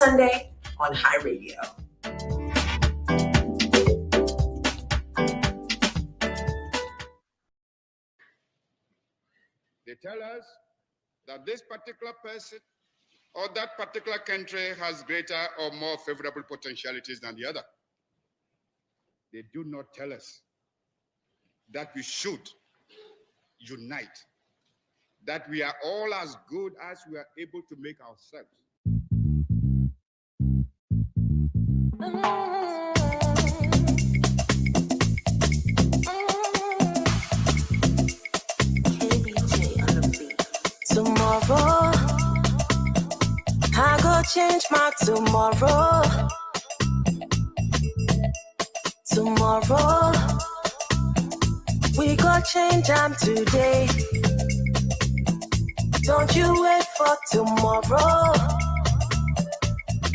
Sunday on High Radio. They tell us that this particular person or that particular country has greater or more favorable potentialities than the other. They do not tell us that we should unite, that we are all as good as we are able to make ourselves. Tomorrow, I go change my tomorrow. Tomorrow, we go change them today. Don't you wait for tomorrow.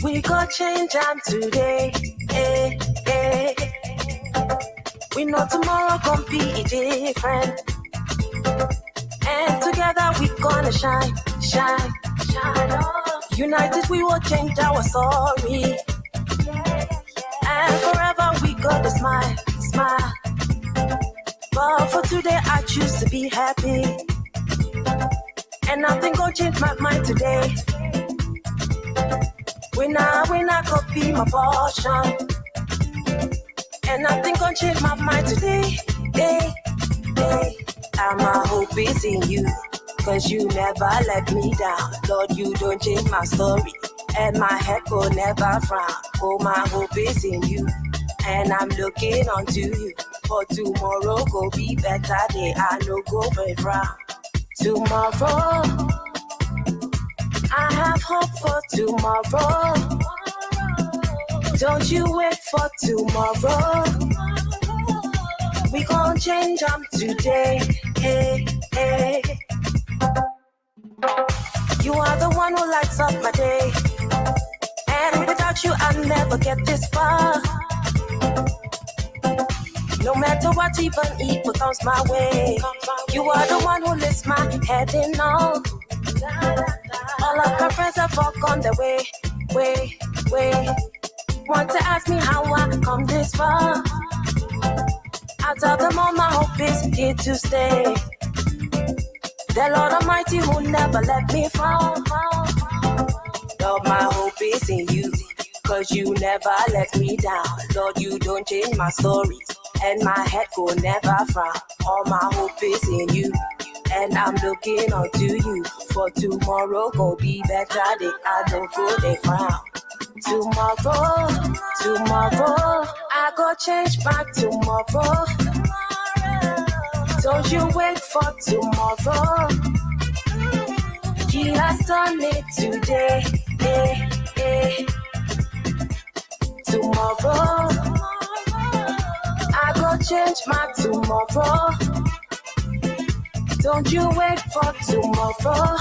We go change them today. Hey, hey. We know tomorrow gon' be different. And together we gonna shine, shine, shine on. United we will change our story. And forever we gonna smile, smile. But for today I choose to be happy. And nothing gonna change my mind today. When I copy my portion. And nothing gonna change my mind today. Hey, hey. And my hope is in you, cause you never let me down. Lord, you don't change my story, and my head will never frown. Oh, my hope is in you, and I'm looking onto you. For tomorrow go be better day, I no go very frown. Tomorrow, I have hope for tomorrow. Don't you wait for tomorrow. We gon' change them today. Hey, hey. You are the one who lights up my day. And without you, I'll never get this far. No matter what even comes my way. You are the one who lifts my head in all. All of my friends have all gone their way. Want to ask me how I come this far. I tell them all my hope is here to stay. The Lord Almighty who never let me fall. Lord, my hope is in you, cause you never let me down. Lord, you don't change my story, and my head go never frown. All my hope is in you, and I'm looking unto you. For tomorrow go be better day, I don't go they frown. Tomorrow, I go change back tomorrow. Don't you wait for tomorrow. He has done it today. Tomorrow, I go change my tomorrow. Don't you wait for tomorrow.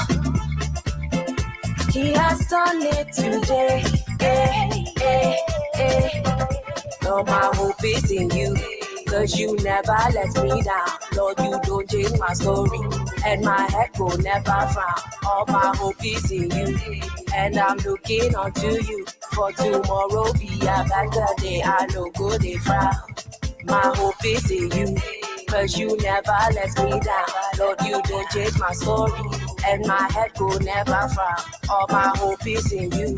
He has done it today. Lord, my hope is in you, cause you never let me down. Lord, you don't change my story, and my head will never frown. All my hope is in you, and I'm looking unto you. For tomorrow be a better day, I no go they frown. My hope is in you, cause you never let me down. Lord, you don't change my story, and my head will never frown. All my hope is in you,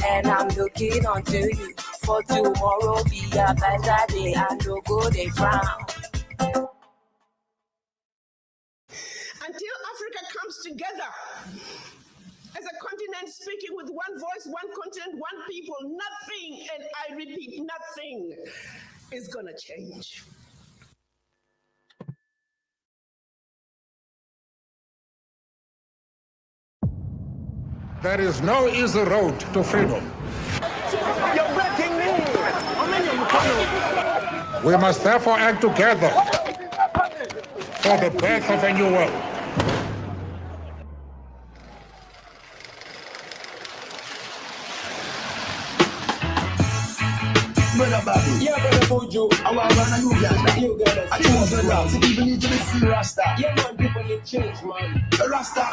and I'm looking unto you. For tomorrow be a better day, I no go they frown. Until Africa comes together as a continent speaking with one voice, one continent, one people, nothing, and I repeat, nothing is gonna change. There is no easy road to freedom. You're breaking me. We must therefore act together for the birth of a new world. Brother Bobby. Yeah, brother Bojo. I want to run a new guy. You get it. I choose the love. See, people need to be free, Rasta. Yeah, man, people need change, man. Rasta,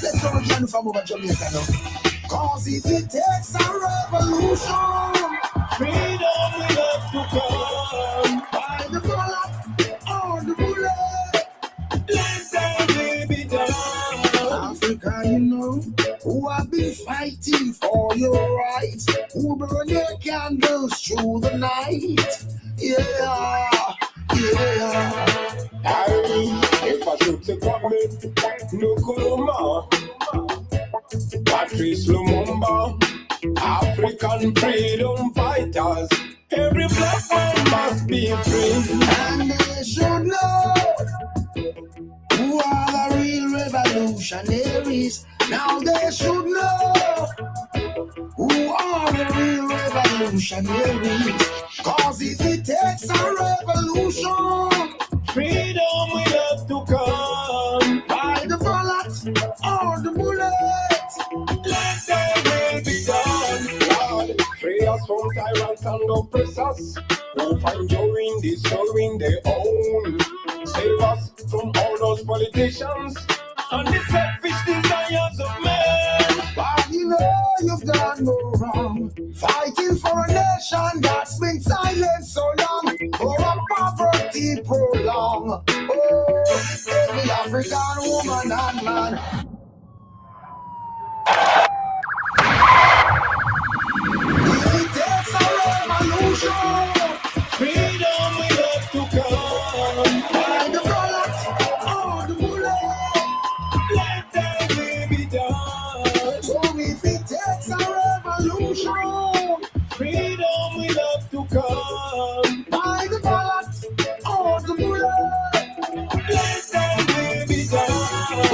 let's go again from over Jamaica now. Cause if it takes a revolution, revolution. Freedom will have to come by the ballot or the bullet. Let that will be done. Africa, you know, who have been fighting for your rights, who burn their candles through the night. Yeah, yeah. If I should take a minute, no Kuruma, Patrice Lumumba, African freedom fighters. Every black man must be free. And they should know who are the real revolutionaries. Now they should know who are the real revolutionaries. Cause if it takes a revolution, freedom will have to come by the ballot or the bullet. Let their will be done. Lord, free us from tyrants and oppressors who find joy in destroying their own. Save us from all those politicians and the selfish desires of men. But you know you've done no wrong, fighting for a nation that's been silent so long, for a poverty prolonged. Oh, every African woman and man. If it takes a revolution, freedom will have to come by the ballot or the bullet. Let that will be done. So if it takes a revolution, freedom will have to come by the ballot or the bullet. Let that will be done.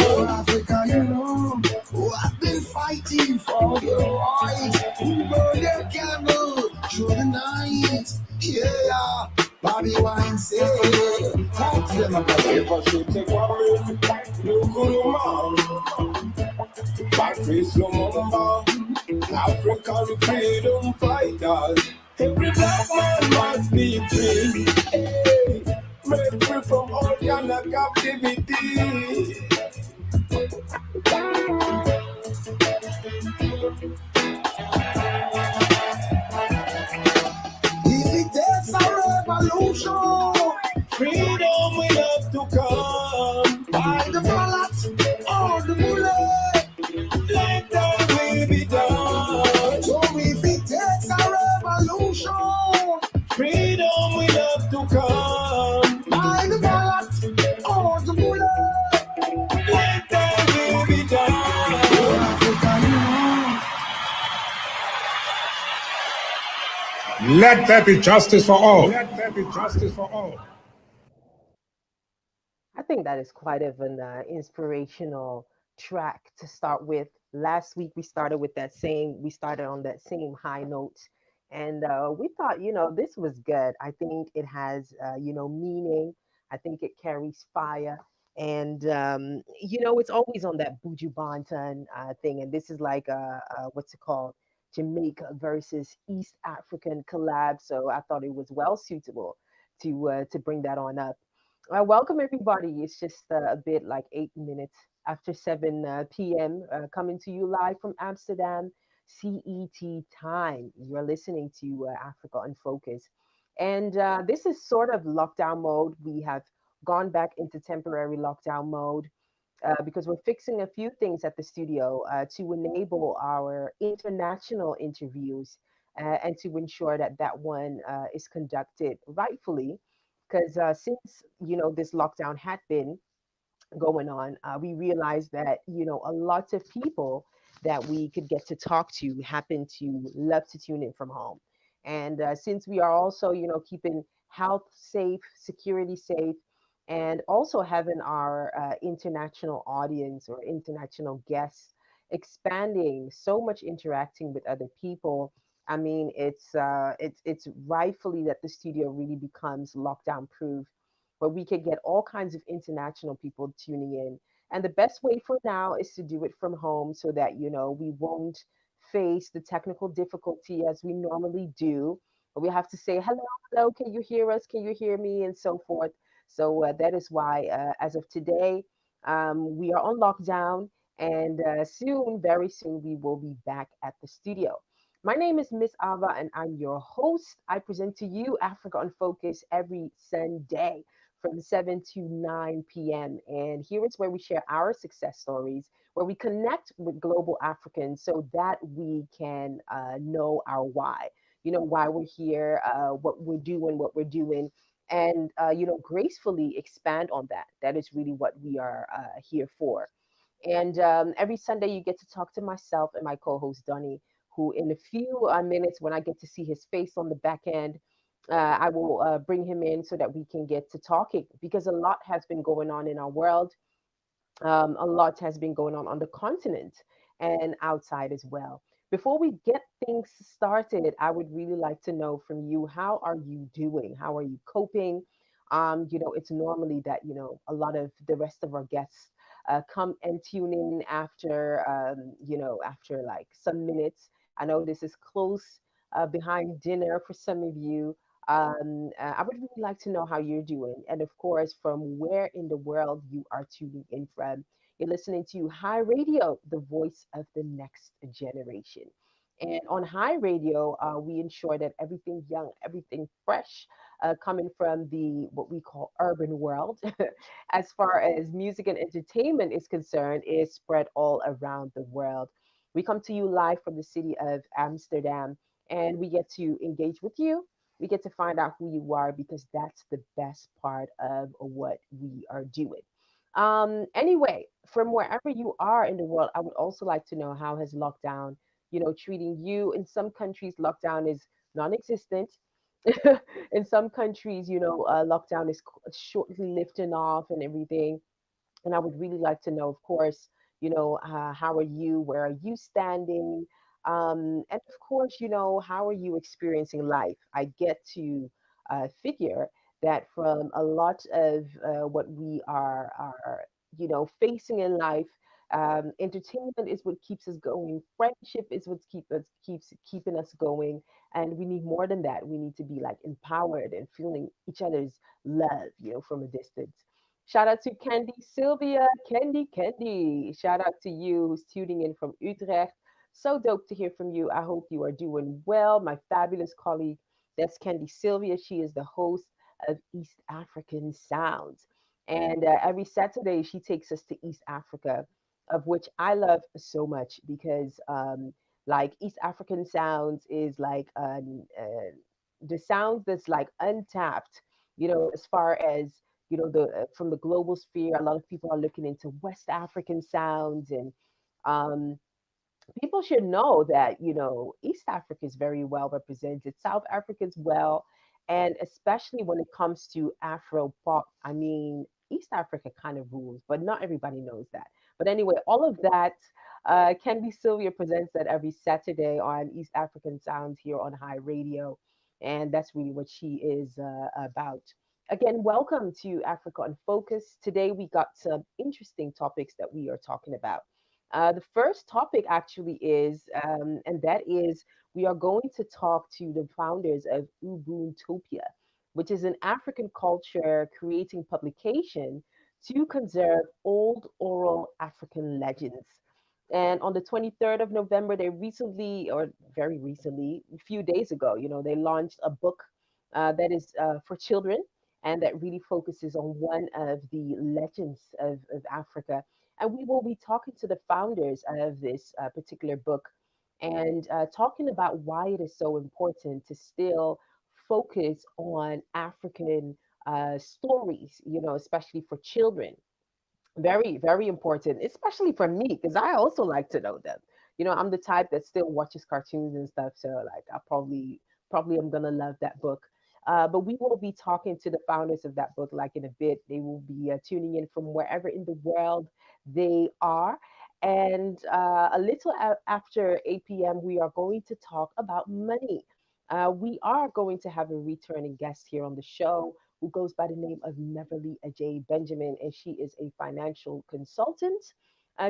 Oh, Africa, you know, who have been fighting for your rights, who burn their candle through the night. Yeah, Bobbi Wine said, talk to them about it. If I should take one minute, no Kuruma, Patrice Lumumba, African freedom fighters. Every black man must be free. Hey, made free from all kind of captivity. If it takes a revolution, freedom will have to come by the ballot or the bullet. Let that will be done. So if it takes a revolution, freedom will have to come by the ballot or the bullet. Let that will be done. Oh, Africa, you know. Let there be justice for all. Let there be justice for all. I think that is quite of an inspirational track to start with. Last week we started on that same high note, and we thought, this was good. I think it has, meaning. I think it carries fire, and it's always on that Buju Banton thing, and this is like what's it called? Jamaica versus East African collab. So I thought it was well suitable to bring that on up. Welcome everybody. It's just a bit like 8 minutes after 7 p.m. Coming to you live from Amsterdam, CET time. You're listening to Africa on Focus, and this is sort of lockdown mode. We have gone back into temporary lockdown mode because we're fixing a few things at the studio to enable our international interviews and to ensure that that one is conducted rightfully. Because since this lockdown had been going on, we realized that a lot of people that we could get to talk to happen to love to tune in from home, and since we are also keeping health safe, security safe, and also having our international audience or international guests expanding so much, interacting with other people. I mean, it's rightfully that the studio really becomes lockdown proof, where we can get all kinds of international people tuning in. And the best way for now is to do it from home so that, we won't face the technical difficulty as we normally do. But we have to say, hello, hello, can you hear us? Can you hear me? And so forth. So that is why, as of today, we are on lockdown. And soon, very soon, we will be back at the studio. My name is Miss.ABA and I'm your host. I present to you Africa on Focus every Sunday from 7 to 9 p.m. And here is where we share our success stories, where we connect with global Africans so that we can know our why. You know, why we're here, what we're doing, and, gracefully expand on that. That is really what we are here for. And every Sunday, you get to talk to myself and my co host, Donny, who, in a few minutes, when I get to see his face on the back end, I will bring him in so that we can get to talking because a lot has been going on in our world. A lot has been going on the continent and outside as well. Before we get things started, I would really like to know from you, how are you doing? How are you coping? It's normally that, a lot of the rest of our guests come and tune in after, after like some minutes. I know this is close behind dinner for some of you. I would really like to know how you're doing. And of course, from where in the world you are tuning in from. You're listening to High Radio, the voice of the next generation. And on High Radio, we ensure that everything young, everything fresh, coming from the what we call urban world, as far as music and entertainment is concerned, is spread all around the world. We come to you live from the city of Amsterdam, and we get to engage with you. We get to find out who you are because that's the best part of what we are doing. Anyway, from wherever you are in the world, I would also like to know, how has lockdown, treating you? In some countries, lockdown is non-existent. In some countries, lockdown is shortly lifting off and everything. And I would really like to know, of course, how are you? Where are you standing? And of course, how are you experiencing life? I get to figure that from a lot of what we are, facing in life, entertainment is what keeps us going. Friendship is what keeps keeping us going, and we need more than that. We need to be like empowered and feeling each other's love, from a distance. Shout out to Candy Sylvia, Candy. Shout out to you who's tuning in from Utrecht. So dope to hear from you. I hope you are doing well. My fabulous colleague, that's Candy Sylvia. She is the host of East African Sounds. And every Saturday, she takes us to East Africa, of which I love so much because, like, East African Sounds is like the sounds that's like untapped, as far as the from the global sphere. A lot of people are looking into West African sounds, and um, people should know that East Africa is very well represented, South Africa as well, and especially when it comes to Afro pop. I mean, East Africa kind of rules, but not everybody knows that. But anyway, all of that. Candy Sylvia presents that every Saturday on East African Sounds here on High Radio, and that's really what she is about. Again, welcome to Africa on Focus. Today we got some interesting topics that we are talking about. The first topic actually is, and that is, we are going to talk to the founders of Ubuntu, which is an African culture creating publication to conserve old oral African legends. And on the 23rd of November, they recently, or very recently, a few days ago, they launched a book that is for children and that really focuses on one of the legends of Africa. And we will be talking to the founders of this particular book and talking about why it is so important to still focus on African stories, especially for children. Very, very important, especially for me, because I also like to know them. I'm the type that still watches cartoons and stuff, so like I probably am gonna love that book. But we will be talking to the founders of that book like in a bit. They will be tuning in from wherever in the world they are. And a little after 8 p.m., we are going to talk about money. We are going to have a returning guest here on the show who goes by the name of Meverly Adjhei Benjamin, and she is a financial consultant.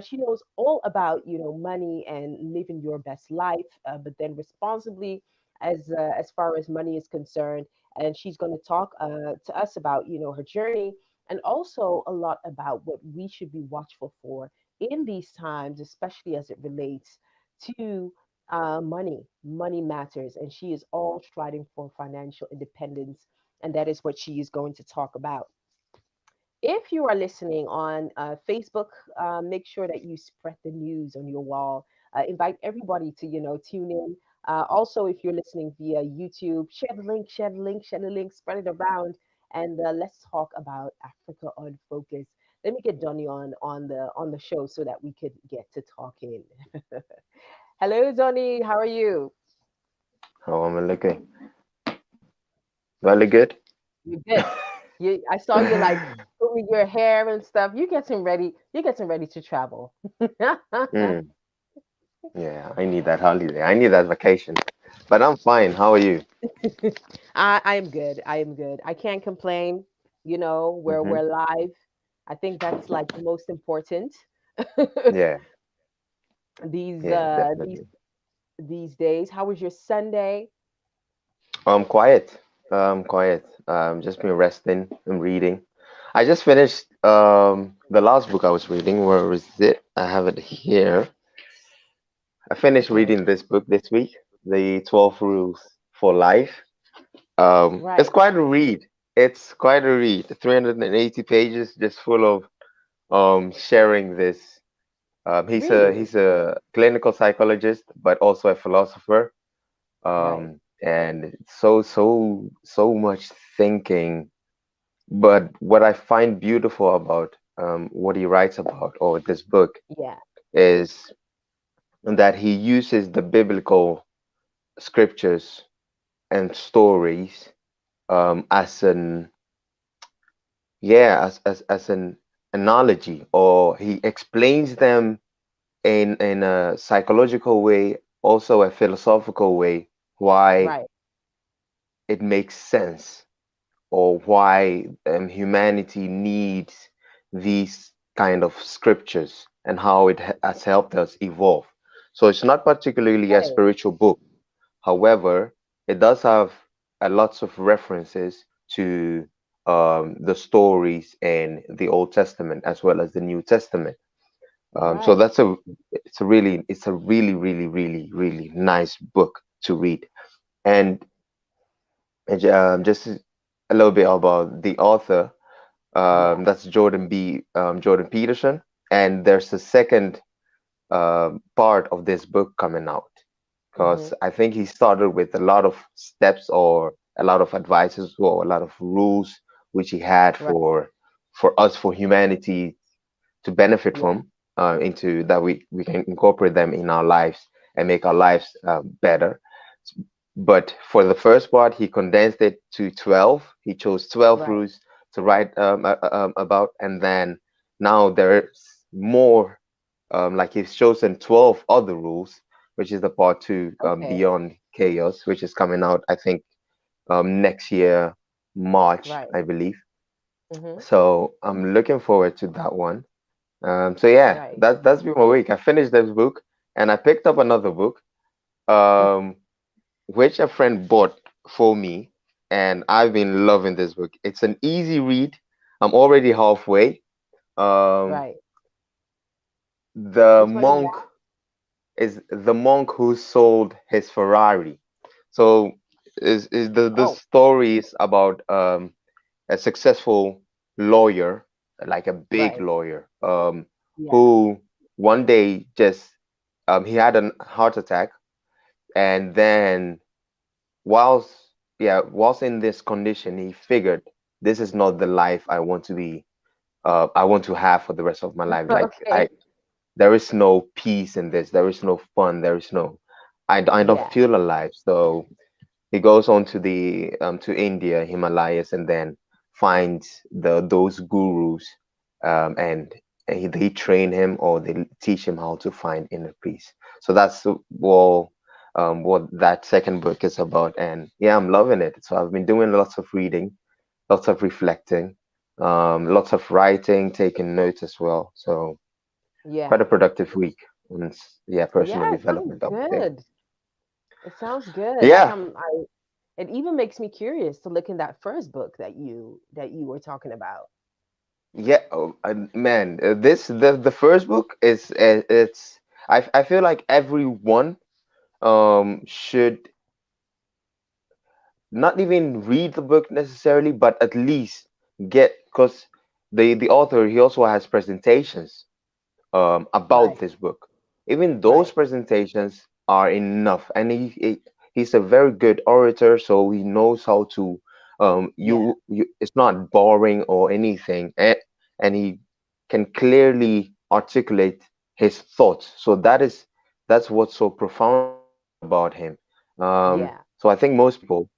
She knows all about money and living your best life, but then responsibly as far as money is concerned. And she's going to talk to us about her journey and also a lot about what we should be watchful for in these times, especially as it relates to money matters, and she is all striving for financial independence, and that is what she is going to talk about. If you are listening on Facebook, make sure that you spread the news on your wall. Invite everybody to, tune in. Also, if you're listening via YouTube, share the link, share the link, share the link, spread it around, and let's talk about Africa on Focus. Let me get Donny on the show so that we could get to talking. Hello, Donny. How are you? How am I looking? Do I look good? You're good. I saw you like doing your hair and stuff. You're getting ready. You're getting ready to travel. Mm, yeah, I need that holiday. I need that vacation. But I'm fine. How are you? I am good. I am good. I can't complain. We're Hmm. live. I think that's like the most important Yeah, these yeah, uh these definitely. these days. How was your Sunday? Quiet. Quiet. Just been resting and reading. I just finished the last book I was reading. Where is it? I have it here. I finished Okay. reading this book this week, The 12 Rules for Life. It's Right. quite a read. It's quite a read. 380 pages, just full of sharing this. Really? He's a clinical psychologist, but also a philosopher. Right. And so much thinking. But what I find beautiful about what he writes about, or this book, Yeah. is that he uses the biblical scriptures and stories as an as an analogy, or he explains them in a psychological way, also a philosophical way, why Right. it makes sense, or why humanity needs these kind of scriptures and how it has helped us evolve. So it's not particularly a Okay. spiritual book. However, it does have lots of references to the stories in the Old Testament as well as the New Testament. So Right. that's it's a really nice book to read. And just a little bit about the author. Yeah. That's Jordan Peterson, and there's a second part of this book coming out, Mm-hmm. because I think he started with a lot of steps or a lot of advices or a lot of rules which he had Right. for us, for humanity to benefit Yeah. from, into that we can incorporate them in our lives and make our lives better. But for the first part, he condensed it to 12. He chose 12 Right. rules to write about, and then now there's more. Like he's chosen 12 other rules, which is the part two, Okay. Beyond Chaos, which is coming out, I think, next year, March, Right. I believe. Mm-hmm. So I'm looking forward to that one. So yeah, Right. that's been my week. I finished this book and I picked up another book, um, which a friend bought for me, and I've been loving this book. It's an easy read. I'm already halfway. Um, Right. the Which one is monk that? is the monk who sold his Ferrari. So is the Oh, story is about a successful lawyer, like a big right. lawyer, Yeah. who one day just he had a heart attack, and then whilst whilst in this condition, he figured this is not the life I want to be. I want to have for the rest of my life. Like Okay. there is no peace in this. There is no fun. There is no. I don't Yeah. feel alive. So he goes on to the to India, Himalayas, and then finds those gurus, and they train him or they teach him how to find inner peace. So that's what that second book is about. And yeah, I'm loving it. So I've been doing lots of reading, lots of reflecting, lots of writing, taking notes as well. So quite Yeah. a productive week. And yeah, personal Yeah. It sounds development, I would say. good. It sounds good. Like Yeah, I it even makes me curious to look in that first book that you were talking about. yeah, man. This the first book is it's. I feel like everyone. should not even read the book necessarily, but at least get, because the author, he also has presentations about Right. this book. Even those Right. presentations are enough, and he's a very good orator, so he knows how to Yeah. you it's not boring or anything, and he can clearly articulate his thoughts. So that's what's so profound about him. Yeah. So I think most people,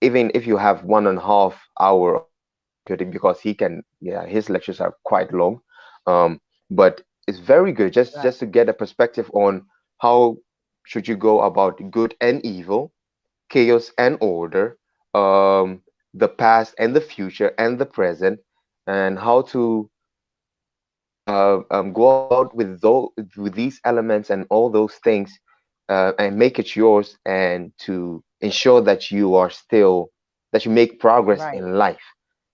even if you have 1.5 hour of executing, because he can, yeah, his lectures are quite long, but it's very good Right. just to get a perspective on how should you go about good and evil, chaos and order, the past and the future and the present, and how to go about with with these elements and all those things, and make it yours, and to ensure that you are still, that you make progress Right. in life.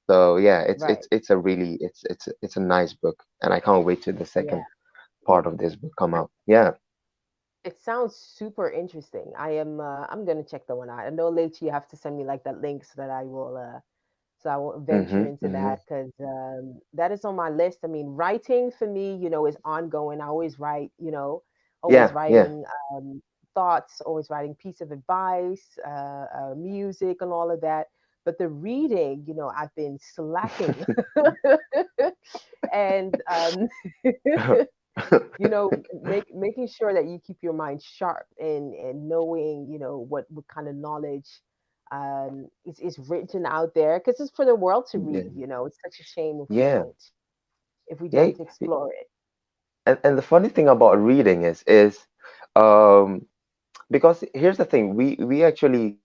So yeah, Right. it's a really, it's a nice book, and I can't wait till the Yeah. second part of this book come out. Yeah. It sounds super interesting. I'm gonna check that one out. I know later you have to send me like that link so I will venture Mm-hmm. into Mm-hmm. that because that is on my list. I mean, writing for me, is ongoing. I always write, always Yeah. Yeah. writing thoughts, always writing piece of advice, music, and all of that. But the reading, I've been slacking, and making sure that you keep your mind sharp and knowing, what kind of knowledge is written out there because it's for the world to Yeah. read. It's such a shame Yeah. if we Yeah. don't explore it. And the funny thing about reading is um because here's the thing, we actually,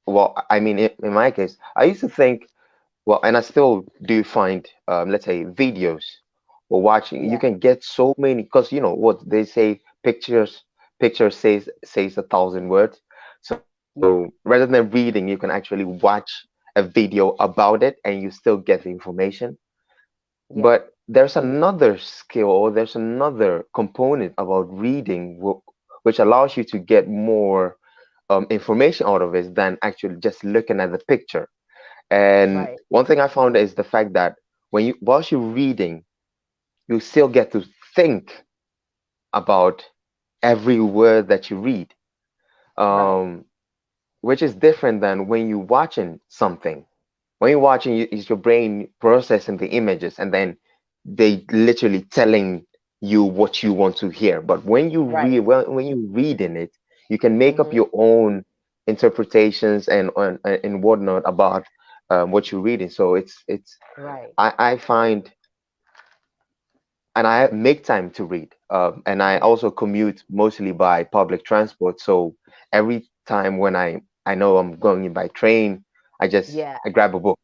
well, I mean, in my case, I used to think, well, and I still do find, let's say, videos or watching, you Yeah. can get so many, because you know what they say, pictures says 1,000 words. So Yeah. rather than reading, you can actually watch a video about it and you still get the information. Yeah. But there's another skill, or there's another component about reading, which allows you to get more information out of it than actually just looking at the picture. And Right. one thing I found is the fact that whilst you're reading, you still get to think about every word that you read, Right. um, which is different than when you're watching something. When you're watching, is your brain processing the images, and then they literally telling you what you want to hear. But Right. when you read in it, you can make up Hmm. your own interpretations and whatnot about what you're reading. So it's Right. I find, and I make time to read. And I Yeah. also commute mostly by public transport. So every time when I know I'm going by train, Yeah. I grab a book.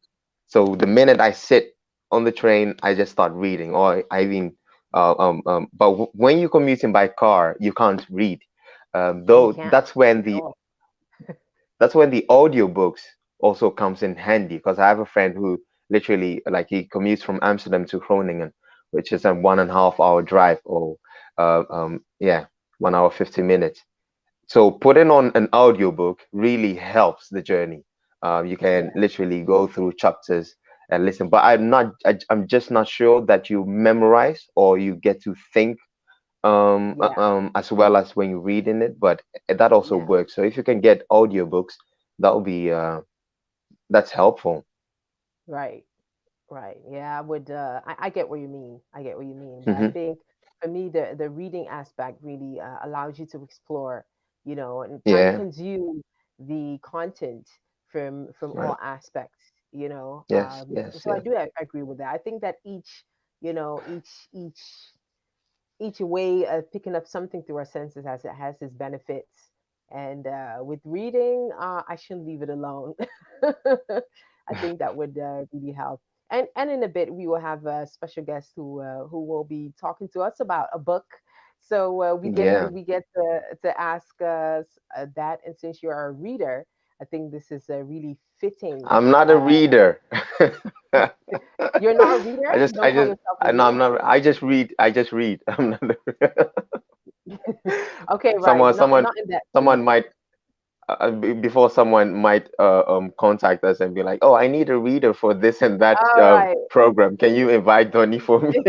So the minute I sit on the train, I just start reading. Or I even but when you're commuting by car, you can't read. You Though can't at all. that's when the audiobooks also comes in handy, because I have a friend who literally, like, he commutes from Amsterdam to Groningen, which is a 1.5 hour drive, or yeah, 1 hour 50 minutes. So putting on an audiobook really helps the journey. You can Yeah. literally go through chapters and listen, but I'm just not sure that you memorize or you get to think Yeah. as well as when you're reading it, but that also Yeah. works. So if you can get audiobooks, that will be that's helpful. Right. Right. Yeah, I get what you mean. I get what you mean. But I Hmm. think for me, the reading aspect really allows you to explore, and kind of Yeah. consume the content from Right. all aspects, Yes. Yes. So I Yes. do agree with that. I think that you know, each way of picking up something through our senses has its benefits. And with reading, I shouldn't leave it alone. I think that would really help. And in a bit, we will have a special guest who will be talking to us about a book. So Yeah. we get to ask us that. And since you're a reader, I think this is a really fitting. I'm not a Uh, reader. you're not a reader. You don't call yourself a no, reader. I'm not. I just read. I just read. I'm not. Okay, right. Someone, Not someone, not in that someone case. might before someone might contact us and be like, "Oh, I need a reader for this and that All right. program. Can you invite Donny for me?"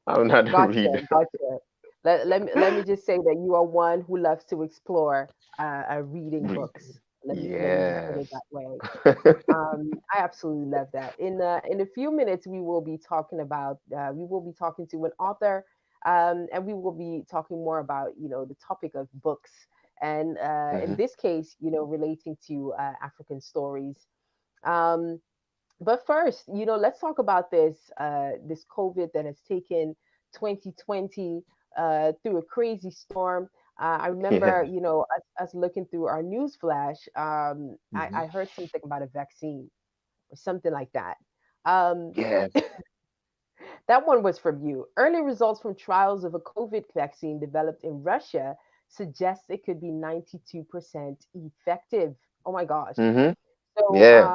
I'm not a Gotcha, reader. gotcha. Let me just say that you are one who loves to explore reading books. Let me just put it Yes. that way. I absolutely love that. In a few minutes, we will be talking to an author, and we will be talking more about the topic of books, and in Hmm. this case, relating to African stories. Um, but first, let's talk about this COVID that has taken 2020 through a crazy storm. I remember, Yeah. us looking through our news flash. I Hmm. heard something about a vaccine or something like that. Um, Yeah. that one was from you. Early results from trials of a COVID vaccine developed in Russia suggest it could be 92% effective. Oh my gosh. Hmm. So, Yeah.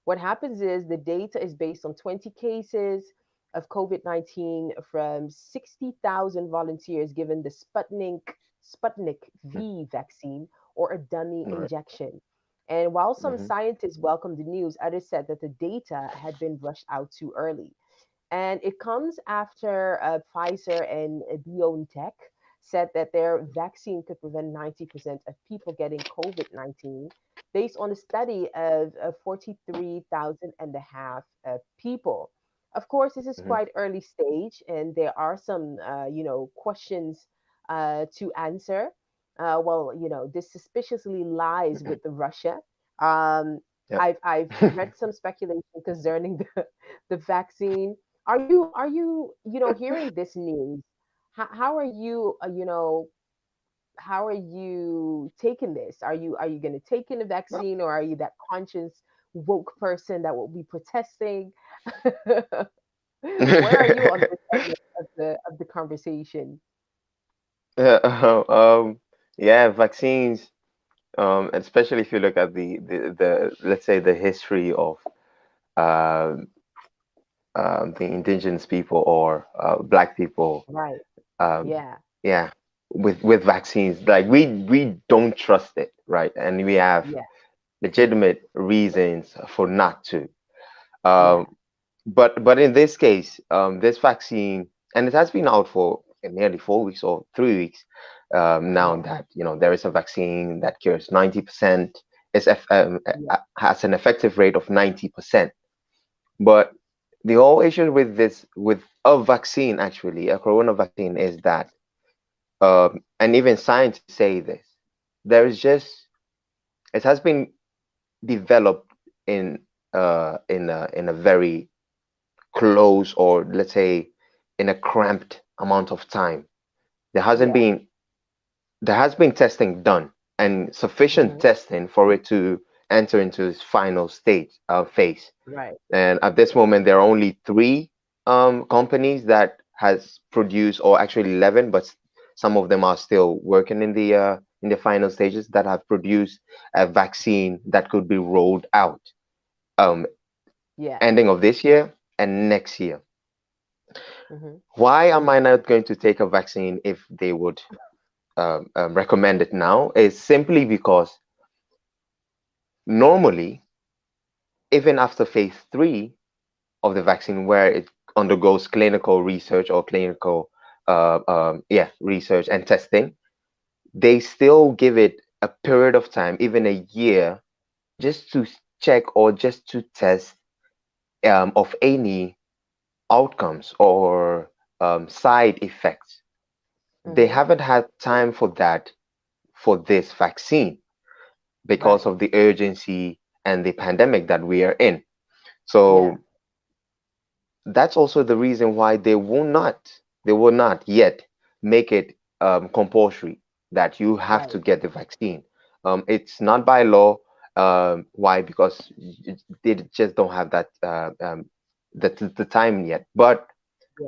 what happens is the data is based on 20 cases of COVID-19 from 60,000 volunteers given the Sputnik V vaccine or a dummy Right. injection. And while some Hmm. scientists welcomed the news, others said that the data had been rushed out too early. And it comes after Pfizer and BioNTech said that their vaccine could prevent 90% of people getting COVID 19 based on a study of 43,000 and a half people. Of course, this is Hmm. quite early stage, and there are some, questions to answer. Well, this suspiciously lies with the Russia. Um, Yep. I've read some speculation concerning the vaccine. Are you hearing this news? How are you how are you taking this? Are you going to take in the vaccine, or are you that conscious woke person that will be protesting? Where are you on this segment of the conversation? Yeah, yeah, vaccines, especially if you look at the let's say the history of um the indigenous people or black people, Right. um, Yeah. yeah, with vaccines, like we don't trust it, right? And we have Yeah. legitimate reasons for not to. Yeah. Um, but in this case, this vaccine, and it has been out for nearly 4 weeks or 3 weeks now, Yeah. that there is a vaccine that cures 90%, Yeah. has an effective rate of 90%. But the whole issue with this, with a vaccine, actually, a corona vaccine, is that, and even scientists say this, there is just, it has been developed in a very close, or let's say in a cramped amount of time. There hasn't Yeah. been there has been testing done, and sufficient Hmm. testing for it to enter into its final stage phase. Right. And at this moment, there are only three companies that has produced, or actually 11, but some of them are still working in the final stages, that have produced a vaccine that could be rolled out um, Yeah. ending of this year and next year. Hmm. Why am I not going to take a vaccine if they would recommend it now? Is simply because normally, even after phase 3 of the vaccine, where it undergoes clinical research or clinical research and testing, they still give it a period of time, even a year, just to check or just to test of any outcomes or side effects. They Hmm. haven't had time for that for this vaccine because Right. of the urgency and the pandemic that we are in. Yeah. So that's also the reason why they will not yet make it compulsory that you have Right. to get the vaccine. It's not by law. Why? Because they just don't have that the time yet. But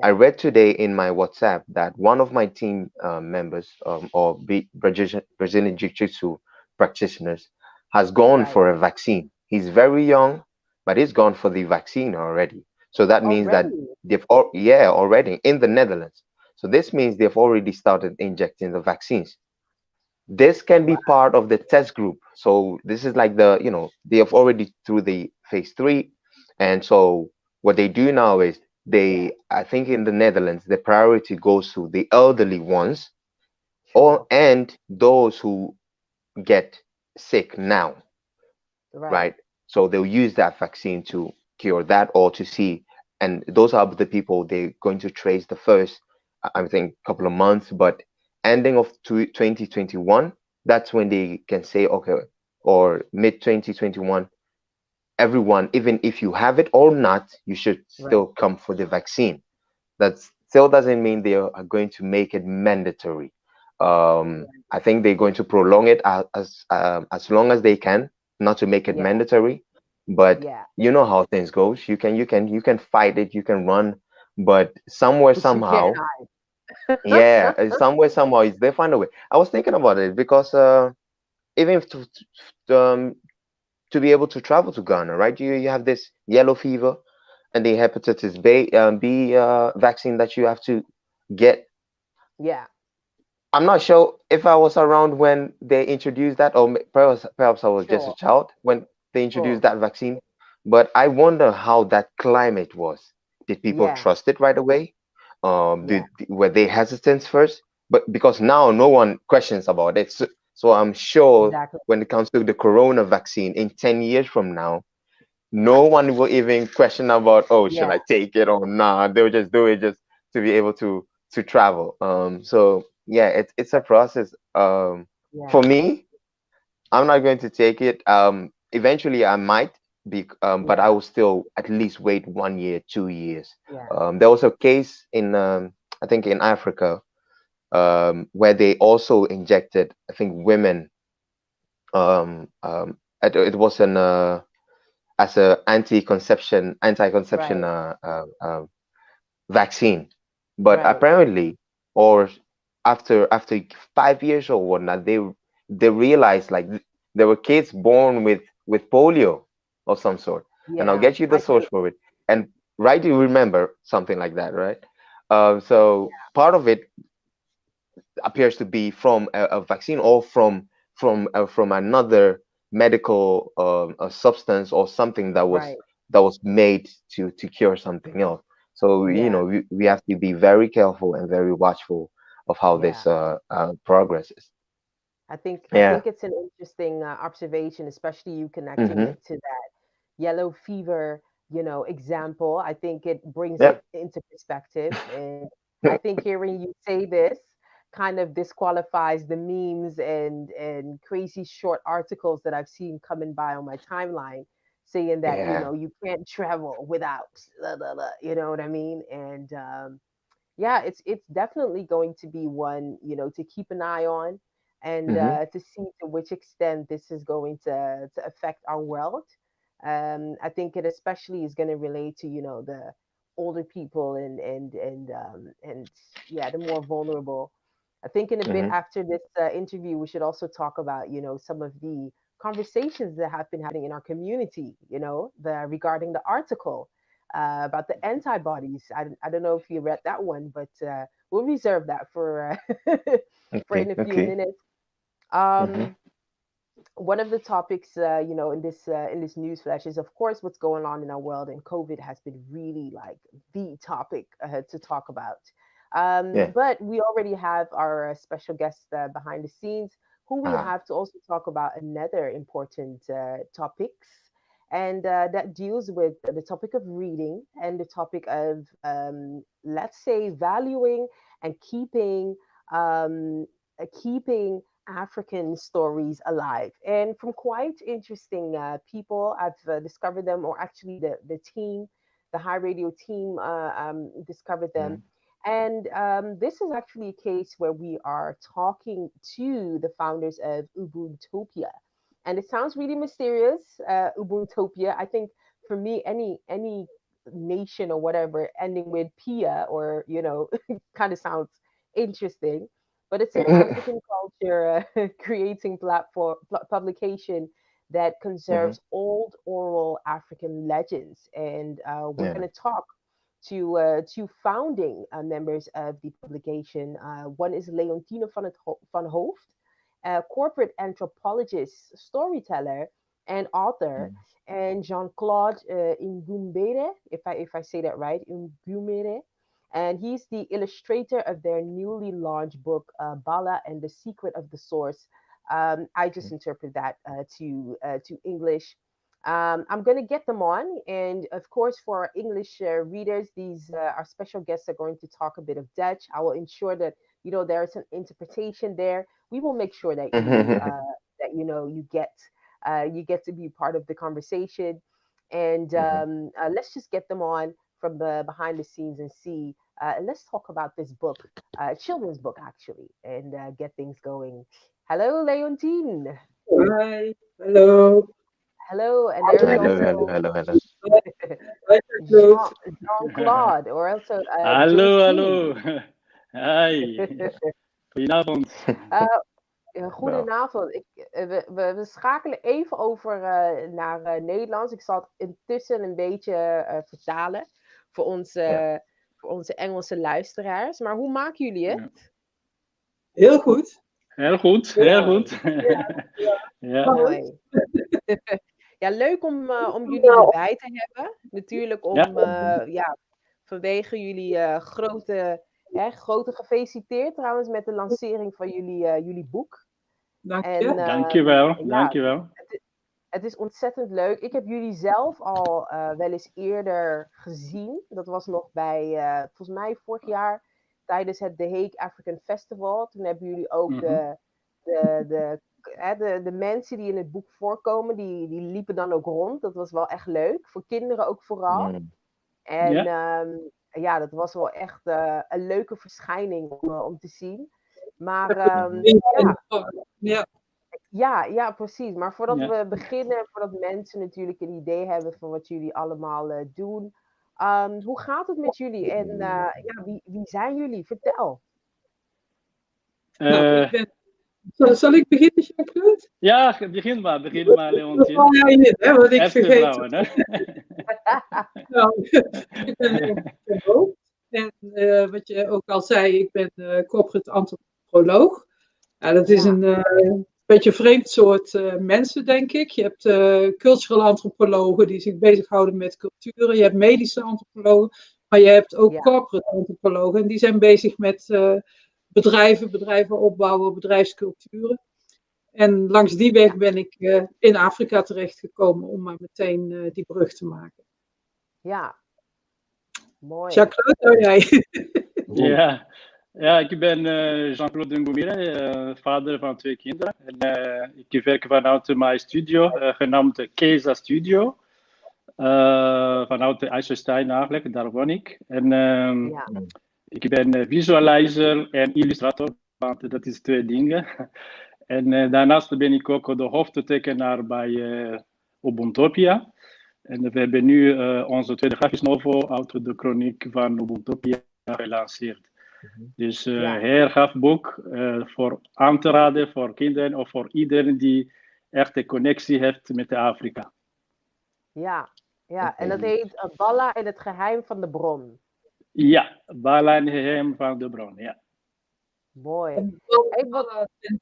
I Yeah. read today in my WhatsApp that one of my team members, or Brazilian Jiu-Jitsu practitioners, has gone Right. for a vaccine. He's very young, but he's gone for the vaccine already. So that means that Already. already in the Netherlands. So this means they've already started injecting the vaccines. This can be part of the test group. So this is like they have already through the phase 3. And so what they do now is I think in the Netherlands, the priority goes to the elderly ones or Sure. and those who get sick now, Right. right? So they'll use that vaccine to cure that or to see, and those are the people they're going to trace the first, I think, couple of months, but ending of 2021, that's when they can say, okay, or mid 2021, everyone, even if you have it or not, you should Right. still come for the vaccine. That still doesn't mean they are going to make it mandatory. I think they're going to prolong it as long as they can, not to make it Yeah. mandatory. But Yeah. you know how things goes. You can fight it, you can run, but somewhere But you can't somehow, hide. yeah, somewhere somehow is they find a way. I was thinking about it because even if to be able to travel to Ghana, right? You have this yellow fever and the B vaccine that you have to get. Yeah. I'm not sure if I was around when they introduced that, or perhaps I was just a Sure. child when they introduced Sure. that vaccine. But I wonder how that climate was. Did people Yeah. trust it right away? Yeah. Were they hesitant first? But because now no one questions about it, so I'm sure Exactly. when it comes to the corona vaccine in 10 years from now, no one will even question about, oh, should Yeah. I take it or not? They'll just do it just to be able to travel. So yeah, it's a process. For Yeah. me, I'm not going to take it. Eventually I might be, but I Yeah. will still at least wait 1 year, 2 years. Yeah. There was a case in I think in Africa, where they also injected, I think, women. It was an as a anti-conception Right. vaccine, but Right. apparently, or after 5 years or whatnot, they realized like there were kids born with polio of some sort, and I'll Yeah. get you the I source think. for it. And right, you remember something like that, right? So part of it appears to be from a vaccine or from another medical a substance or something Right. that was made to cure something else. So Yeah. we have to be very careful and very watchful of how Yeah. this progresses. I Yeah. think it's an interesting observation, especially you connecting Mm-hmm. it to that yellow fever, example. I think it brings Yep. it into perspective. And I think hearing you say this kind of disqualifies the memes and crazy short articles that I've seen coming by on my timeline saying that, Yeah. you can't travel without, blah, blah, blah, you know what I mean? And yeah, it's definitely going to be one, to keep an eye on and Mm-hmm. to see to which extent this is going to affect our world. I think it especially is going to relate to, the older people and yeah, the more vulnerable. I think in a bit Mm-hmm. after this interview, we should also talk about, some of the conversations that have been happening in our community, regarding the article about the antibodies. I don't know if you read that one, but we'll reserve that for for Okay. in a few Okay. minutes. Mm-hmm. Um, One of the topics, in this news flash is, of course, what's going on in our world, and COVID has been really like the topic to talk about. Yeah. But we already have our special guest behind the scenes, who we Ah. have to also talk about another important topics, and that deals with the topic of reading and the topic of, let's say, valuing and keeping African stories alive. And from quite interesting people, I've discovered them, or actually the team, the High Radio team, discovered them. Mm-hmm. And this is actually a case where we are talking to the founders of Ubuntopia. And it sounds really mysterious, Ubuntopia. I think for me, any nation or whatever ending with Pia, or kind of sounds interesting, but it's an African culture creating platform publication that Mm-hmm. conserves old oral African legends. And we're Yeah. going to talk two founding members of the publication. One is Leontine van Hoofd, a corporate anthropologist, storyteller, and author, and Jean-Claude Ngumbere, if I say that right, Ngumbere, and he's the illustrator of their newly launched book, Bala and the Secret of the Source. I just interpret that to English. I'm going to get them on. And of course, for our English readers, these our special guests are going to talk a bit of Dutch. I will ensure that, there's an interpretation there. We will make sure that you get to be part of the conversation. And let's just get them on from the behind the scenes and see. Let's talk about this book, children's book actually, and get things going. Hello, Leontine. Hi. Hello. Hello, and there's Hello. Jean-Claude, or also Hallo. Hi. Goedenavond. Goedenavond. We schakelen even over naar Nederlands. Ik zal het intussen een beetje vertalen voor onze Engelse luisteraars. Maar hoe maken jullie het? Heel goed. Heel goed. Ja. Mooi. Ja, leuk om jullie erbij te hebben. Natuurlijk vanwege jullie grote gefeliciteerd trouwens met de lancering van jullie boek. Dank je. Dankjewel. Het is ontzettend leuk. Ik heb jullie zelf al wel eens eerder gezien. Dat was nog bij, volgens mij vorig jaar, tijdens het The Hague African Festival. Toen hebben jullie ook de mensen die in het boek voorkomen, die liepen dan ook rond. Dat was wel echt leuk. Voor kinderen ook vooral. En dat was wel echt een leuke verschijning om te zien. Maar ja, precies. Maar voordat we beginnen, voordat mensen natuurlijk een idee hebben van wat jullie allemaal doen. Hoe gaat het met jullie? En wie zijn jullie? Vertel. Zal ik beginnen, Jean-Claude? Ja, begin maar, Leontine. Want ik vergeet vrouwen, hè? Ik ben Leontine van Hoofd. En wat je ook al zei, ik ben corporate antropoloog. Ja, dat is een beetje een vreemd soort mensen, denk ik. Je hebt culturele antropologen die zich bezighouden met culturen. Je hebt medische antropologen, maar je hebt ook corporate antropologen. En die zijn bezig met bedrijven opbouwen, bedrijfsculturen. En langs die weg ben ik in Afrika terechtgekomen om maar meteen die brug te maken. Ja, mooi. Jean-Claude, jij? Ja, ik ben Jean-Claude Ngumbere, vader van 2 kinderen. En ik werk vanuit mijn studio, genaamd Keza Studio. Vanuit IJsselstein eigenlijk, daar woon ik. En ik ben visualizer en illustrator, want dat is 2 dingen. En daarnaast ben ik ook de hoofdtekenaar bij Ubuntopia. En we hebben nu onze tweede grafisch novel uit de chroniek van Ubuntopia gelanceerd. Dus heel gaaf boek voor aan te raden voor kinderen of voor iedereen die echt een connectie heeft met Afrika. Ja, en dat heet Bala en het geheim van de bron. Ja, Bala en het geheim van de bron, ja. Mooi. Bala en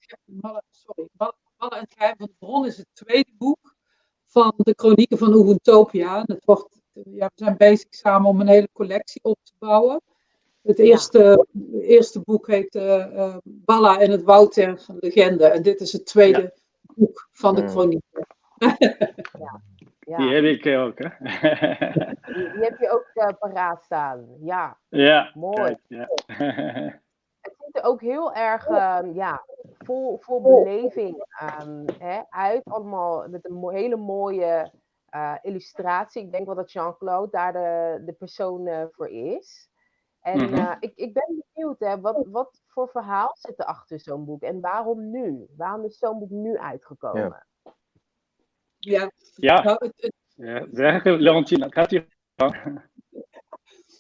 het geheim van de bron is het tweede boek van de chronieken van Ubuntopia. We zijn bezig samen om een hele collectie op te bouwen. Het eerste boek heet Bala en het woud der legende. En dit is het tweede boek van de chronieken. Die heb ik ook, hè? Die heb je ook paraat staan. Ja, mooi. Kijk, Het ziet er ook heel erg vol beleving uit. Allemaal met een hele mooie illustratie. Ik denk wel dat Jean-Claude daar de persoon voor is. En ik ben benieuwd, wat voor verhaal zit er achter zo'n boek? En waarom nu? Waarom is zo'n boek nu uitgekomen? Zeg, Leontine, gaat je gang.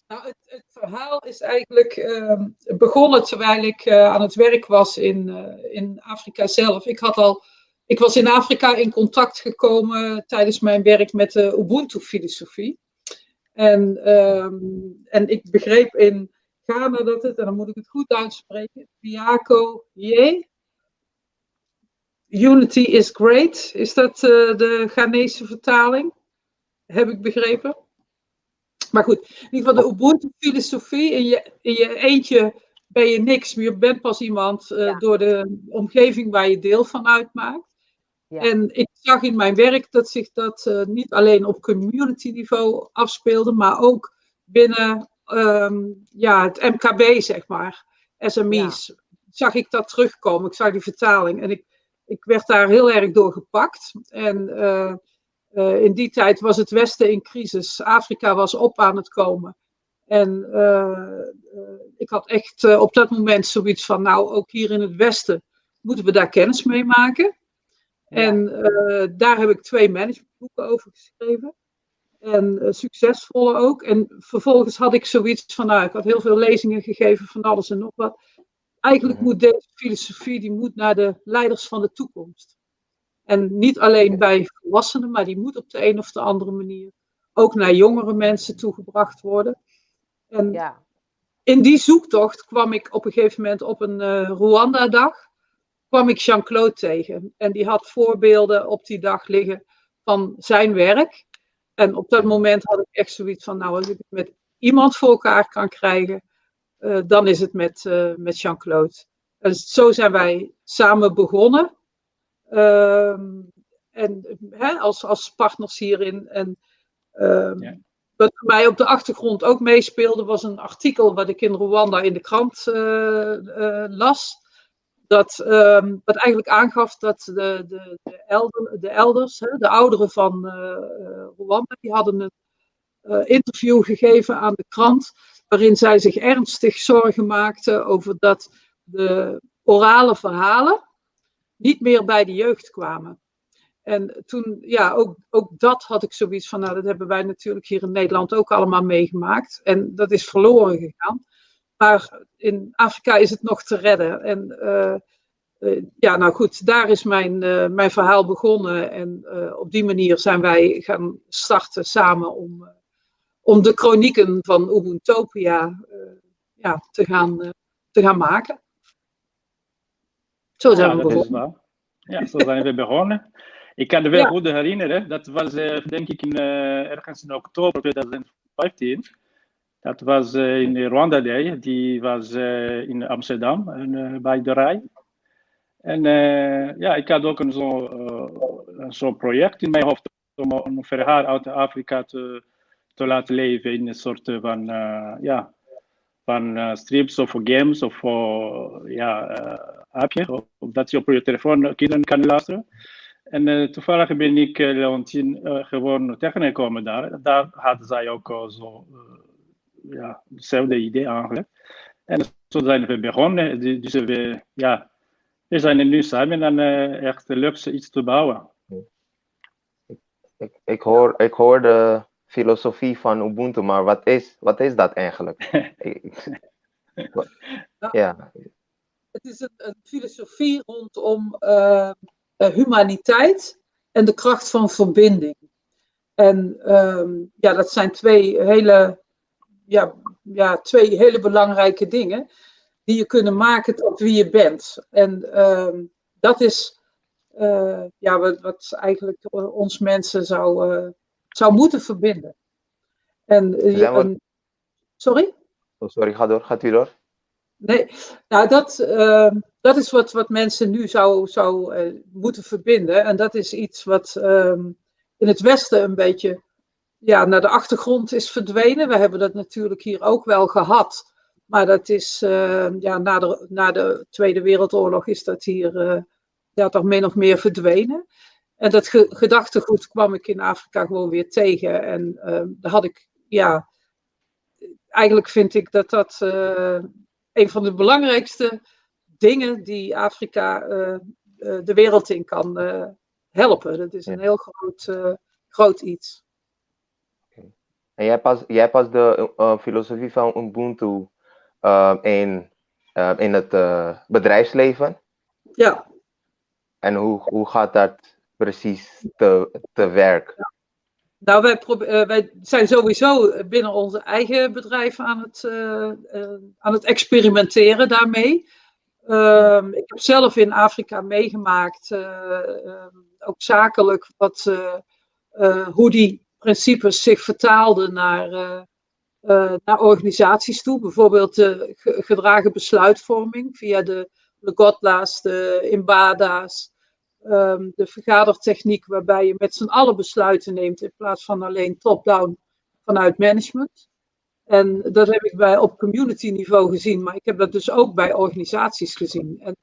Nou, het verhaal is eigenlijk begonnen terwijl ik aan het werk was in Afrika zelf. Ik was in Afrika in contact gekomen tijdens mijn werk met de Ubuntu-filosofie. En ik begreep in Ghana dat het, en dan moet ik het goed uitspreken, Piako J. Unity is great. Is dat de Ghanese vertaling? Heb ik begrepen. Maar goed, in ieder geval de Ubuntu-filosofie. In je eentje ben je niks, maar je bent pas iemand door de omgeving waar je deel van uitmaakt. Ja. En ik zag in mijn werk dat zich dat niet alleen op community niveau afspeelde, maar ook binnen het MKB, zeg maar, SME's. Ja. Zag ik dat terugkomen, ik zag die vertaling en ik werd daar heel erg door gepakt. En in die tijd was het Westen in crisis, Afrika was op aan het komen. En ik had echt op dat moment zoiets van, nou, ook hier in het Westen moeten we daar kennis mee maken. Ja. En daar heb ik 2 managementboeken over geschreven. En succesvolle ook. En vervolgens had ik zoiets van, nou, ik had heel veel lezingen gegeven van alles en nog wat. Eigenlijk moet deze filosofie, die moet naar de leiders van de toekomst. En niet alleen bij volwassenen, maar die moet op de een of de andere manier ook naar jongere mensen toegebracht worden. En in die zoektocht kwam ik op een gegeven moment op een Rwanda-dag, kwam ik Jean-Claude tegen. En die had voorbeelden op die dag liggen van zijn werk. En op dat moment had ik echt zoiets van, nou, als ik het met iemand voor elkaar kan krijgen, dan is het met Jean-Claude. En zo zijn wij samen begonnen. Als partners hierin. En wat voor mij op de achtergrond ook meespeelde, was een artikel wat ik in Rwanda in de krant las. Wat eigenlijk aangaf dat de elders, de ouderen van Rwanda, die hadden een interview gegeven aan de krant, waarin zij zich ernstig zorgen maakten over dat de orale verhalen niet meer bij de jeugd kwamen. En toen, ook dat had ik zoiets van, nou, dat hebben wij natuurlijk hier in Nederland ook allemaal meegemaakt. En dat is verloren gegaan. Maar in Afrika is het nog te redden. En nou goed, daar is mijn verhaal begonnen. En op die manier zijn wij gaan starten samen om de chronieken van Ubuntopia te gaan maken. Zo zijn we begonnen. Ja, zo zijn we begonnen. Ik kan me wel goed herinneren, dat was denk ik ergens in oktober 2015. Dat was in Rwanda Day, die was in Amsterdam, bij de Rij. En ik had ook zo'n project in mijn hoofd om een verhaal uit Afrika te laten leven in een soort van strips of games of appje, dat je op je telefoon kinderen kan luisteren. En toevallig ben ik Leontien gewoon tegengekomen daar. Daar hadden zij ook hetzelfde idee eigenlijk. En zo zijn we begonnen. Dus we zijn nu samen en echt leuk iets te bouwen. Ik hoor de filosofie van Ubuntu, maar wat is dat eigenlijk? Het is een filosofie rondom humaniteit en de kracht van verbinding. En dat zijn twee hele belangrijke dingen die je kunnen maken tot wie je bent. En dat is wat eigenlijk ons mensen zou moeten verbinden. Sorry? Oh, sorry, gaat u door? Nee, nou dat is wat mensen nu zou moeten verbinden. En dat is iets wat in het Westen een beetje naar de achtergrond is verdwenen. We hebben dat natuurlijk hier ook wel gehad. Maar dat is na de Tweede Wereldoorlog is dat hier toch min of meer verdwenen. En dat gedachtegoed kwam ik in Afrika gewoon weer tegen. En daar had ik, eigenlijk vind ik dat een van de belangrijkste dingen die Afrika de wereld in kan helpen. Dat is een heel groot iets. Okay. En jij past de filosofie van Ubuntu in het bedrijfsleven? Ja. En hoe gaat dat precies te werk? Nou, wij zijn sowieso binnen onze eigen bedrijf aan het experimenteren daarmee. Ik heb zelf in Afrika meegemaakt, ook zakelijk, hoe die principes zich vertaalden naar organisaties toe. Bijvoorbeeld de gedragen besluitvorming via de Godla's, de Imbada's. De vergadertechniek waarbij je met z'n allen besluiten neemt in plaats van alleen top-down vanuit management. En dat heb ik op community niveau gezien, maar ik heb dat dus ook bij organisaties gezien. En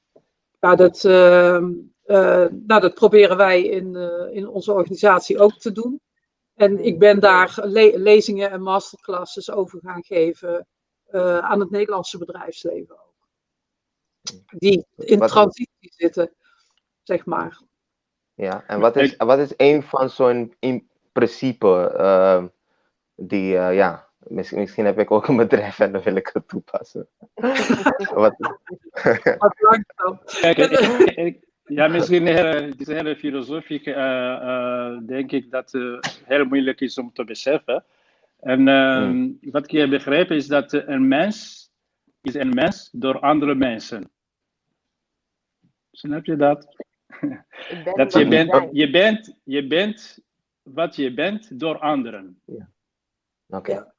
dat proberen wij in onze organisatie ook te doen. En ik ben daar lezingen en masterclasses over gaan geven aan het Nederlandse bedrijfsleven ook. Die in transitie zitten, zeg maar. Ja, en wat is een van zo'n principe die, misschien heb ik ook een bedrijf en dan wil ik het toepassen. Kijk, ja, misschien het is heel filosofisch, denk ik dat het heel moeilijk is om te beseffen. En wat ik heb begrepen is dat een mens is een mens door andere mensen. Snap je dat? Dat je bent wat je bent door anderen. Ja. Oké.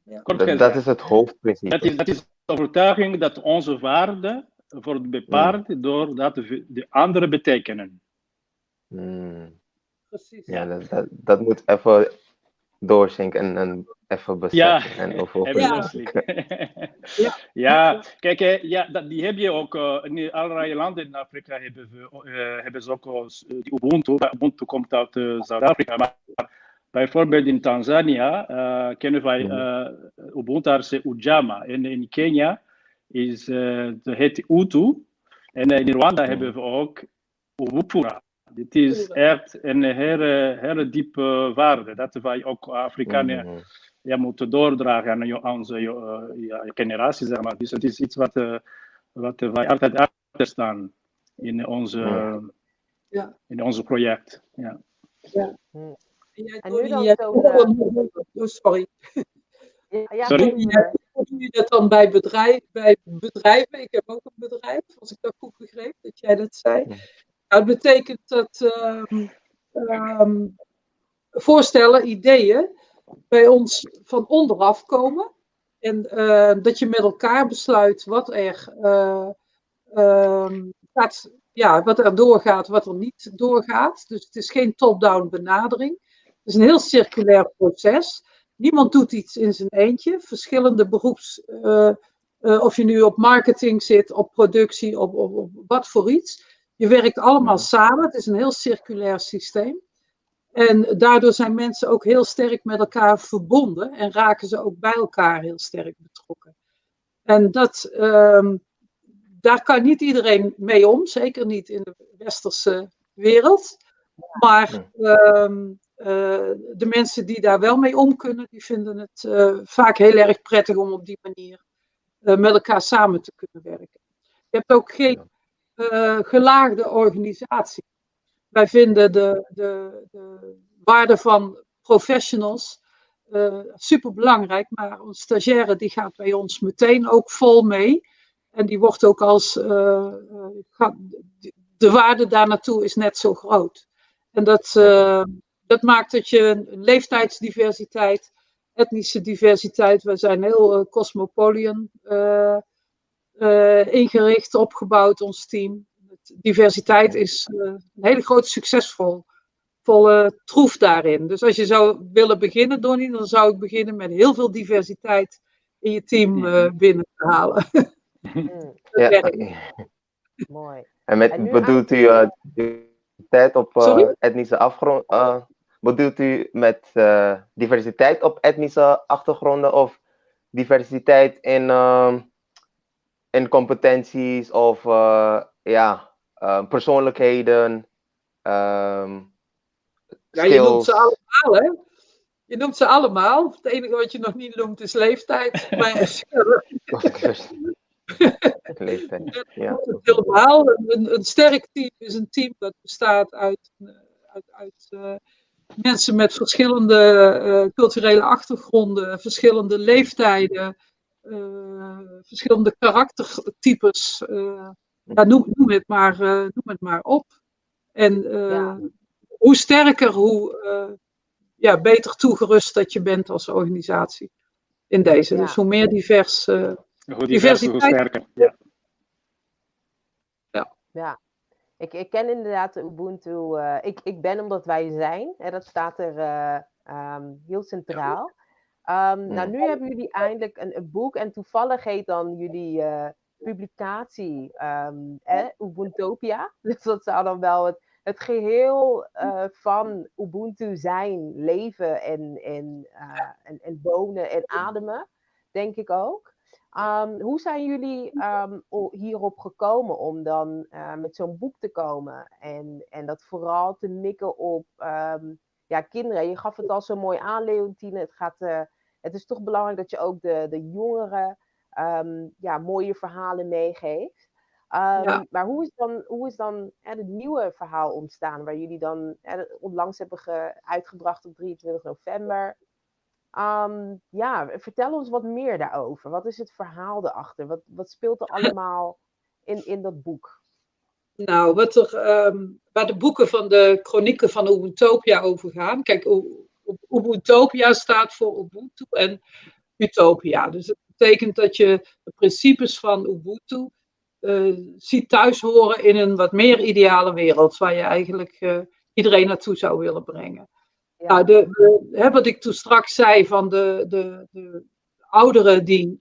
Ja. Dat is het hoofdprincipe. Dat is de overtuiging dat onze waarde wordt bepaald door dat de anderen betekenen. Precies. Ja, dat moet even doorzinken en even beseffen. En ja, kijk, die heb je ook in allerlei landen in Afrika hebben ze ook die Ubuntu. Ubuntu komt uit Zuid-Afrika, maar bijvoorbeeld in Tanzania kennen wij Ubuntu als Ujamaa. En in Kenia heet Hutu. En in Rwanda hebben we ook Ubupura. Dit is echt een hele diepe waarde dat wij ook Afrikanen moeten doordragen aan onze generatie, zeg maar. Dus het is iets wat wij altijd achter staan in onze project. Ja. Ja. En nu dan sorry. Sorry? Hoe doe je dat dan bij bedrijven? Ik heb ook een bedrijf, als ik dat goed begreep, dat jij dat zei. Nou, het betekent dat voorstellen, ideeën bij ons van onderaf komen. En dat je met elkaar besluit wat er doorgaat, wat er niet doorgaat. Dus het is geen top-down benadering. Het is een heel circulair proces. Niemand doet iets in zijn eentje. Verschillende of je nu op marketing zit, op productie, op wat voor iets. Je werkt allemaal samen. Het is een heel circulair systeem. En daardoor zijn mensen ook heel sterk met elkaar verbonden. En raken ze ook bij elkaar heel sterk betrokken. En daar kan niet iedereen mee om. Zeker niet in de westerse wereld. Maar de mensen die daar wel mee om kunnen, die vinden het vaak heel erg prettig om op die manier met elkaar samen te kunnen werken. Je hebt ook geen gelaagde organisatie. Wij vinden de waarde van professionals super belangrijk, maar onze stagiaire die gaat bij ons meteen ook vol mee. En die wordt ook de waarde daar naartoe is net zo groot. En dat maakt dat je leeftijdsdiversiteit, etnische diversiteit, we zijn heel cosmopolitan ingericht, opgebouwd, ons team. Diversiteit is een hele groot succesvolle troef daarin. Dus als je zou willen beginnen, Donny, dan zou ik beginnen met heel veel diversiteit in je team binnen te halen. Mooi. En bedoelt u diversiteit op etnische achtergrond? Bedoelt u met diversiteit op etnische achtergronden of diversiteit in competenties of persoonlijkheden? Je noemt ze allemaal, hè? Je noemt ze allemaal. Het enige wat je nog niet noemt is leeftijd. Maar leeftijd, ja. Helemaal. Een sterk team is een team dat bestaat uit mensen met verschillende culturele achtergronden, verschillende leeftijden, verschillende karaktertypes. Ja, noem het maar op. En hoe sterker, hoe beter toegerust dat je bent als organisatie in deze. Dus hoe meer hoe divers, hoe sterker. Ja. Ik ken inderdaad de Ubuntu. Ik ben omdat wij zijn. Hè, dat staat er heel centraal. Nou, nu hebben jullie eindelijk een boek. En toevallig heet dan jullie publicatie Ubuntopia. Dus dat zou dan wel het geheel van Ubuntu zijn, leven en wonen en ademen, denk ik ook. Hoe zijn jullie hierop gekomen om dan met zo'n boek te komen en dat vooral te mikken op kinderen? Je gaf het al zo mooi aan, Leontine. Het is toch belangrijk dat je ook de jongeren mooie verhalen meegeeft. Maar hoe is dan het nieuwe verhaal ontstaan, waar jullie dan onlangs hebben uitgebracht op 23 november? Vertel ons wat meer daarover. Wat is het verhaal erachter? Wat speelt er allemaal in dat boek? Nou, waar de boeken van de chronieken van Ubuntopia over gaan. Kijk, Ubuntopia staat voor Ubuntu en Utopia. Dus het betekent dat je de principes van Ubuntu ziet thuis horen in een wat meer ideale wereld, waar je eigenlijk iedereen naartoe zou willen brengen. Ja. Nou, wat ik toen straks zei van de ouderen die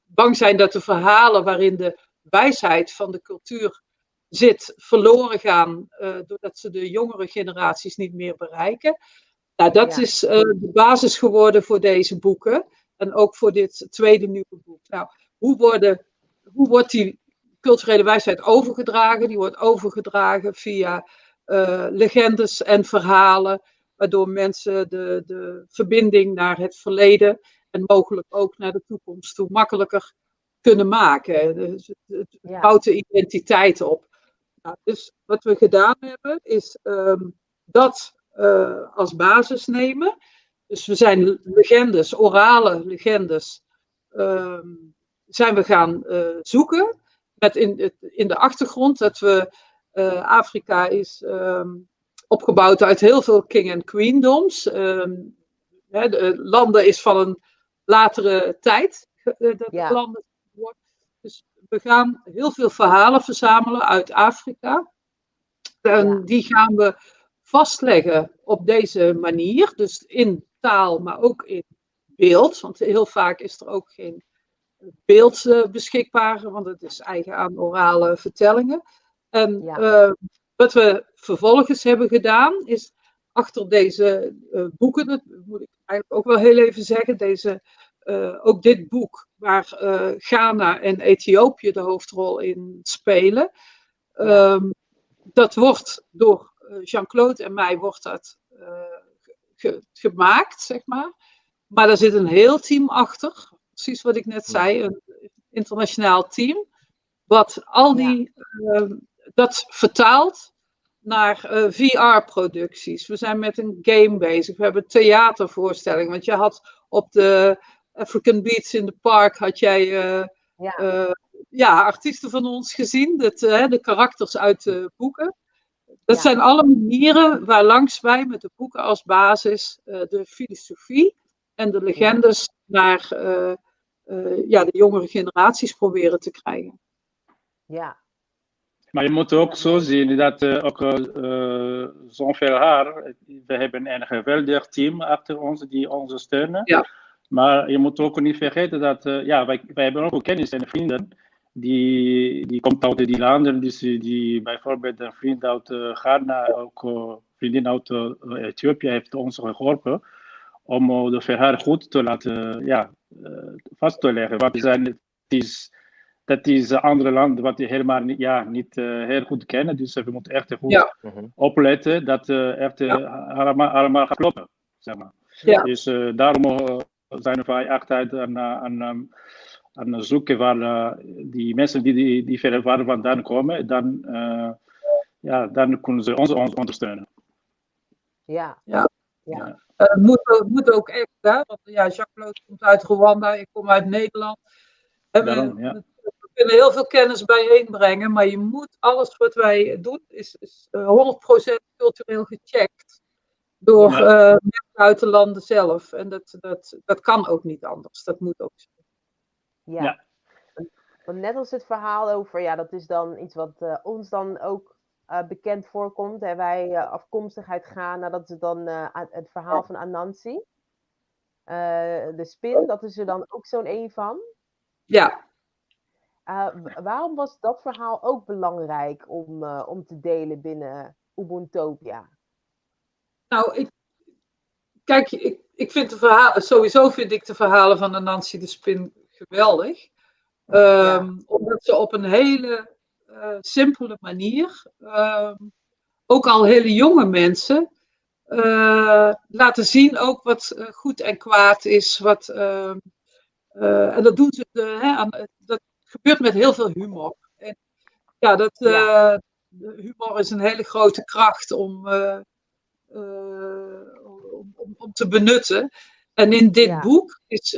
bang zijn dat de verhalen waarin de wijsheid van de cultuur zit verloren gaan, doordat ze de jongere generaties niet meer bereiken. Nou, dat is de basis geworden voor deze boeken en ook voor dit tweede nieuwe boek. Nou, hoe wordt die culturele wijsheid overgedragen? Die wordt overgedragen via legendes en verhalen, waardoor mensen de verbinding naar het verleden en mogelijk ook naar de toekomst toe makkelijker kunnen maken. Dus het bouwt de identiteit op. Nou, dus wat we gedaan hebben, is dat als basis nemen. Dus we zijn legendes, orale legendes, zijn we gaan zoeken. Met in de achtergrond dat we Afrika is opgebouwd uit heel veel king- en queendoms. De landen is van een latere tijd. Landen worden. Dus we gaan heel veel verhalen verzamelen uit Afrika. En die gaan we vastleggen op deze manier. Dus in taal, maar ook in beeld. Want heel vaak is er ook geen beeld beschikbaar. Want het is eigen aan orale vertellingen. En wat we vervolgens hebben gedaan, is achter deze boeken, dat moet ik eigenlijk ook wel heel even zeggen, ook dit boek, waar Ghana en Ethiopië de hoofdrol in spelen, dat wordt door Jean-Claude en mij gemaakt, zeg maar. Maar daar zit een heel team achter, precies wat ik net zei, een internationaal team, wat al dat vertaalt naar VR-producties. We zijn met een game bezig. We hebben theatervoorstellingen. Want je had op de African Beats in the Park had jij artiesten van ons gezien. De karakters uit de boeken. Dat zijn alle manieren waarlangs wij met de boeken als basis de filosofie en de legendes naar de jongere generaties proberen te krijgen. Ja. Maar je moet ook zo zien dat zo'n verhaal, we hebben een geweldig team achter ons die ons steunen. Ja. Maar je moet ook niet vergeten dat wij hebben ook kennis en vrienden die komen uit die landen, die bijvoorbeeld een vriend uit Ghana, ook vriendin uit Ethiopië heeft ons geholpen om de verhaal goed te laten vast te leggen. Want dat is een ander land wat we helemaal niet heel goed kennen. Dus we moeten echt goed opletten dat echt allemaal gaat kloppen. Zeg maar. Ja. Dus daarom zijn wij altijd aan het zoeken waar die mensen die verder vandaan komen, dan kunnen ze ons ondersteunen. Ja. Ja. Ja. Moet ook echt, hè? Want Jacques Loot komt uit Rwanda, ik kom uit Nederland. Daarom, ja. We kunnen heel veel kennis bijeenbrengen, maar je moet alles wat wij doen, is 100% cultureel gecheckt door mensen uit de landen zelf. En dat kan ook niet anders, dat moet ook zo. Ja. Want net als het verhaal over, dat is dan iets wat ons dan ook bekend voorkomt. En wij afkomstig uit Ghana, dat is dan het verhaal van Anansi. De spin, dat is er dan ook zo'n een van. Ja. Waarom was dat verhaal ook belangrijk om te delen binnen Ubuntopia? Nou, ik vind sowieso vind ik de verhalen van Anansi de Spin geweldig. Omdat ze op een hele simpele manier, ook al hele jonge mensen, laten zien ook wat goed en kwaad is. En dat doen ze, dat gebeurt met heel veel humor. En humor is een hele grote kracht om te benutten. En in dit boek is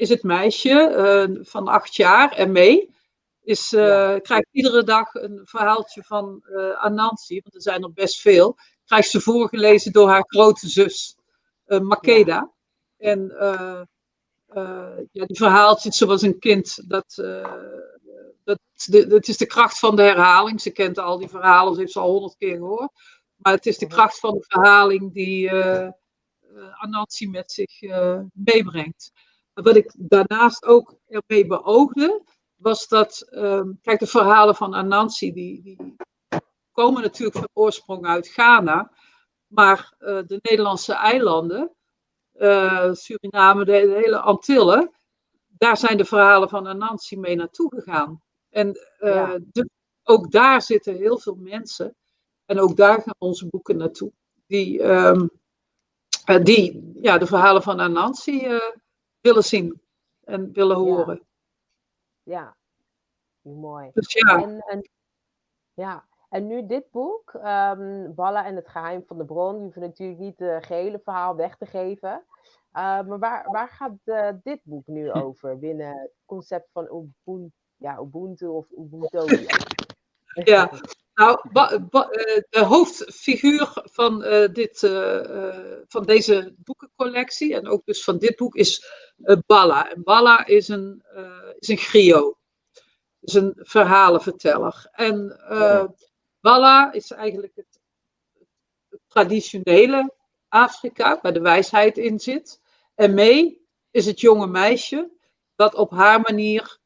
het meisje van 8 jaar, ME, krijgt iedere dag een verhaaltje van Anansi, want er zijn er best veel, krijgt ze voorgelezen door haar grote zus, Makeda. En die verhaaltjes zoals een kind, dat is de kracht van de herhaling. Ze kent al die verhalen, ze heeft ze al 100 keer gehoord. Maar het is de kracht van de verhaling die Anansi met zich meebrengt. Wat ik daarnaast ook ermee beoogde, was dat, kijk, de verhalen van Anansi, die komen natuurlijk van oorsprong uit Ghana. Maar de Nederlandse eilanden, Suriname, de hele Antillen, daar zijn de verhalen van Anansi mee naartoe gegaan. En ook daar zitten heel veel mensen, en ook daar gaan onze boeken naartoe, die de verhalen van Anansi willen zien en willen horen. Ja, mooi. Dus En nu dit boek, Balla en het geheim van de bron. Je hoeft natuurlijk niet het gehele verhaal weg te geven. Maar waar gaat dit boek nu over binnen het concept van Ubuntu of Ubuntopia? Ja, nou, de hoofdfiguur van deze boekencollectie en ook dus van dit boek is Balla. En Balla is een griot, is een verhalenverteller. En Balla is eigenlijk het traditionele Afrika, waar de wijsheid in zit. En Mee is het jonge meisje dat op haar manier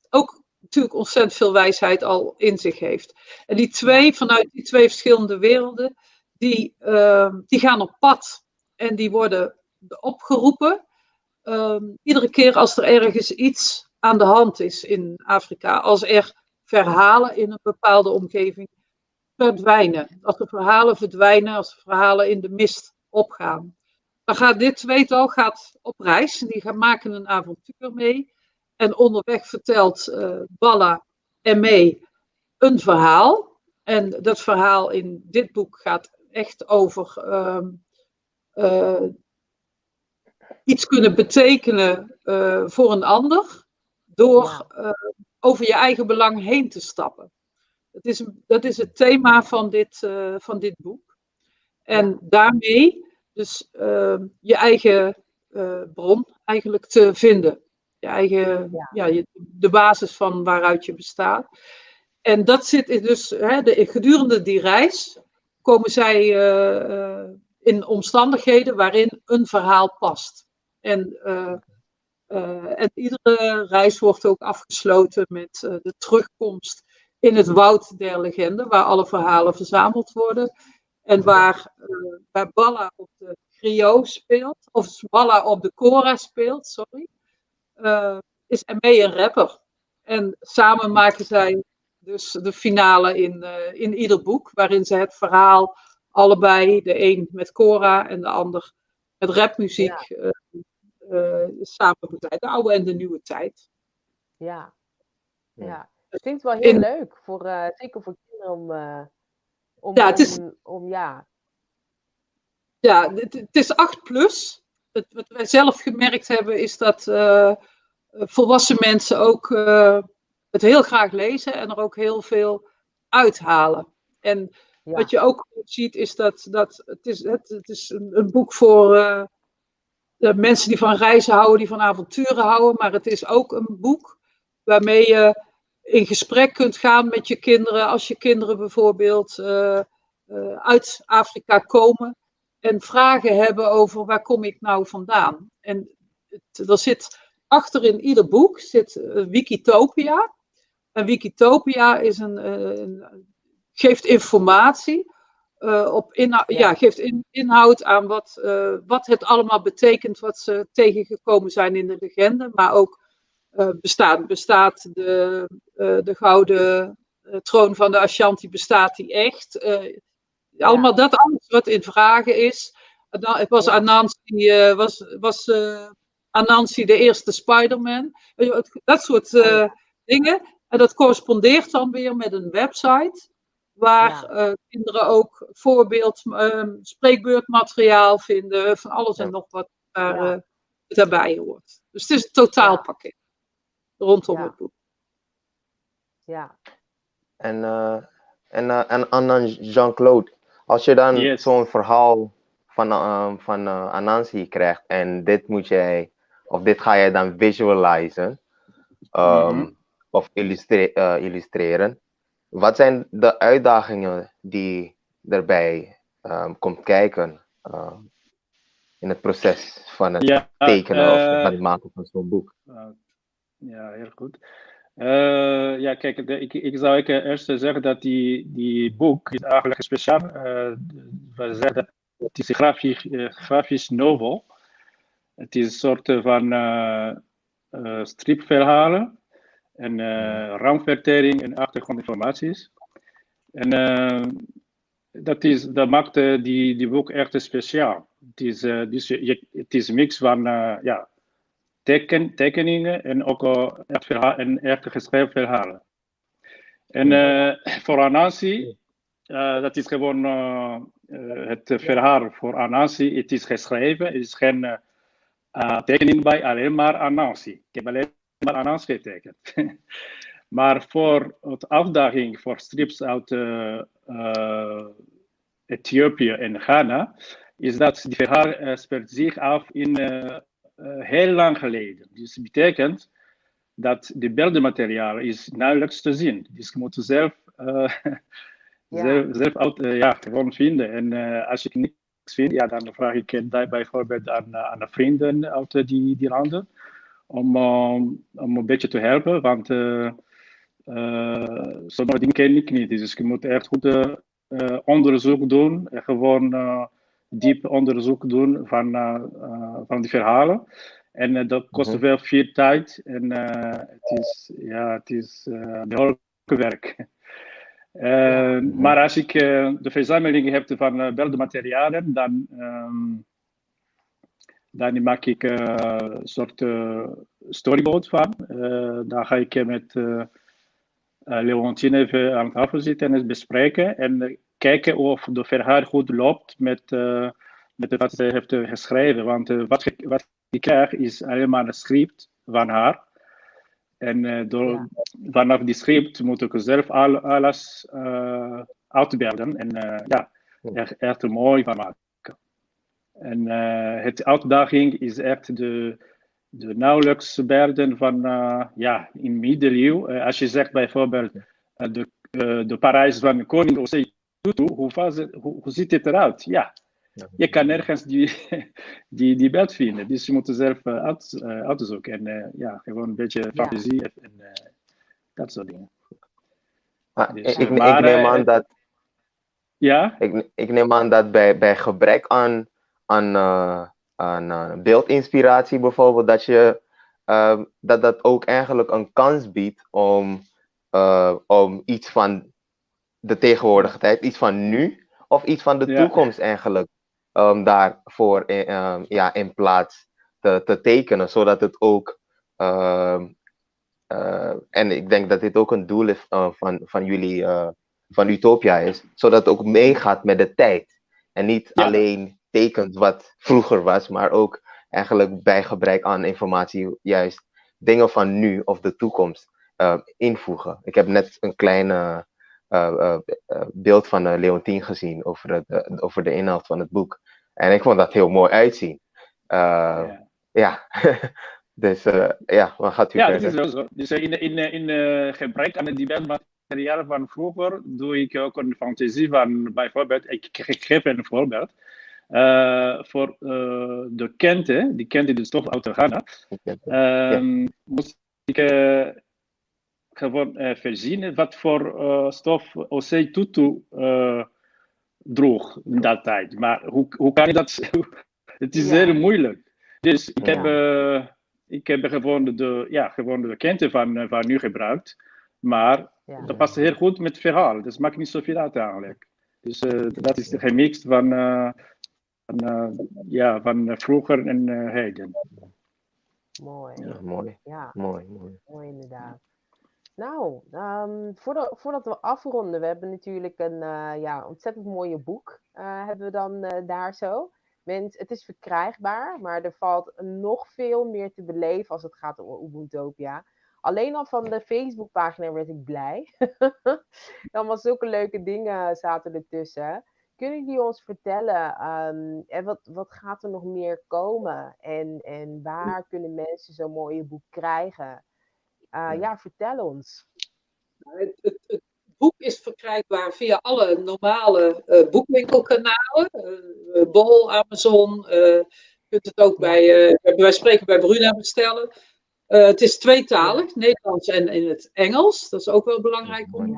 ook natuurlijk ontzettend veel wijsheid al in zich heeft. En vanuit die twee verschillende werelden, die gaan op pad. En die worden opgeroepen. Iedere keer als er ergens iets aan de hand is in Afrika. Als er verhalen in een bepaalde omgeving verdwijnen. Als de verhalen verdwijnen, als de verhalen in de mist opgaan. Dan gaat dit tweetal op reis. Die maken een avontuur mee. En onderweg vertelt Balla en Mee een verhaal. En dat verhaal in dit boek gaat echt over iets kunnen betekenen voor een ander. Door over je eigen belang heen te stappen. Dat is het thema van dit boek. En daarmee dus je eigen bron eigenlijk te vinden. Je eigen, de basis van waaruit je bestaat. En dat zit dus, gedurende die reis komen zij in omstandigheden waarin een verhaal past. En iedere reis wordt ook afgesloten met de terugkomst in het woud der legende, waar alle verhalen verzameld worden. En waar Balla op de griot speelt, of Balla op de kora speelt, sorry. Is Mee een rapper. En samen maken zij dus de finale in ieder boek, waarin ze het verhaal allebei, de een met kora en de ander met rapmuziek, samen begeleiden. De oude en de nieuwe tijd. Ja. Het klinkt wel heel leuk, zeker voor kinderen om Ja, het is 8+. Wat wij zelf gemerkt hebben is dat volwassen mensen ook het heel graag lezen en er ook heel veel uithalen. En wat je ook ziet is dat het is een boek voor mensen die van reizen houden, die van avonturen houden. Maar het is ook een boek waarmee je in gesprek kunt gaan met je kinderen. Als je kinderen bijvoorbeeld uit Afrika komen en vragen hebben over waar kom ik nou vandaan. En er zit achter in ieder boek zit Wikitopia. En Wikitopia is geeft informatie. Geeft inhoud aan wat het allemaal betekent, wat ze tegengekomen zijn in de legende. Maar ook bestaat de gouden troon van de Ashanti, bestaat die echt? Allemaal dat alles wat in vragen is. Was Anansi de eerste Spider-Man? Dat soort dingen. En dat correspondeert dan weer met een website waar kinderen ook spreekbeurtmateriaal vinden, van alles en nog wat daarbij hoort. Dus het is een totaalpakket rondom het boek. Ja. En dan Jean-Claude, als je dan zo'n verhaal van Anansi krijgt en dit ga jij dan visualizen of illustreren. Wat zijn de uitdagingen die erbij komt kijken in het proces van het tekenen of van het maken van zo'n boek? Ja, heel goed. Kijk, ik zou eerst zeggen dat die boek is eigenlijk speciaal. We zeggen dat het is een grafisch novel. Het is een soort van stripverhalen en raamvertering en achtergrondinformaties. En dat maakt die boek echt speciaal. Het is een mix van tekeningen en ook echt geschreven verhalen. En voor Anansi, dat is gewoon het verhaal voor Anansi. Het is geschreven, het is geen tekening bij, alleen maar Anansi. Ik heb alleen maar Anansi getekend. Maar voor de uitdaging voor strips uit Ethiopië en Ghana, is dat die verhaal speelt zich af in heel lang geleden. Dus dat betekent dat de beeldenmateriaal is nauwelijks te zien. Dus je moet zelf gewoon vinden. En als ik niks vind, dan vraag ik het bijvoorbeeld aan vrienden uit die landen om een beetje te helpen, want sommige dingen ken ik niet. Dus je moet echt goed onderzoek doen, gewoon diep onderzoek doen van die verhalen. En dat kost wel veel tijd en het is behoorlijk werk. Maar als ik de verzameling heb van beeldmaterialen, dan maak ik een soort storyboard van. Dan ga ik met Leontine even aan tafel zitten en het bespreken en kijken of de verhaal goed loopt met wat ze heeft geschreven. Want wat ik krijg is alleen maar een script van haar. En vanaf die script moet ik zelf alles uitbeelden en er echt mooi van maken. En het uitdaging is echt de nauwelijks beelden van in middeleeuwen. Als je zegt bijvoorbeeld de Parijs van koning Osei Tutu, hoe ziet het eruit? Ja, je kan nergens die beeld vinden. Dus je moet het zelf uitzoeken. En gewoon een beetje fantasie en dat soort dingen. Dus, ik neem aan dat... Ja? Ik neem aan dat bij gebrek aan beeldinspiratie bijvoorbeeld, dat ook eigenlijk een kans biedt om iets van de tegenwoordige tijd, iets van nu of iets van de toekomst eigenlijk daarvoor in plaats te tekenen, zodat het ook en ik denk dat dit ook een doel is van jullie van Utopia is, zodat het ook meegaat met de tijd en niet alleen tekent wat vroeger was, maar ook eigenlijk bij gebrek aan informatie juist dingen van nu of de toekomst invoegen. Ik heb net een klein beeld van Leontien gezien over de inhoud van het boek. En ik vond dat heel mooi uitzien. Ja, dus ja, wat gaat u Ja, verder? dat is wel zo. Dus in gebrek aan het diverse materiaal van vroeger doe ik ook een fantasie van bijvoorbeeld, ik geef een voorbeeld. Voor de Kente, die Kente de stof uit Ghana, moest ik gewoon voorzien wat voor stof Osei Tutu droeg in dat tijd. Maar hoe kan je dat? Het is heel moeilijk. Dus ik heb gewoon de Kente van nu gebruikt. Maar dat past heel goed met het verhaal. Dus maakt niet zoveel uit eigenlijk. Dus dat is gemixt van vroeger en heden. Mooi. Ja, mooi. Ja. Mooi. Mooi inderdaad. Nou, voordat we afronden, we hebben natuurlijk een ontzettend mooie boek, hebben we dan daar zo. Het is verkrijgbaar, maar er valt nog veel meer te beleven als het gaat om Ubuntu. Alleen al van de Facebookpagina werd ik blij. Dan was zulke leuke dingen zaten ertussen. Kunnen jullie ons vertellen, wat gaat er nog meer komen? En waar kunnen mensen zo'n mooie boek krijgen? Vertel ons. Het boek is verkrijgbaar via alle normale boekwinkelkanalen. Bol, Amazon. Je kunt het ook wij spreken bij Bruna bestellen. Het is tweetalig, Nederlands en in het Engels. Dat is ook wel belangrijk om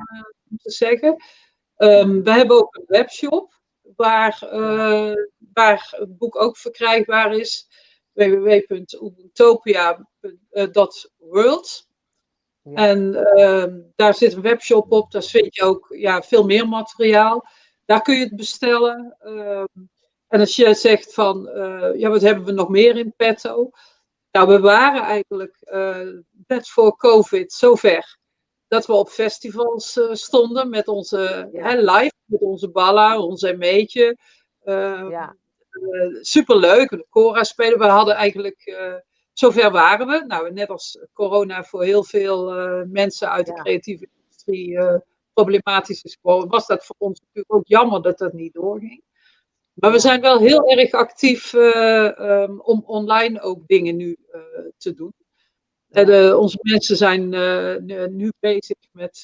te zeggen. We hebben ook een webshop waar het boek ook verkrijgbaar is. www.ubuntu.world. En daar zit een webshop op, daar vind je ook veel meer materiaal. Daar kun je het bestellen. En als je zegt van, wat hebben we nog meer in petto? Nou, we waren eigenlijk net voor COVID zover dat we op festivals stonden met onze live, met onze Balla, onze Meetje. Superleuk, de Cora spelen. We hadden eigenlijk... Zover waren we. Nou, net als corona voor heel veel mensen uit de creatieve industrie problematisch is geworden, was dat voor ons natuurlijk ook jammer dat dat niet doorging. Maar we zijn wel heel erg actief om online ook dingen nu te doen. Onze mensen zijn nu bezig met,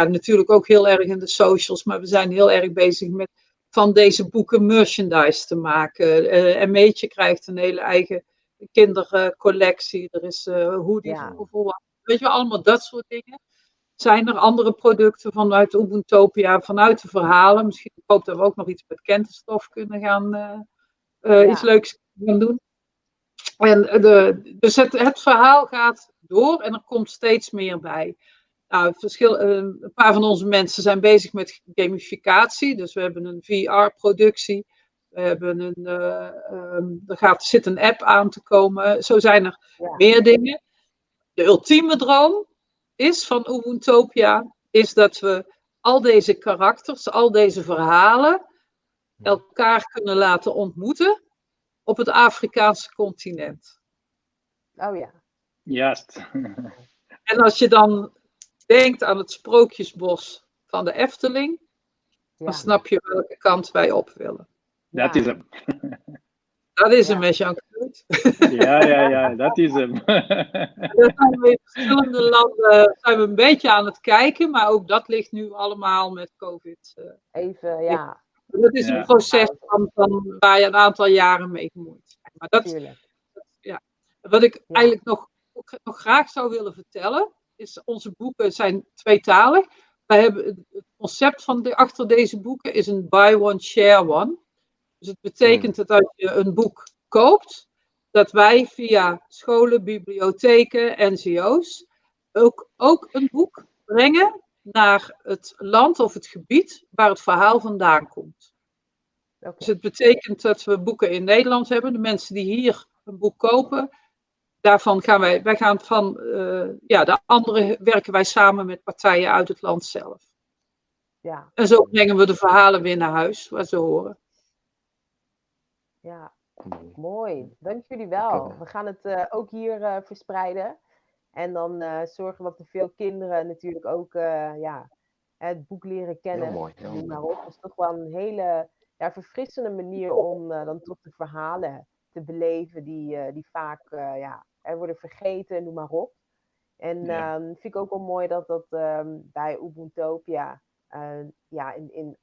natuurlijk ook heel erg in de socials, maar we zijn heel erg bezig met van deze boeken merchandise te maken. En Meetje krijgt een hele eigen kindercollectie, er is hoodies voor volwassenen. Weet je, allemaal dat soort dingen. Zijn er andere producten vanuit Ubuntu, vanuit de verhalen? Misschien hoop dat we ook nog iets met kentenstof kunnen gaan, iets leuks gaan doen. En dus het verhaal gaat door en er komt steeds meer bij. Nou, een paar van onze mensen zijn bezig met gamificatie, dus we hebben een VR-productie. We hebben zit een app aan te komen. Zo zijn er meer dingen. De ultieme droom is van Ubuntu is dat we al deze karakters, al deze verhalen elkaar kunnen laten ontmoeten op het Afrikaanse continent. Oh ja. Juist. En als je dan denkt aan het sprookjesbos van de Efteling, dan snap je welke kant wij op willen. Dat is hem. Dat is hem, Jean-Claude. Ja, dat is hem. Daar zijn we in verschillende landen een beetje aan het kijken, maar ook dat ligt nu allemaal met COVID. Dat is een proces van waar je een aantal jaren mee gemoeid bent. Maar wat ik eigenlijk nog graag zou willen vertellen, is onze boeken zijn tweetalig. Wij hebben het concept achter deze boeken is een buy one, share one. Dus het betekent dat als je een boek koopt, dat wij via scholen, bibliotheken, NGO's ook een boek brengen naar het land of het gebied waar het verhaal vandaan komt. Dus het betekent dat we boeken in Nederland hebben. De mensen die hier een boek kopen, daarvan gaan wij gaan van de andere werken wij samen met partijen uit het land zelf. Ja. En zo brengen we de verhalen weer naar huis, waar ze horen. Ja, mooi. Dank jullie wel. We gaan het ook hier verspreiden. En dan zorgen dat er veel kinderen natuurlijk ook ja, het boek leren kennen. Heel mooi. Noem maar op. Dat is toch wel een hele ja, verfrissende manier om dan toch de verhalen te beleven die vaak ja, er worden vergeten, noem maar op. En vind ik ook wel mooi dat dat bij Ubuntuopia ja, in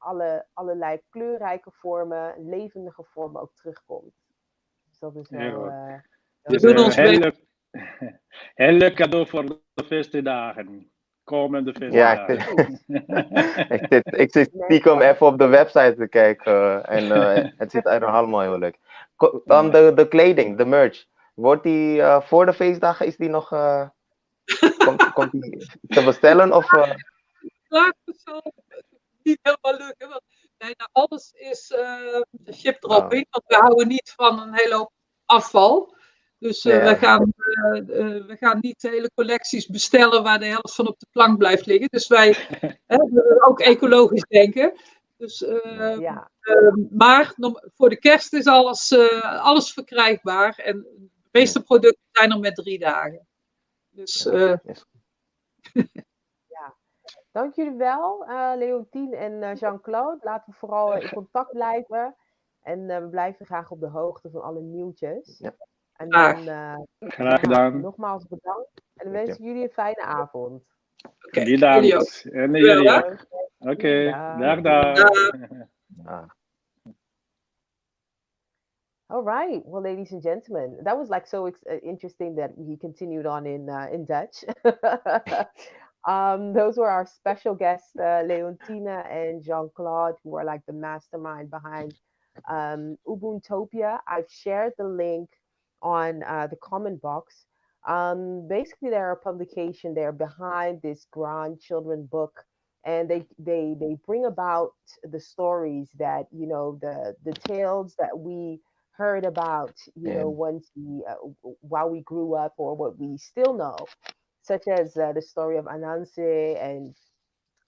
allerlei kleurrijke vormen, levendige vormen ook terugkomt. Dus dat is wel... Dus heel leuk cadeau voor de feestdagen. Komende feestdagen. Ja, ik zit stiekem even op de website te kijken en het ziet er allemaal heel leuk. De kleding, de merch, wordt die voor de feestdagen, is die nog... Komt die te bestellen? Of, Klaar, niet helemaal lukken, want bijna alles is shipped erop in, want we houden niet van een hele hoop afval. Dus we gaan niet de hele collecties bestellen waar de helft van op de plank blijft liggen. Dus wij ook ecologisch denken. Dus, maar voor de kerst is alles verkrijgbaar. En de meeste producten zijn er met 3 dagen. Dus, ja. Dank jullie wel, Leontien en Jean-Claude. Laten we vooral in contact blijven. En we blijven graag op de hoogte van alle nieuwtjes. Ja. En dan, graag gedaan. Nogmaals bedankt. En dan wens ik jullie een fijne avond. Bedankt. En jullie ook. Oké, dag. All right. Well, ladies and gentlemen, that was like so interesting that he continued on in Dutch. Those were our special guests, Leontina and Jean-Claude, who are like the mastermind behind Ubuntopia. I've shared the link on the comment box. Basically, they're a publication. They're behind this grandchildren book, and they bring about the stories that the tales that we heard about once while we grew up, or what we still know, such as the story of Anansi, and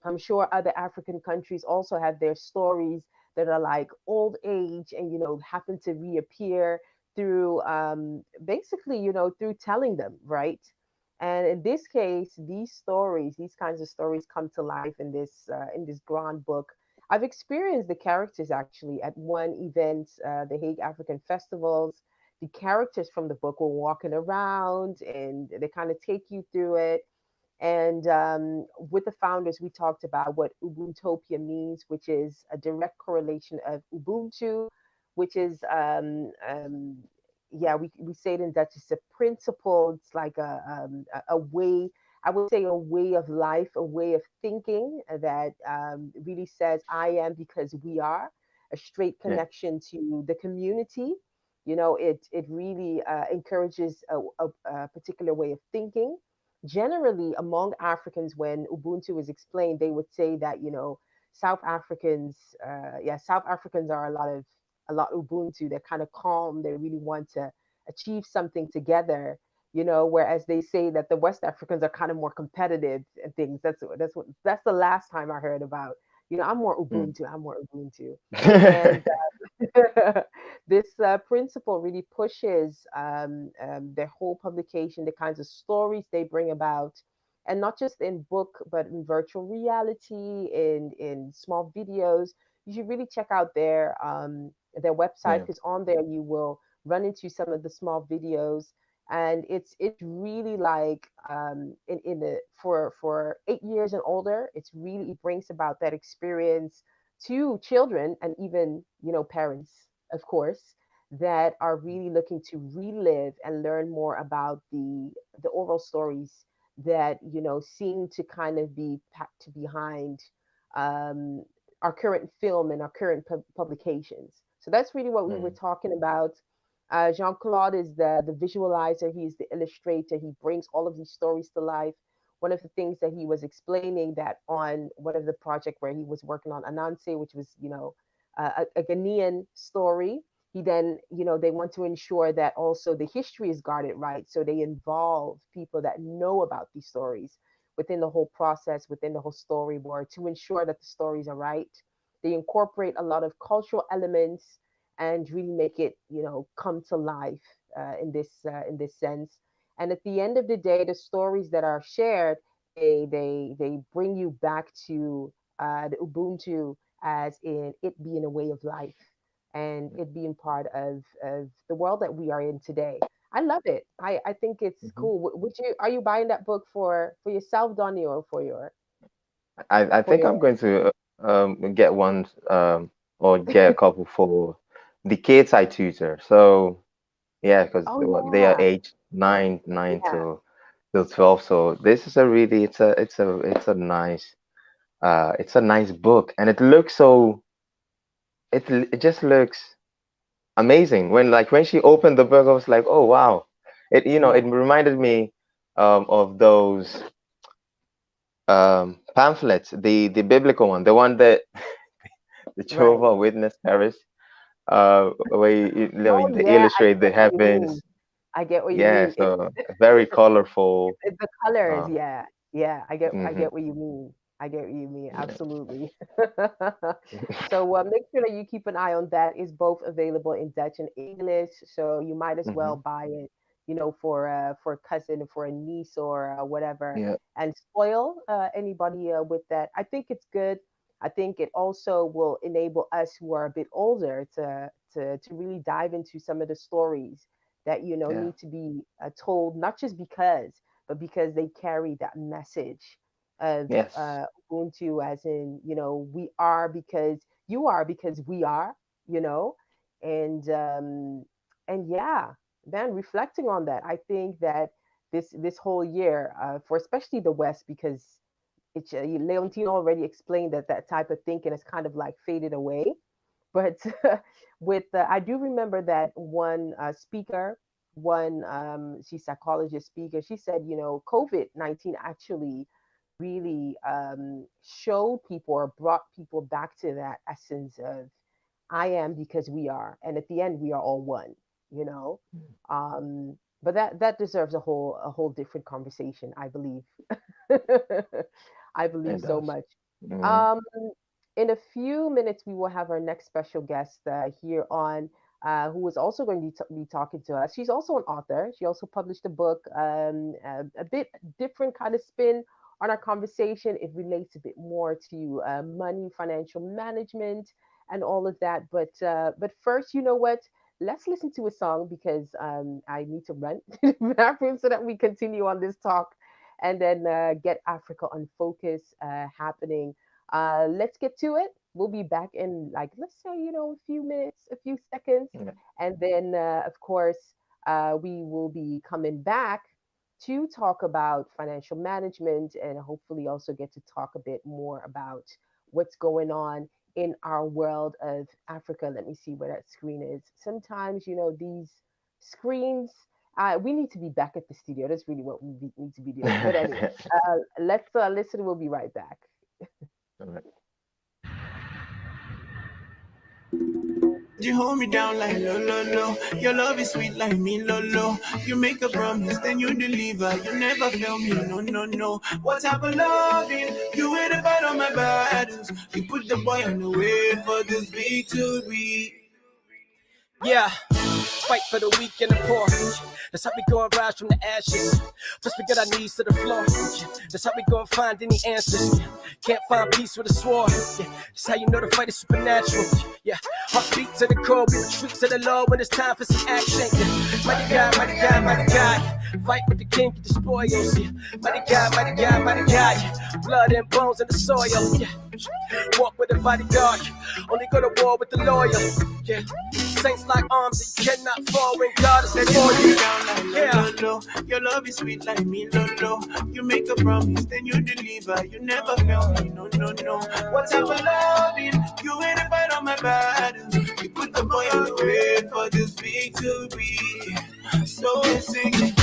I'm sure other African countries also have their stories that are like old age and happen to reappear through basically through telling them, right? And in this case, these kinds of stories come to life in this grand book. I've experienced the characters actually at one event, the Hague African Festivals. The characters from the book were walking around and they kind of take you through it. And with the founders, we talked about what Ubuntopia means, which is a direct correlation of Ubuntu, which is, we say it in Dutch, it's a principle, it's like a way, I would say a way of life, a way of thinking that really says, I am because we are, a straight connection to the community. It really encourages a particular way of thinking. Generally, among Africans, when Ubuntu is explained, they would say that South Africans, South Africans are a lot Ubuntu. They're kind of calm. They really want to achieve something together. Whereas they say that the West Africans are kind of more competitive and things. That's the last time I heard about. I'm more Ubuntu. I'm more Ubuntu. And this principle really pushes their whole publication, the kinds of stories they bring about, and not just in book, but in virtual reality, in small videos. You should really check out their website, because on there you will run into some of the small videos, and it's really like for 8 years and older, it brings about that experience to children and even parents, of course, that are really looking to relive and learn more about the oral stories that seem to kind of be packed behind our current film and our current publications. So that's really what we were talking about. Jean-Claude is the visualizer. He's the illustrator. He brings all of these stories to life. One of the things that he was explaining, that on one of the project where he was working on Anansi, which was, a Ghanaian story, he then, they want to ensure that also the history is guarded right. So they involve people that know about these stories within the whole process, within the whole storyboard, to ensure that the stories are right. They incorporate a lot of cultural elements and really make it, come to life in this sense. And at the end of the day, the stories that are shared, they bring you back to the Ubuntu, as in it being a way of life and it being part of the world that we are in today. I love it. I think it's cool. Are you buying that book for yourself, Donny, or for your I for think your I'm going to get one or get a couple for the kids I tutor. So yeah, because Oh they are yeah, aged nine yeah, till 12. So this is a really it's a nice book, and it looks so it just looks amazing. When she opened the book, I was like, oh wow, it yeah. reminded me of those pamphlets, the biblical one, the one that the Right. Jehovah Witness carries, where Oh they yeah, I illustrate the get what you mean. heavens. I get what you Yeah, mean. so very colorful. It's the colors, Uh, yeah. Yeah, I hmm get what you mean. I get what you mean. yeah. Absolutely. So make sure that you keep an eye on that. It's both available in Dutch and English, so you might as well hmm buy it, for a cousin, for a niece, or whatever, Yeah. and spoil anybody with that. I think it's good. I think it also will enable us who are a bit older to really dive into some of the stories that Yeah. need to be told, not just because, but because they carry that message of Yes. Ubuntu, as in, we are because you are because we are, you know, and yeah, man, reflecting on that, I think that this whole year, for especially the West, because Leontine already explained that that type of thinking has kind of like faded away, but with I do remember that one speaker, one she's psychologist speaker. She said, COVID-19 actually really showed people or brought people back to that essence of I am because we are, and at the end we are all one. You know, but that deserves a whole different conversation, I believe. I believe It so does. much. hmm Um, in a few minutes, we will have our next special guest here on, who is also going to be talking to us. She's also an author. She also published a book, a bit different kind of spin on our conversation. It relates a bit more to money, financial management, and all of that. But first, you know what? Let's listen to a song because I need to run to the bathroom so that we continue on this talk and then get Africa on Focus happening. Let's get to it. We'll be back in, like, let's say, a few minutes, a few seconds. Yeah. And then, of course, we will be coming back to talk about financial management and hopefully also get to talk a bit more about what's going on in our world of Africa. Let me see where that screen is. Sometimes, these screens, we need to be back at the studio. That's really what need to be doing. But anyway, let's listen. We'll be right back. All right. You hold me down like lo lo lo. Your love is sweet like me lo lo. You make a promise, then you deliver. You never fail me, no no no. What type of loving? You ain't about all my battles. You put the boy on the way for this victory. Yeah, fight for the weak and the poor. That's how we go and rise from the ashes. Plus we get our knees to the floor. That's how we go and find any answers. Can't find peace with a sword. That's how you know the fight is supernatural. Yeah, heartbeat to the core, we retreat to the Lord when it's time for some action. Mighty God, mighty God, mighty God. Fight with the king, get the spoils. Mighty God, mighty God, mighty God. Blood and bones in the soil. Yeah. Walk with a bodyguard. Only go to war with the loyal. Yeah. Saints like arms that you cannot fall when God is before you. Yeah. Lo, lo. Your love is sweet like me, lo, lo. You make a promise, then you deliver. You never fail me, no, no, no. What type of loving? You ain't fight on my battles. You put the boy on the way for this victory. So we sing it.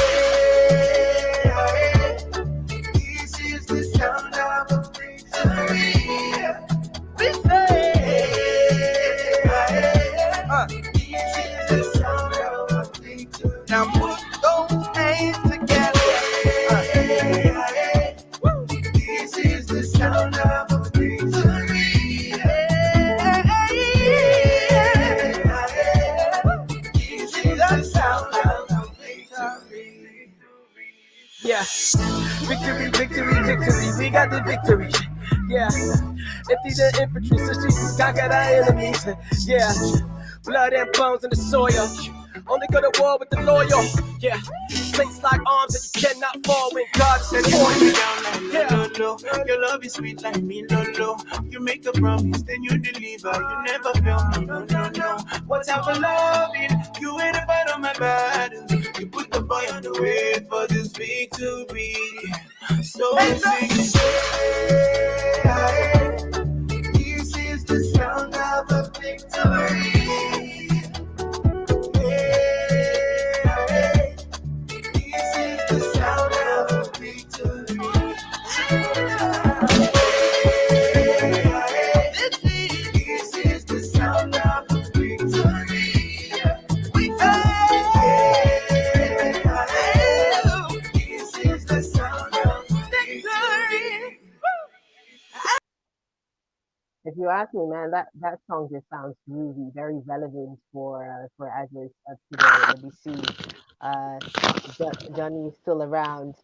This is the sound of a victory. We say, now put those hands together. This is the sound of a victory. the victory. Yeah, empty the infantry, so Jesus conquered our enemies. Yeah, blood and bones in the soil. Only go to war with the loyal. Yeah, saints like arms that you cannot fall when God is before you. Yeah, your love is sweet like me, Lolo. You make a promise, then you deliver. You never fail me, no. What type of loving? You ain't a fight on my battles. You put the boy on the way for this victory. So sing, this is the sound of a victory. If you ask me, man, that song just sounds groovy, very relevant for Adjhei of today. Let me see. Johnny is still around.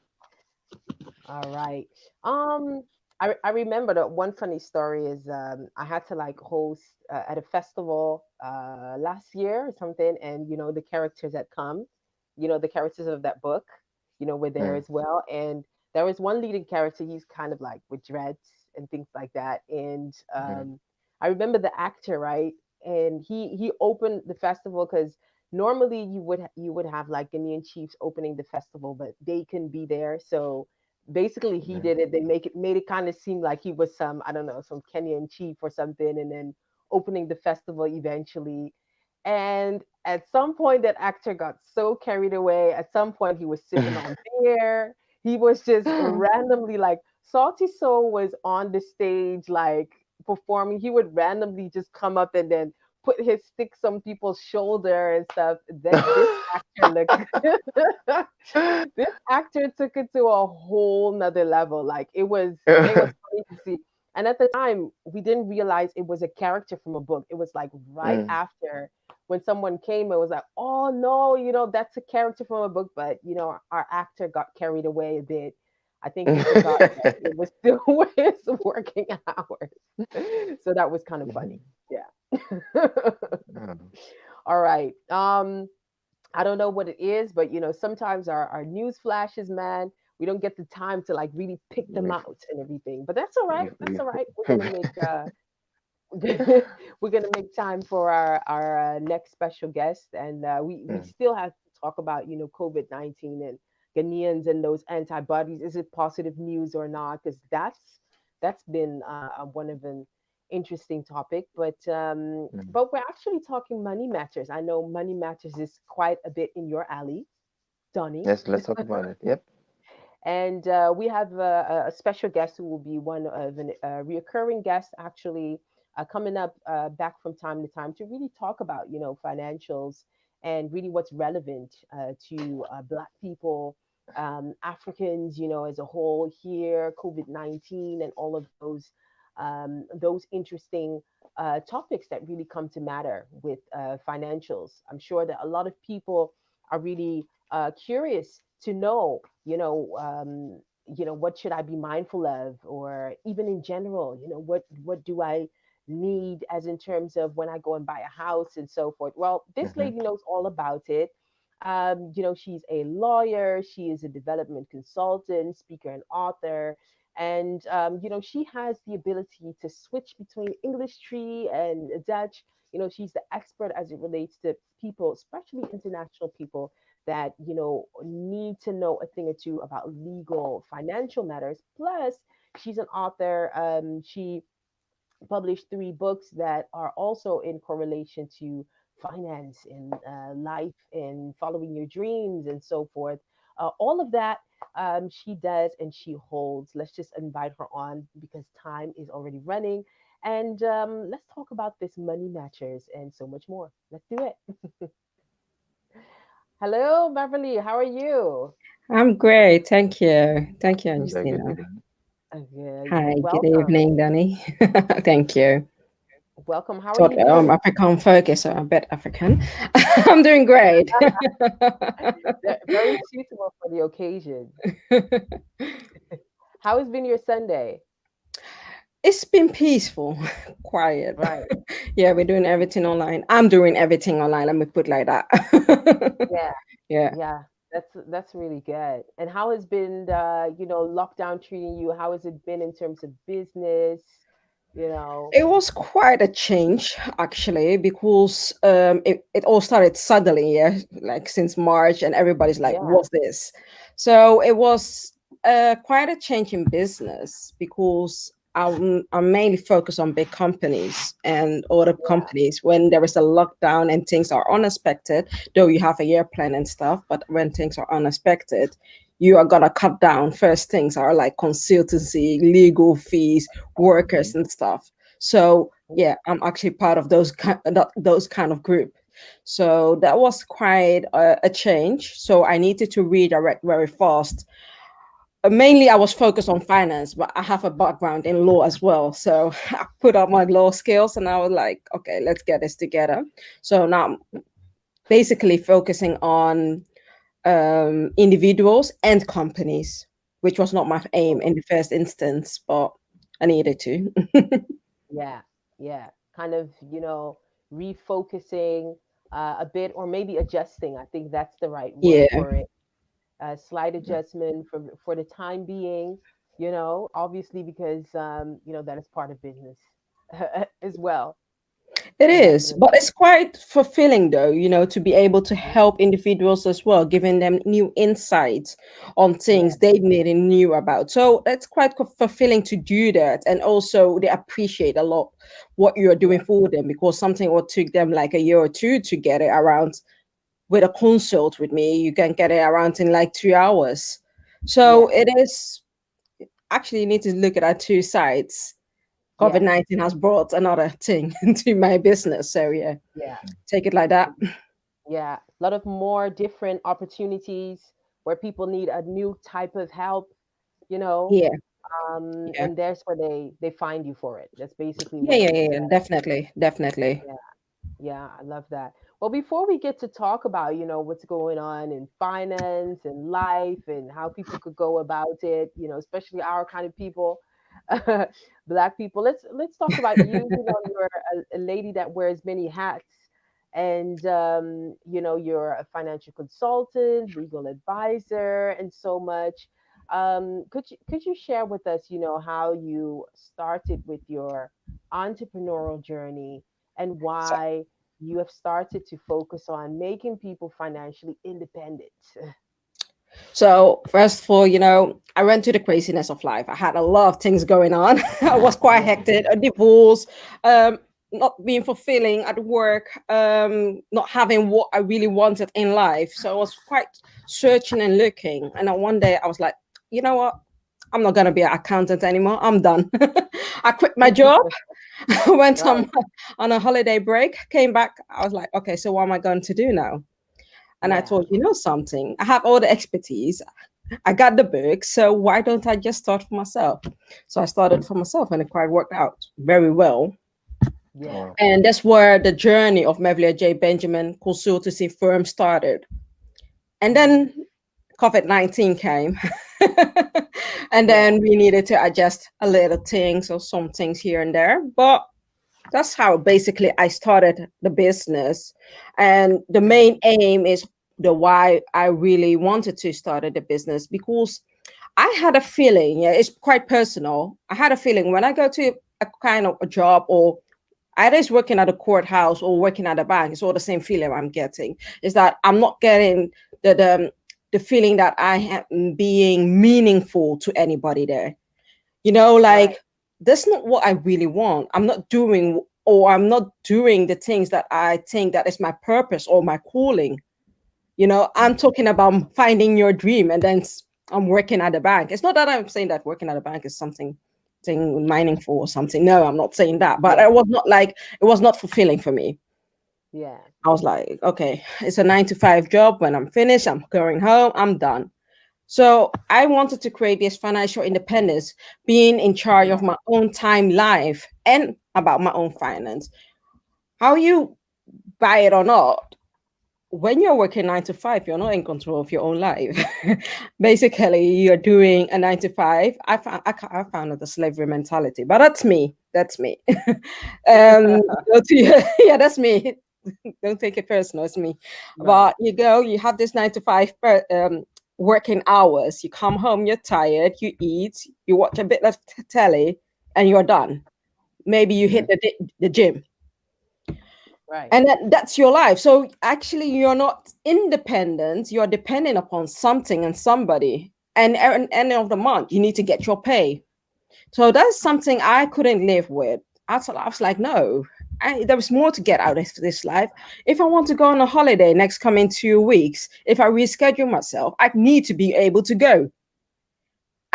All right. I remember that one funny story is I had to like host at a festival last year or something, and the characters that come, the characters of that book, were there as well, and there was one leading character. He's kind of like with dreads and things like that, and I remember the actor, right, and he opened the festival because normally you would have like Ghanaian chiefs opening the festival, but they can be there, so basically he did it. They made it kind of seem like he was some, I don't know, some Kenyan chief or something, and then opening the festival eventually. And at some point that actor got so carried away. At some point he was sipping on beer. He was just randomly like Salty Soul was on the stage like performing. He would randomly just come up and then put his stick on people's shoulder and stuff. Then this actor took it to a whole nother level. Like it was funny to see. And at the time, we didn't realize it was a character from a book. It was like right after when someone came, it was like, oh no, that's a character from a book. But our actor got carried away a bit. I think he forgot that it was still his working hours. So that was kind of funny. Yeah. All right. I don't know what it is, but sometimes our news flashes, man, we don't get the time to like really pick them out and everything. But that's all right. That's all right. We're gonna make time for our next special guest, and we still have to talk about COVID-19 and Ghanaians and those antibodies. Is it positive news or not? Because that's been one of an interesting topic, but we're actually talking money matters. I know money matters is quite a bit in your alley, Donny. Yes, let's talk about it. Yep. And we have a special guest who will be one of a reoccurring guest, actually, coming up back from time to time to really talk about financials and really what's relevant to Black people, Africans, as a whole here, COVID-19 and all of those interesting topics that really come to matter with financials. I'm sure that a lot of people are really curious to know, what should I be mindful of, or even in general, what do I need as in terms of when I go and buy a house and so forth. Well, this lady knows all about it. She's a lawyer, she is a development consultant, speaker, and author. And she has the ability to switch between English tree and Dutch. She's the expert as it relates to people, especially international people that need to know a thing or two about legal financial matters. Plus, she's an author. She published 3 books that are also in correlation to finance and life and following your dreams and so forth. All of that she does and she holds. Let's just invite her on because time is already running. And let's talk about this money matchers and so much more. Let's do it. Hello, Meverly. How are you? I'm great. Thank you. Thank you, Augustina. Hi, good evening, Donny. Thank you. Welcome. How are you doing? I'm African focus, so a bit African. I'm doing great. Very suitable for the occasion. How has been your Sunday? It's been peaceful, quiet. Right. Yeah, we're doing everything online. I'm doing everything online. Let me put it like that. Yeah. That's really good. And how has been lockdown treating you? How has it been in terms of business? It was quite a change actually, because it all started suddenly, yeah, like since March, and everybody's like, Yeah. what's this? So it was quite a change in business, because I'm mainly focused on big companies and other companies. When there is a lockdown and things are unexpected, though you have a year plan and stuff, but when things are unexpected, you are gonna cut down. First things are like consultancy, legal fees, workers and stuff. So yeah, I'm actually part of those kind of group. So that was quite a change. So I needed to redirect very fast. Mainly, I was focused on finance, but I have a background in law as well. So I put up my law skills, and I was like, okay, let's get this together. So now I'm basically focusing on individuals and companies, which was not my aim in the first instance, but I needed to. Yeah. Kind of, refocusing a bit, or maybe adjusting. I think that's the right word for it. Slight adjustment for the time being, obviously, because that is part of business as well. It is, but it's quite fulfilling though, to be able to help individuals as well, giving them new insights on things they never knew about. So that's quite fulfilling to do that. And also they appreciate a lot what you're doing for them, because something what took them like a year or two to get it around, with a consult with me, you can get it around in like 2 hours. So it is actually, you need to look at our two sides. COVID-19 has brought another thing into my business. So yeah, take it like that. Yeah, a lot of more different opportunities where people need a new type of help, Yeah. And there's where they find you for it. That's basically what Yeah, definitely. Yeah, I love that. Well, before we get to talk about, what's going on in finance and life and how people could go about it, especially our kind of people, Black people. Let's talk about you. You're a lady that wears many hats, and you're a financial consultant, legal advisor, and so much. Could you share with us, how you started with your entrepreneurial journey, and why you have started to focus on making people financially independent? So first of all, I went to the craziness of life. I had a lot of things going on. I was quite hectic, a divorce, not being fulfilling at work, not having what I really wanted in life. So I was quite searching and looking. And then one day I was like, you know what? I'm not going to be an accountant anymore. I'm done. I quit my job. Went on a holiday break, came back. I was like, okay, so what am I going to do now? And I thought, something, I have all the expertise. I got the book. So why don't I just start for myself? So I started for myself, and it quite worked out very well. Yeah. And that's where the journey of Meverly Adjhei Benjamin consultancy firm started. And then COVID-19 came. And then we needed to adjust a little things, or some things here and there. But that's how basically I started the business. And the main aim is the why I really wanted to start the business, because I had a feeling, it's quite personal. I had a feeling when I go to a kind of a job, or either it's working at a courthouse or working at a bank, it's all the same feeling I'm getting, is that I'm not getting the feeling that I am being meaningful to anybody there. That's not what I really want. I'm not doing the things that I think that is my purpose or my calling. I'm talking about finding your dream, and then I'm working at a bank. It's not that I'm saying that working at a bank is something meaningful or something. No, I'm not saying that. But it was not fulfilling for me. Yeah. I was like, okay, it's a 9-to-5 job. When I'm finished, I'm going home, I'm done. So I wanted to create this financial independence, being in charge of my own time, life, and about my own finance. How you buy it or not, when you're working 9 to 5, you're not in control of your own life. Basically, you're doing a 9 to 5. I found it a slavery mentality, but that's me. That's me. Yeah, that's me. Don't take it personal. It's me. Right. But you have this 9 to 5 working hours. You come home, you're tired. You eat. You watch a bit of telly, and you're done. Maybe you hit the gym. Right. And that's your life. So actually, you're not independent. You're dependent upon something and somebody. And at the end of the month, you need to get your pay. So that's something I couldn't live with. I was like, no, there was more to get out of this life. If I want to go on a holiday next coming 2 weeks, if I reschedule myself, I need to be able to go.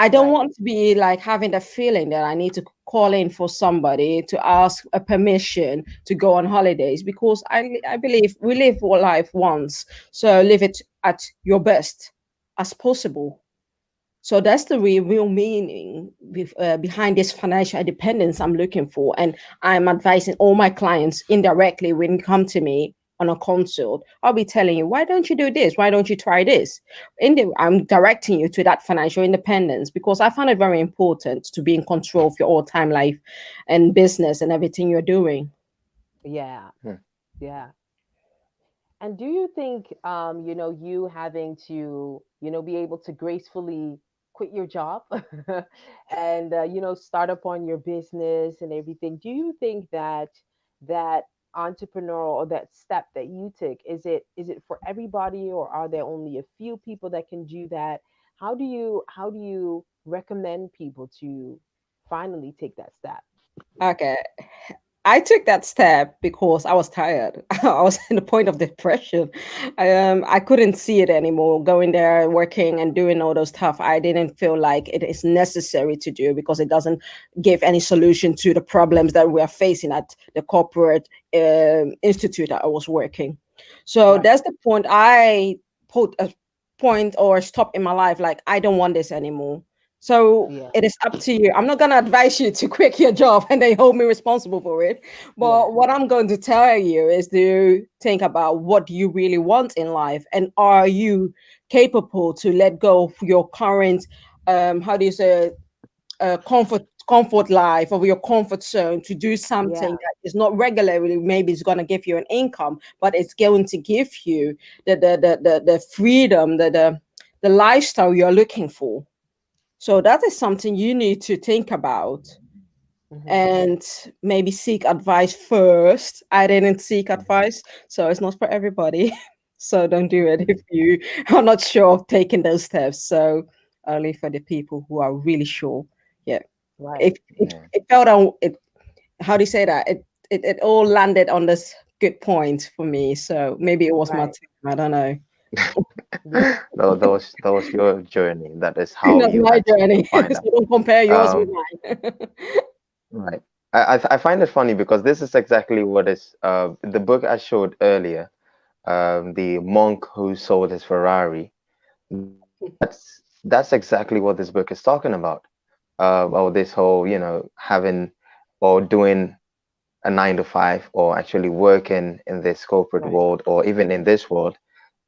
I don't want to be like having the feeling that I need to call in for somebody to ask a permission to go on holidays, because I believe we live our life once, so live it at your best as possible. So that's the real meaning behind this financial independence I'm looking for. And I'm advising all my clients indirectly when you come to me on a consult. I'll be telling you, why don't you do this? Why don't you try this? I'm directing you to that financial independence, because I find it very important to be in control of your all-time life and business and everything you're doing. Yeah. Yeah. And do you think, you having to, be able to gracefully quit your job and, start up on your business and everything, do you think that that entrepreneur or that step that you took, is it for everybody, or are there only a few people that can do that? How do you recommend people to finally take that step? Okay. I took that step because I was tired. I was in the point of depression. I couldn't see it anymore. Going there, working, and doing all those stuff. I didn't feel like it is necessary to do, because it doesn't give any solution to the problems that we are facing at the corporate institute that I was working. So that's the point. I put a point or a stop in my life. Like, I don't want this anymore. So it is up to you. I'm not going to advise you to quit your job and they hold me responsible for it. But what I'm going to tell you is to think about what you really want in life, and are you capable to let go of your current, comfort life, of your comfort zone, to do something that is not regularly, maybe it's going to give you an income, but it's going to give you the freedom, the lifestyle you're looking for. So that is something you need to think about and maybe seek advice first. I didn't seek advice, so it's not for everybody. So don't do it if you are not sure of taking those steps. So only for the people who are really sure. Yeah. Right. It felt on it. How do you say that? It all landed on this good point for me. So maybe it was my time. I don't know. No, that was your journey. That is how That's you my had to journey. find So out. don't compare yours with mine. Right. I find it funny because this is exactly what is the book I showed earlier, the monk who sold his Ferrari. That's exactly what this book is talking about. Or this whole, having or doing a 9 to 5, or actually working in this corporate world, or even in this world,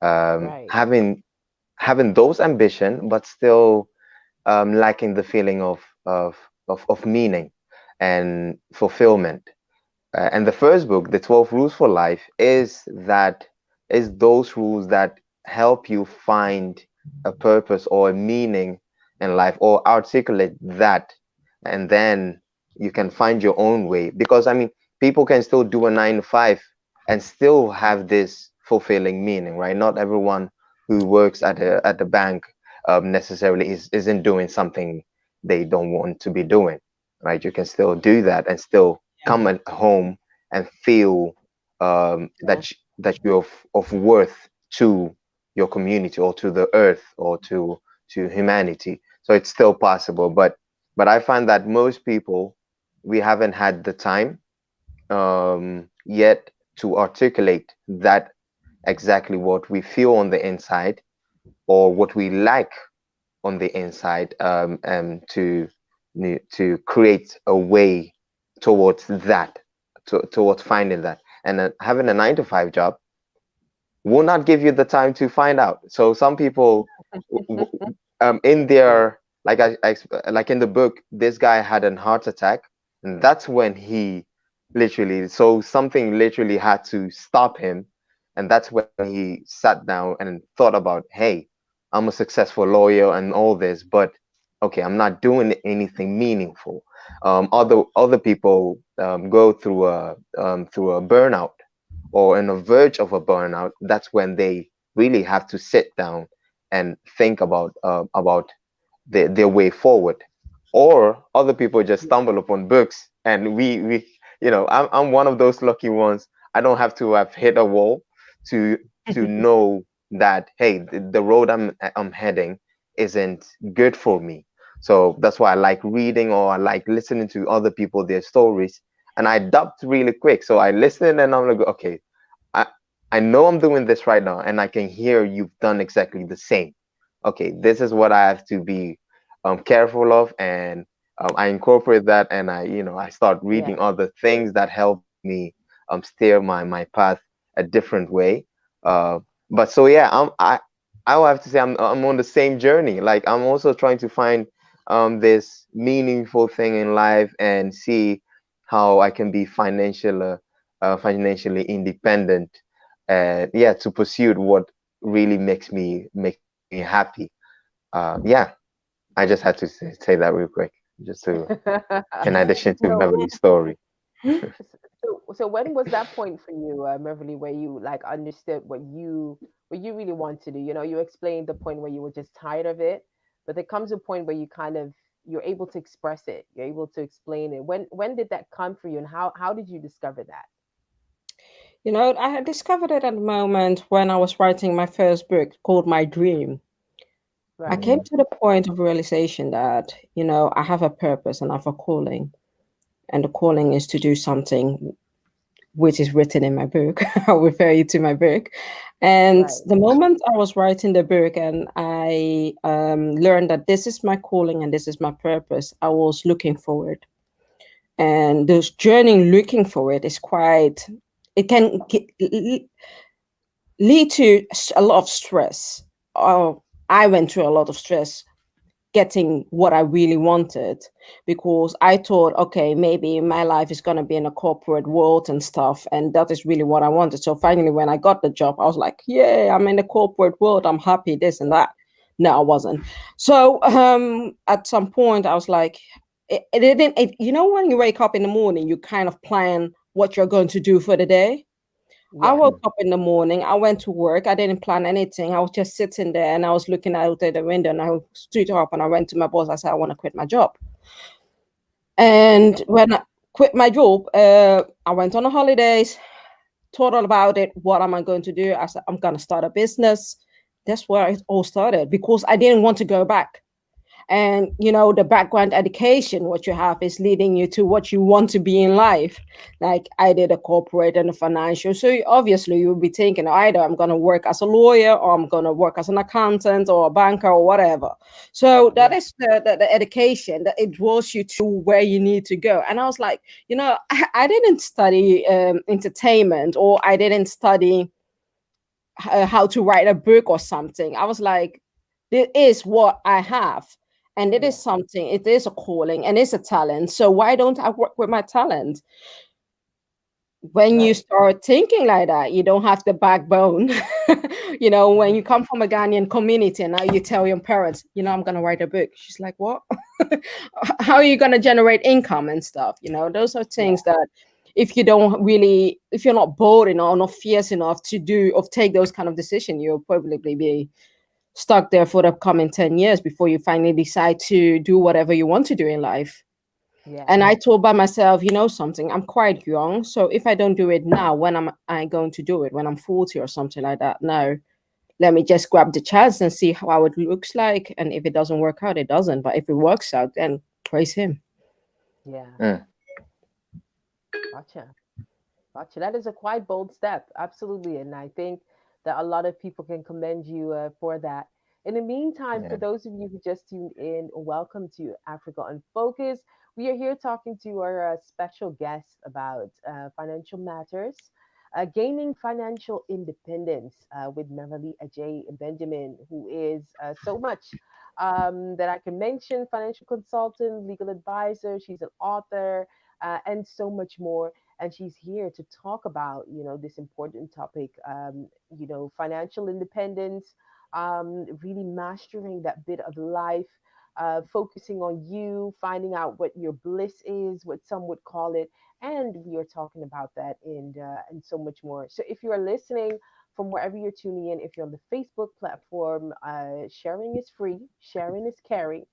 having those ambition, but still lacking the feeling of meaning and fulfillment. And the first book, The 12 Rules for Life, is those rules that help you find a purpose or a meaning in life, or articulate that, and then you can find your own way. Because I mean, people can still do a 9 to 5 and still have this fulfilling meaning, right? Not everyone who works at the bank necessarily isn't doing something they don't want to be doing, right? You can still do that and still come at home and feel that you're of worth to your community, or to the earth, or to humanity. So it's still possible, but I find that most people, we haven't had the time yet to articulate that exactly what we feel on the inside, or what we like on the inside, to create a way towards that, towards finding that. And having a 9 to 5 job, will not give you the time to find out. So some people, in their like in the book, this guy had an heart attack, and that's when he literally, so something literally had to stop him, and that's when he sat down and thought about, hey, I'm a successful lawyer and all this, but okay, I'm not doing anything meaningful. Other people go through a burnout or on the verge of a burnout. That's when they really have to sit down and think about their way forward. Or other people just stumble upon books, and we I'm one of those lucky ones. I don't have to have hit a wall to know that, hey, the road I'm heading isn't good for me. So that's why I like reading, or I like listening to other people, their stories, and I adapt really quick. So I listen and I'm like, okay, I I know I'm doing this right now, and I can hear you've done exactly the same. Okay, this is what I have to be careful of, and I incorporate that, and I start reading other things that help me steer my path a different way. Uh, but so yeah, I will have to say I'm on the same journey. Like, I'm also trying to find this meaningful thing in life and see how I can be financially independent, and yeah, to pursue what really makes me happy. Yeah, I just had to say that real quick, just to in addition to So, Beverly's story. so when was that point for you, Meverly, where you like understood what you really want to do? You explained the point where you were just tired of it, but there comes a point where you're able to express it, you're able to explain it. When did that come for you, and how did you discover that? I had discovered it at the moment when I was writing my first book called My Dream. I Right. came to the point of realization that, I have a purpose and I have a calling. And the calling is to do something which is written in my book. I'll refer you to my book. And Right. the moment I was writing the book and I learned that this is my calling and this is my purpose, I was looking forward. And this journey looking for it is quite, it can lead to a lot of stress. I went through a lot of stress getting what I really wanted, because I thought, okay, maybe my life is going to be in a corporate world and stuff. And that is really what I wanted. So finally, when I got the job, I was like, yeah, I'm in the corporate world. I'm happy, this and that. No, I wasn't. So at some point, I was like, it didn't, when you wake up in the morning, you kind of plan what you're going to do for the day. I Yeah. woke up in the morning. I went to work. I didn't plan anything. I was just sitting there and I was looking out at the window, and I stood up and I went to my boss. I said, I want to quit my job. And when I quit my job, I went on the holidays, thought all about it. What am I going to do? I said, I'm going to start a business. That's where it all started, because I didn't want to go back. And the background education what you have is leading you to what you want to be in life. Like, I did a corporate and a financial, so obviously you'll be thinking either I'm going to work as a lawyer, or I'm going to work as an accountant or a banker or whatever. So that is the education that it draws you to where you need to go. And I was like, I didn't study entertainment, or I didn't study how to write a book or something. I was like, this is what I have. And it is something, it is a calling and it's a talent. So why don't I work with my talent? When you start thinking like that, you don't have the backbone. When you come from a Ghanaian community and now you tell your parents, I'm going to write a book. She's like, what? How are you going to generate income and stuff? Those are things that if you're not bold enough, not fierce enough to take those kind of decisions, you'll probably be stuck there for the coming 10 years before you finally decide to do whatever you want to do in life. Yeah. And I told by myself, something, I'm quite young. So if I don't do it now, when am I going to do it? When I'm 40 or something like that? No. Let me just grab the chance and see how it looks like. And if it doesn't work out, it doesn't. But if it works out, then praise him. Yeah. Gotcha. That is a quite bold step. Absolutely. And I think that a lot of people can commend you for that. In the meantime, for those of you who just tuned in, welcome to Africa Unfocused. We are here talking to our special guest about financial matters. Gaining Financial Independence with Meverly Adjhei Benjamin, who is so much that I can mention: financial consultant, legal advisor. She's an author, and so much more. And she's here to talk about, this important topic, financial independence, really mastering that bit of life, focusing on you, finding out what your bliss is, what some would call it. And we are talking about that and so much more. So if you are listening from wherever you're tuning in, if you're on the Facebook platform, sharing is free, sharing is caring.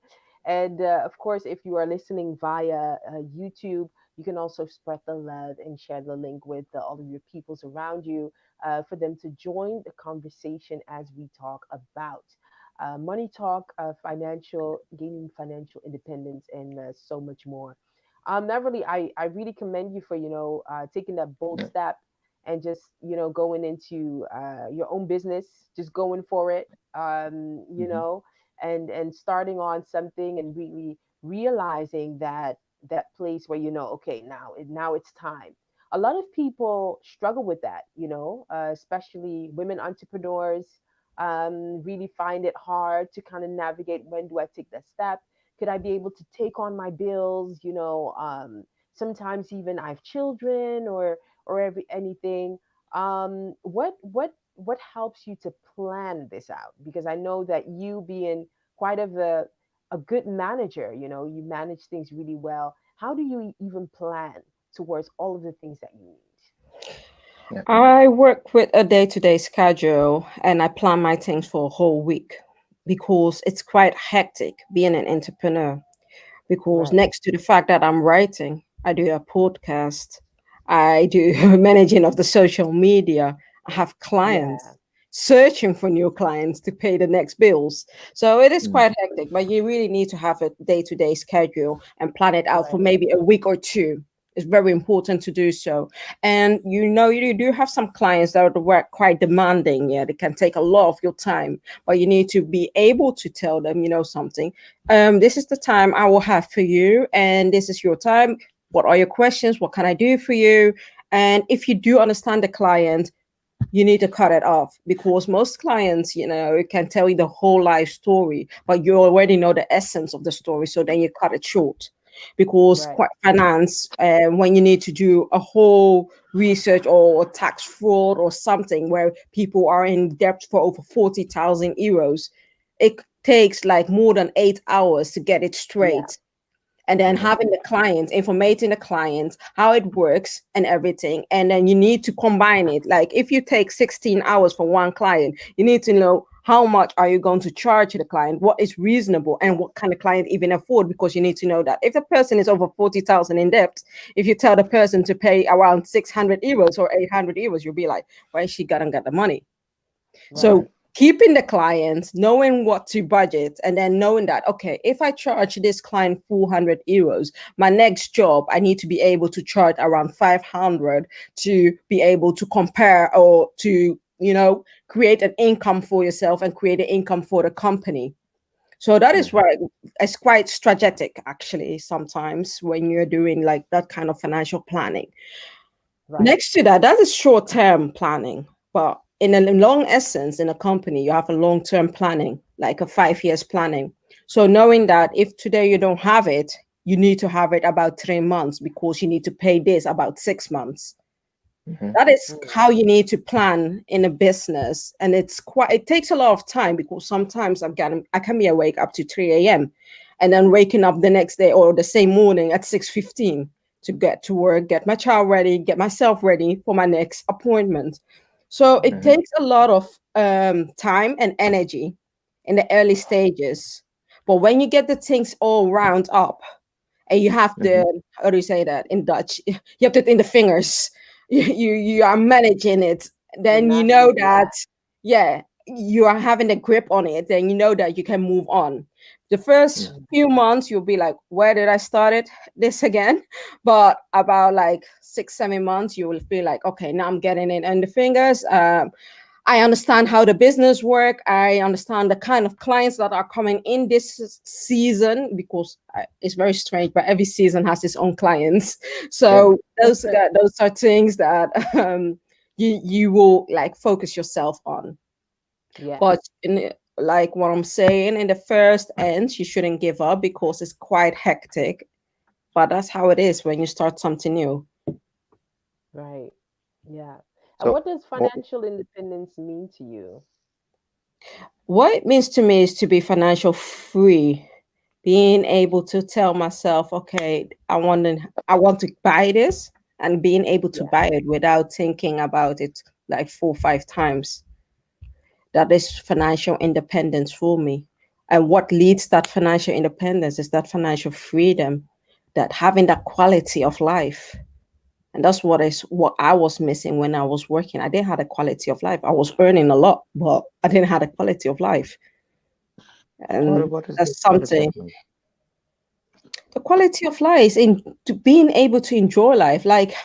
And of course, if you are listening via YouTube, you can also spread the love and share the link with all of your peoples around you for them to join the conversation as we talk about money talk, gaining financial independence, and so much more. Beverly, I really commend you for, taking that bold step and just, going into your own business, just going for it, and starting on something and really realizing that place where, okay, now it's time. A lot of people struggle with that, especially women entrepreneurs, really find it hard to kind of navigate, when do I take that step? Could I be able to take on my bills? Sometimes even I have children or anything. What helps you to plan this out? Because I know that you, being quite of a good manager, you manage things really well. How do you even plan towards all of the things that you need? I work with a day-to-day schedule and I plan my things for a whole week because it's quite hectic being an entrepreneur. Because Right. next to the fact that I'm writing, I do a podcast, I do managing of the social media, I have Yeah. clients searching for new clients to pay the next bills. So it is quite hectic, but you really need to have a day-to-day schedule and plan it out for Right. maybe a week or two. It's very important to do so. And you do have some clients that are work quite demanding. Yeah, they can take a lot of your time, but you need to be able to tell them, something. This is the time I will have for you, and this is your time. What are your questions? What can I do for you? And if you do understand the client, you need to cut it off, because most clients, can tell you the whole life story, but you already know the essence of the story. So then you cut it short, because Right. quite finance, when you need to do a whole research or tax fraud or something where people are in debt for over 40,000 euros, it takes like more than 8 hours to get it Yeah. straight, and then having the client, informating the client how it works and everything. And then you need to combine it. Like if you take 16 hours for one client, you need to know how much are you going to charge the client, what is reasonable, and what can the client even afford, because you need to know that if the person is over 40,000 in debt, if you tell the person to pay around 600 euros or 800 euros, you'll be like, where is she gonna get the money? Right. So keeping the client, knowing what to budget, and then knowing that, okay, if I charge this client 400 euros, my next job, I need to be able to charge around 500 to be able to compare or to, create an income for yourself and create an income for the company. So that is why it's quite strategic, actually, sometimes when you're doing like that kind of financial planning. Right. Next to that, that is short-term planning. But in a long essence, in a company, you have a long-term planning, like a 5 years planning. So knowing that if today you don't have it, you need to have it about 3 months, because you need to pay this about 6 months. That is how you need to plan in a business. And it takes a lot of time, because sometimes I can be awake up to 3 a.m. and then waking up the next day or the same morning at 6:15 to get to work, get my child ready, get myself ready for my next appointment. So it takes a lot of time and energy in the early stages. But when you get the things all round up, and you have the, how do you say that in Dutch? You have it in the fingers. You are managing it. Then you know that, yeah, you are having a grip on it. Then you know that you can move on. The first few months, you'll be like, where did I start this again? But about like 6-7 months, you will feel like, okay, now I'm getting it in the fingers. I understand how the business work. I understand the kind of clients that are coming in this season, because it's very strange, but every season has its own clients. So those are things that you will like focus yourself on. Yes. But like what I'm saying, in the first end, you shouldn't give up because it's quite hectic. But that's how it is when you start something new. Right. Yeah. And So, what does financial independence mean to you? What it means to me is to be financial free, being able to tell myself, okay, I want to buy this, and being able to buy it without thinking about it like 4 or 5 times. That is financial independence for me. And what leads that financial independence is that financial freedom, that having that quality of life. And that's what I was missing when I was working. I didn't have a quality of life. I was earning a lot, but I didn't have a quality of life. And that's what is something. that mean? The quality of life is in to being able to enjoy life. Like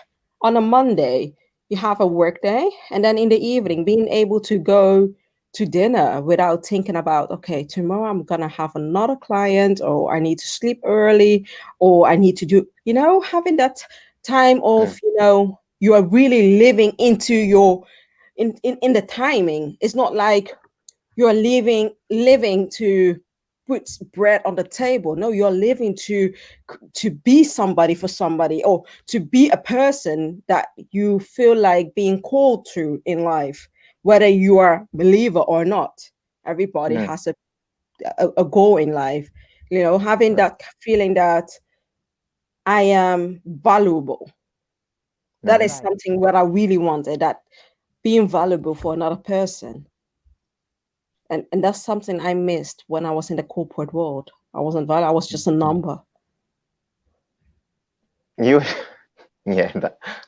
on a Monday, you have a work day, and then in the evening, being able to go to dinner without thinking about, okay, tomorrow I'm gonna have another client, or I need to sleep early, or I need to do, having that time of, you are really living into your in the timing. It's not like you're living to put bread on the table. No, you're living to be somebody for somebody, or to be a person that you feel like being called to in life, whether you are a believer or not. Everybody has a goal in life, having that feeling that I am valuable. That is something what I really wanted, that being valuable for another person. And that's something I missed when I was in the corporate world. I wasn't valuable. I was just a number. You, yeah,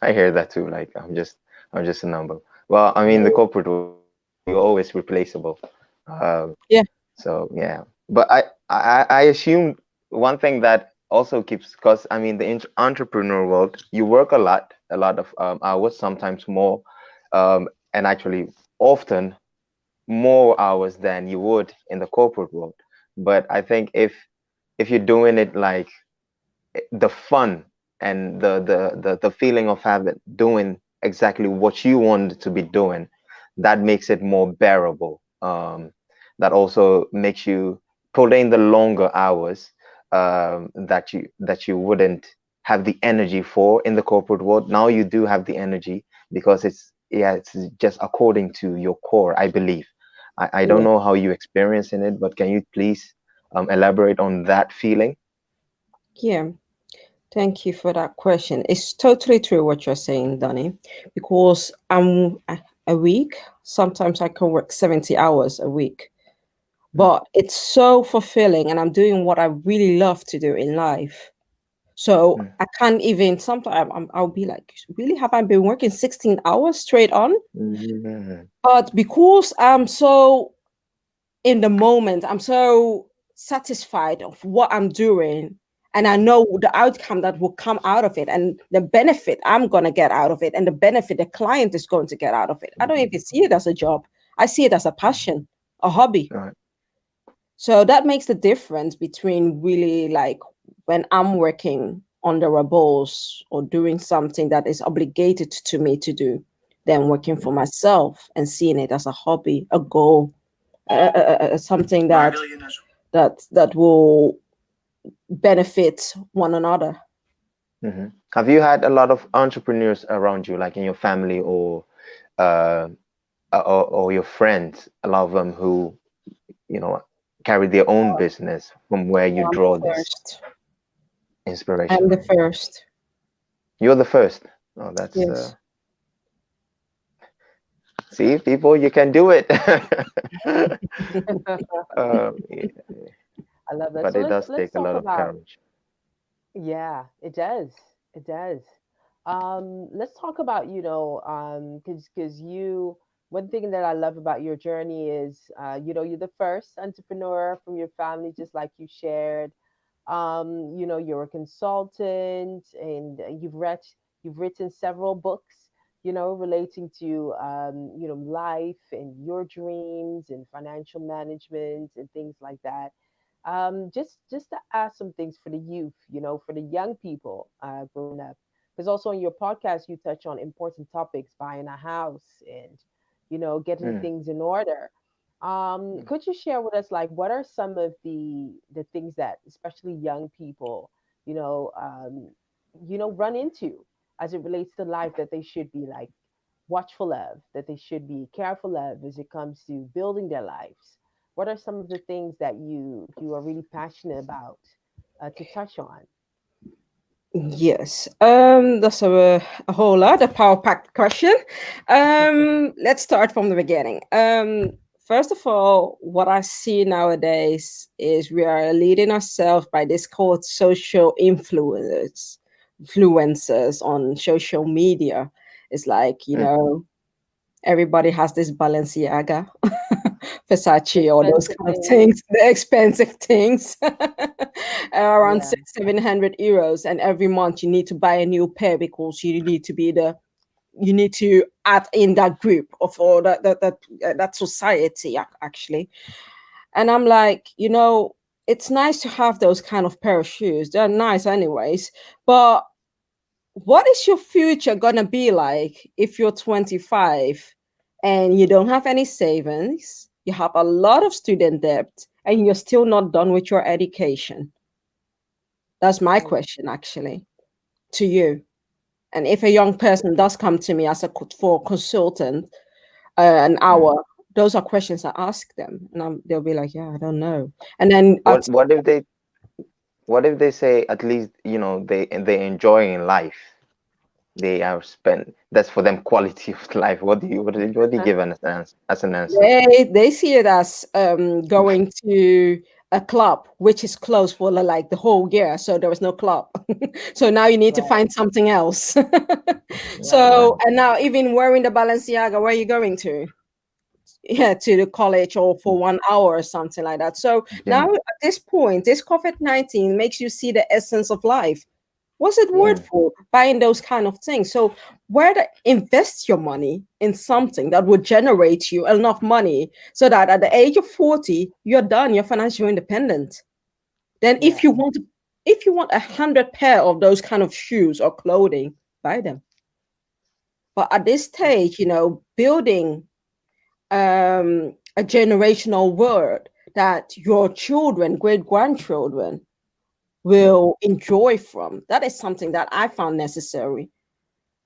I hear that too. Like I'm just a number. Well, I mean, the corporate world, you're always replaceable. Yeah. So yeah, but I assume one thing that also keeps, because I mean the entrepreneur world, you work a lot of hours, sometimes more, and actually often more hours than you would in the corporate world. But I think if you're doing it like the fun and the feeling of having doing exactly what you wanted to be doing, that makes it more bearable. That also makes you put in the longer hours that you wouldn't have the energy for in the corporate world. Now you do have the energy because it's just according to your core, I believe. I don't know how you experience in it, but can you please elaborate on that feeling? Yeah. Thank you for that question. It's totally true what you're saying, Donny, because I'm a week. Sometimes I can work 70 hours a week, but it's so fulfilling, and I'm doing what I really love to do in life. So I can't even, sometimes I'll be like, really, have I been working 16 hours straight on? But because I'm so in the moment, I'm so satisfied of what I'm doing, and I know the outcome that will come out of it, and the benefit I'm going to get out of it, and the benefit the client is going to get out of it. I don't even see it as a job. I see it as a passion, a hobby. So that makes the difference between really like when I'm working under a boss or doing something that is obligated to me to do, than working for myself and seeing it as a hobby, a goal, something that will benefit one another. Have you had a lot of entrepreneurs around you, like in your family uh, or your friends? A lot of them who, carry their own business from where you I'm draw the this first. inspiration I'm the from. first. You're the first. Oh, that's Yes. See, people, you can do it. Yeah. I love that. But So it let's does let's take a talk lot of about. courage. Yeah, it does. It does. Let's talk about, because one thing that I love about your journey is, you're the first entrepreneur from your family, just like you shared. You're a consultant, and you've written several books, relating to, life and your dreams and financial management and things like that. Just to ask some things for the youth, for the young people growing up. because also in your podcast you touch on important topics, buying a house and getting things in order. Could you share with us, like, what are some of the things that especially young people you know um, run into as it relates to life, that they should be like watchful of, that they should be careful of as it comes to building their lives? What are some of the things that you are really passionate about to touch on? Yes, that's a whole lot, a power packed question. Let's start from the beginning. First of all, what I see nowadays is we are leading ourselves by this called social influencers on social media. It's like, everybody has this Balenciaga, Versace, all those Expensive kind of things. things, the expensive things, around Yeah. 600-700 euros, and every month you need to buy a new pair because you need to add in that group of all that society actually. And I'm like, it's nice to have those kind of pair of shoes. They're nice anyways, but what is your future gonna be like if you're 25 and you don't have any savings, you have a lot of student debt, and you're still not done with your education? That's my question actually to you. And if a young person does come to me as for a consultant, an hour, those are questions I ask them, and they'll be like, "Yeah, I don't know." And then what if they say at least they enjoying life, they have spent, that's for them quality of life? What do you give as an answer? they see it as going to a club which is closed for like the whole year, so there was no club. So now you need to find something else. So, and now even wearing the Balenciaga, where are you going to? Yeah, to the college or for 1 hour or something like that. So now at this point, this COVID-19 makes you see the essence of life. What's it worth for buying those kind of things? So where to invest your money in something that would generate you enough money so that at the age of 40 you're done, you're financially independent. Then if you want 100 pair of those kind of shoes or clothing, buy them. But at this stage, building a generational world that your children, great grandchildren, will enjoy from, that is something that I found necessary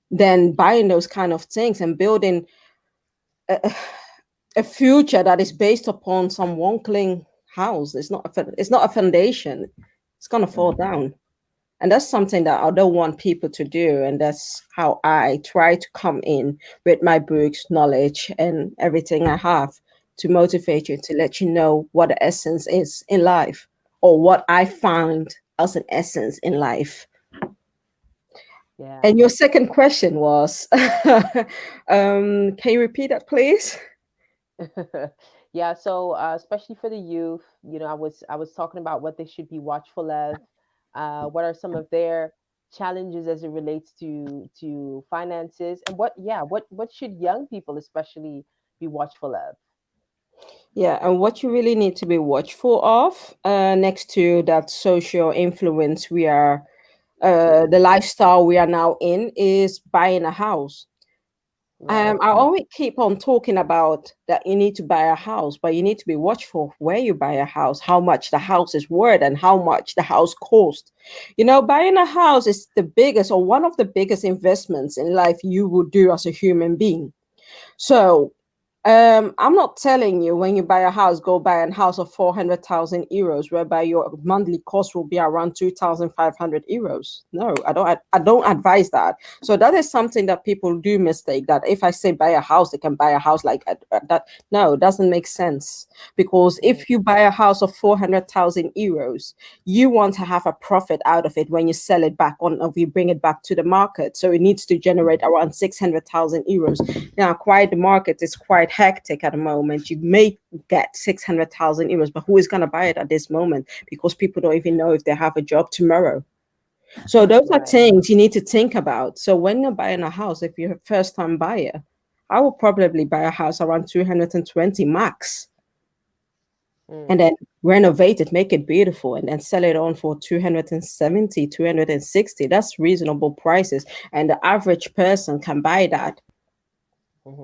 than buying those kind of things and building a future that is based upon some wonkling house. It's not a foundation. It's gonna fall down. And that's something that I don't want people to do. And that's how I try to come in with my books, knowledge, and everything I have to motivate you, to let you know what the essence is in life, or what I find as an essence in life. Yeah. And your second question was, can you repeat that, please? Yeah, so especially for the youth, I was talking about what they should be watchful of. What are some of their challenges as it relates to finances, and what should young people especially be watchful of? Yeah, and what you really need to be watchful of, next to that social influence the lifestyle we are now in, is buying a house. I always keep on talking about that you need to buy a house, but you need to be watchful where you buy a house, how much the house is worth, and how much the house cost. Buying a house is the biggest or one of the biggest investments in life you will do as a human being. So I'm not telling you when you buy a house, go buy a house of 400,000 euros, whereby your monthly cost will be around 2,500 euros. No, I don't advise that. So that is something that people do mistake. That if I say buy a house, they can buy a house like that. No, it doesn't make sense. Because if you buy a house of 400,000 euros, you want to have a profit out of it when you sell it back on, or you bring it back to the market. So it needs to generate around 600,000 euros. Now, quite the market is quite hectic at the moment. You may get 600,000 euros, but who is going to buy it at this moment? Because people don't even know if they have a job tomorrow. So those are things you need to think about. So when you're buying a house, if you're a first-time buyer, I will probably buy a house around 220 max. and then renovate it, make it beautiful, and then sell it on for 270, 260. That's reasonable prices. And the average person can buy that.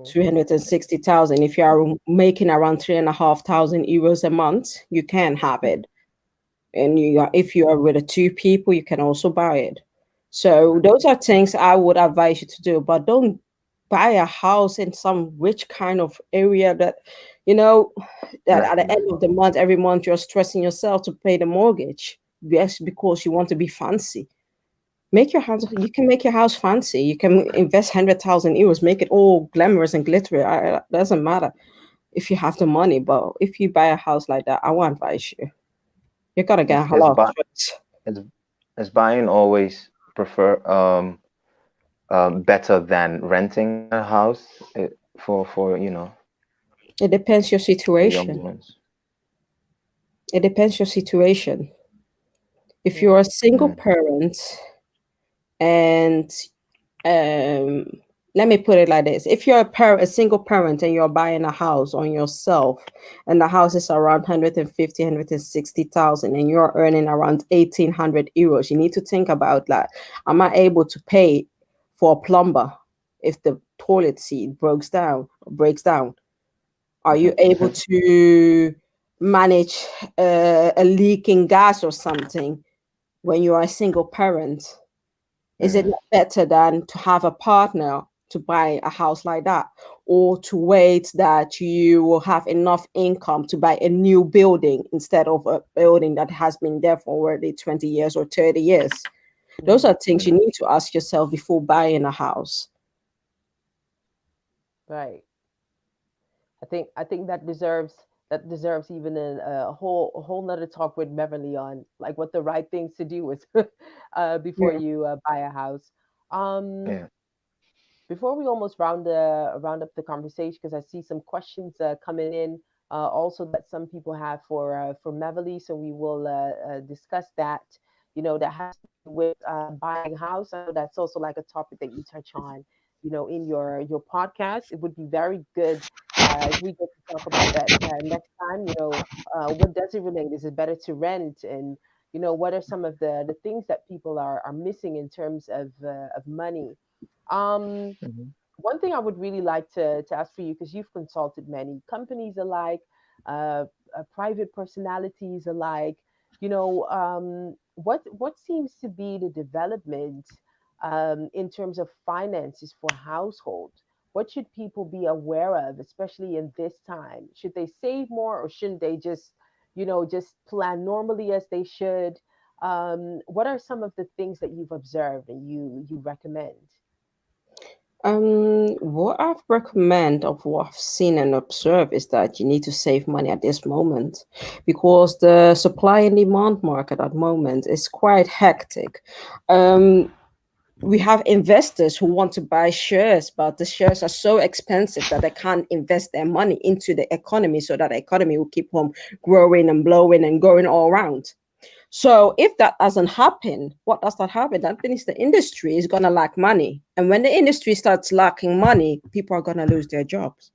260,000. If you are making around 3,500 euros a month, you can have it. And if you are with two people, you can also buy it. So those are things I would advise you to do, but don't buy a house in some rich kind of area that, that at the end of the month, every month you're stressing yourself to pay the mortgage. Yes, because you want to be fancy. You can make your house fancy. You can invest 100,000 euros, make it all glamorous and glittery. It doesn't matter if you have the money, but if you buy a house like that, I won't advise you. You gotta get a lot of choice. Is buying always prefer better than renting a house for It depends your situation. It depends your situation. If you're a single parent and let me put it like this. If you're a single parent and you're buying a house on yourself and the house is around 150, 160,000 and you're earning around 1,800 euros, you need to think about that. Am I able to pay for a plumber if the toilet seat breaks down? Are you able to manage a leaking gas or something when you are a single parent? Is it not better than to have a partner to buy a house like that, or to wait that you will have enough income to buy a new building instead of a building that has been there for already 20 years or 30 years? Those are things you need to ask yourself before buying a house. Right. I think that deserves even a whole nother talk with Meverly on like what the right things to do is before you buy a house. Before we almost round up the conversation, because I see some questions coming in also that some people have for Meverly, so we will discuss that. That has to do with buying a house. I know that's also like a topic that you touch on, in your podcast. It would be very good if we get to talk about that next time. What does it relate? Is it better to rent? And what are some of the things that people are missing in terms of money? One thing I would really like to ask for you, because you've consulted many companies alike, private personalities alike, what seems to be the development in terms of finances for households? What should people be aware of, especially in this time? Should they save more, or shouldn't they just plan normally as they should? What are some of the things that you've observed and you recommend? What I've recommend of what I've seen and observed is that you need to save money at this moment, because the supply and demand market at the moment is quite hectic. We have investors who want to buy shares, but the shares are so expensive that they can't invest their money into the economy so that the economy will keep on growing and blowing and going all around. So if that doesn't happen, what does that happen? That means the industry is going to lack money. And when the industry starts lacking money, people are going to lose their jobs.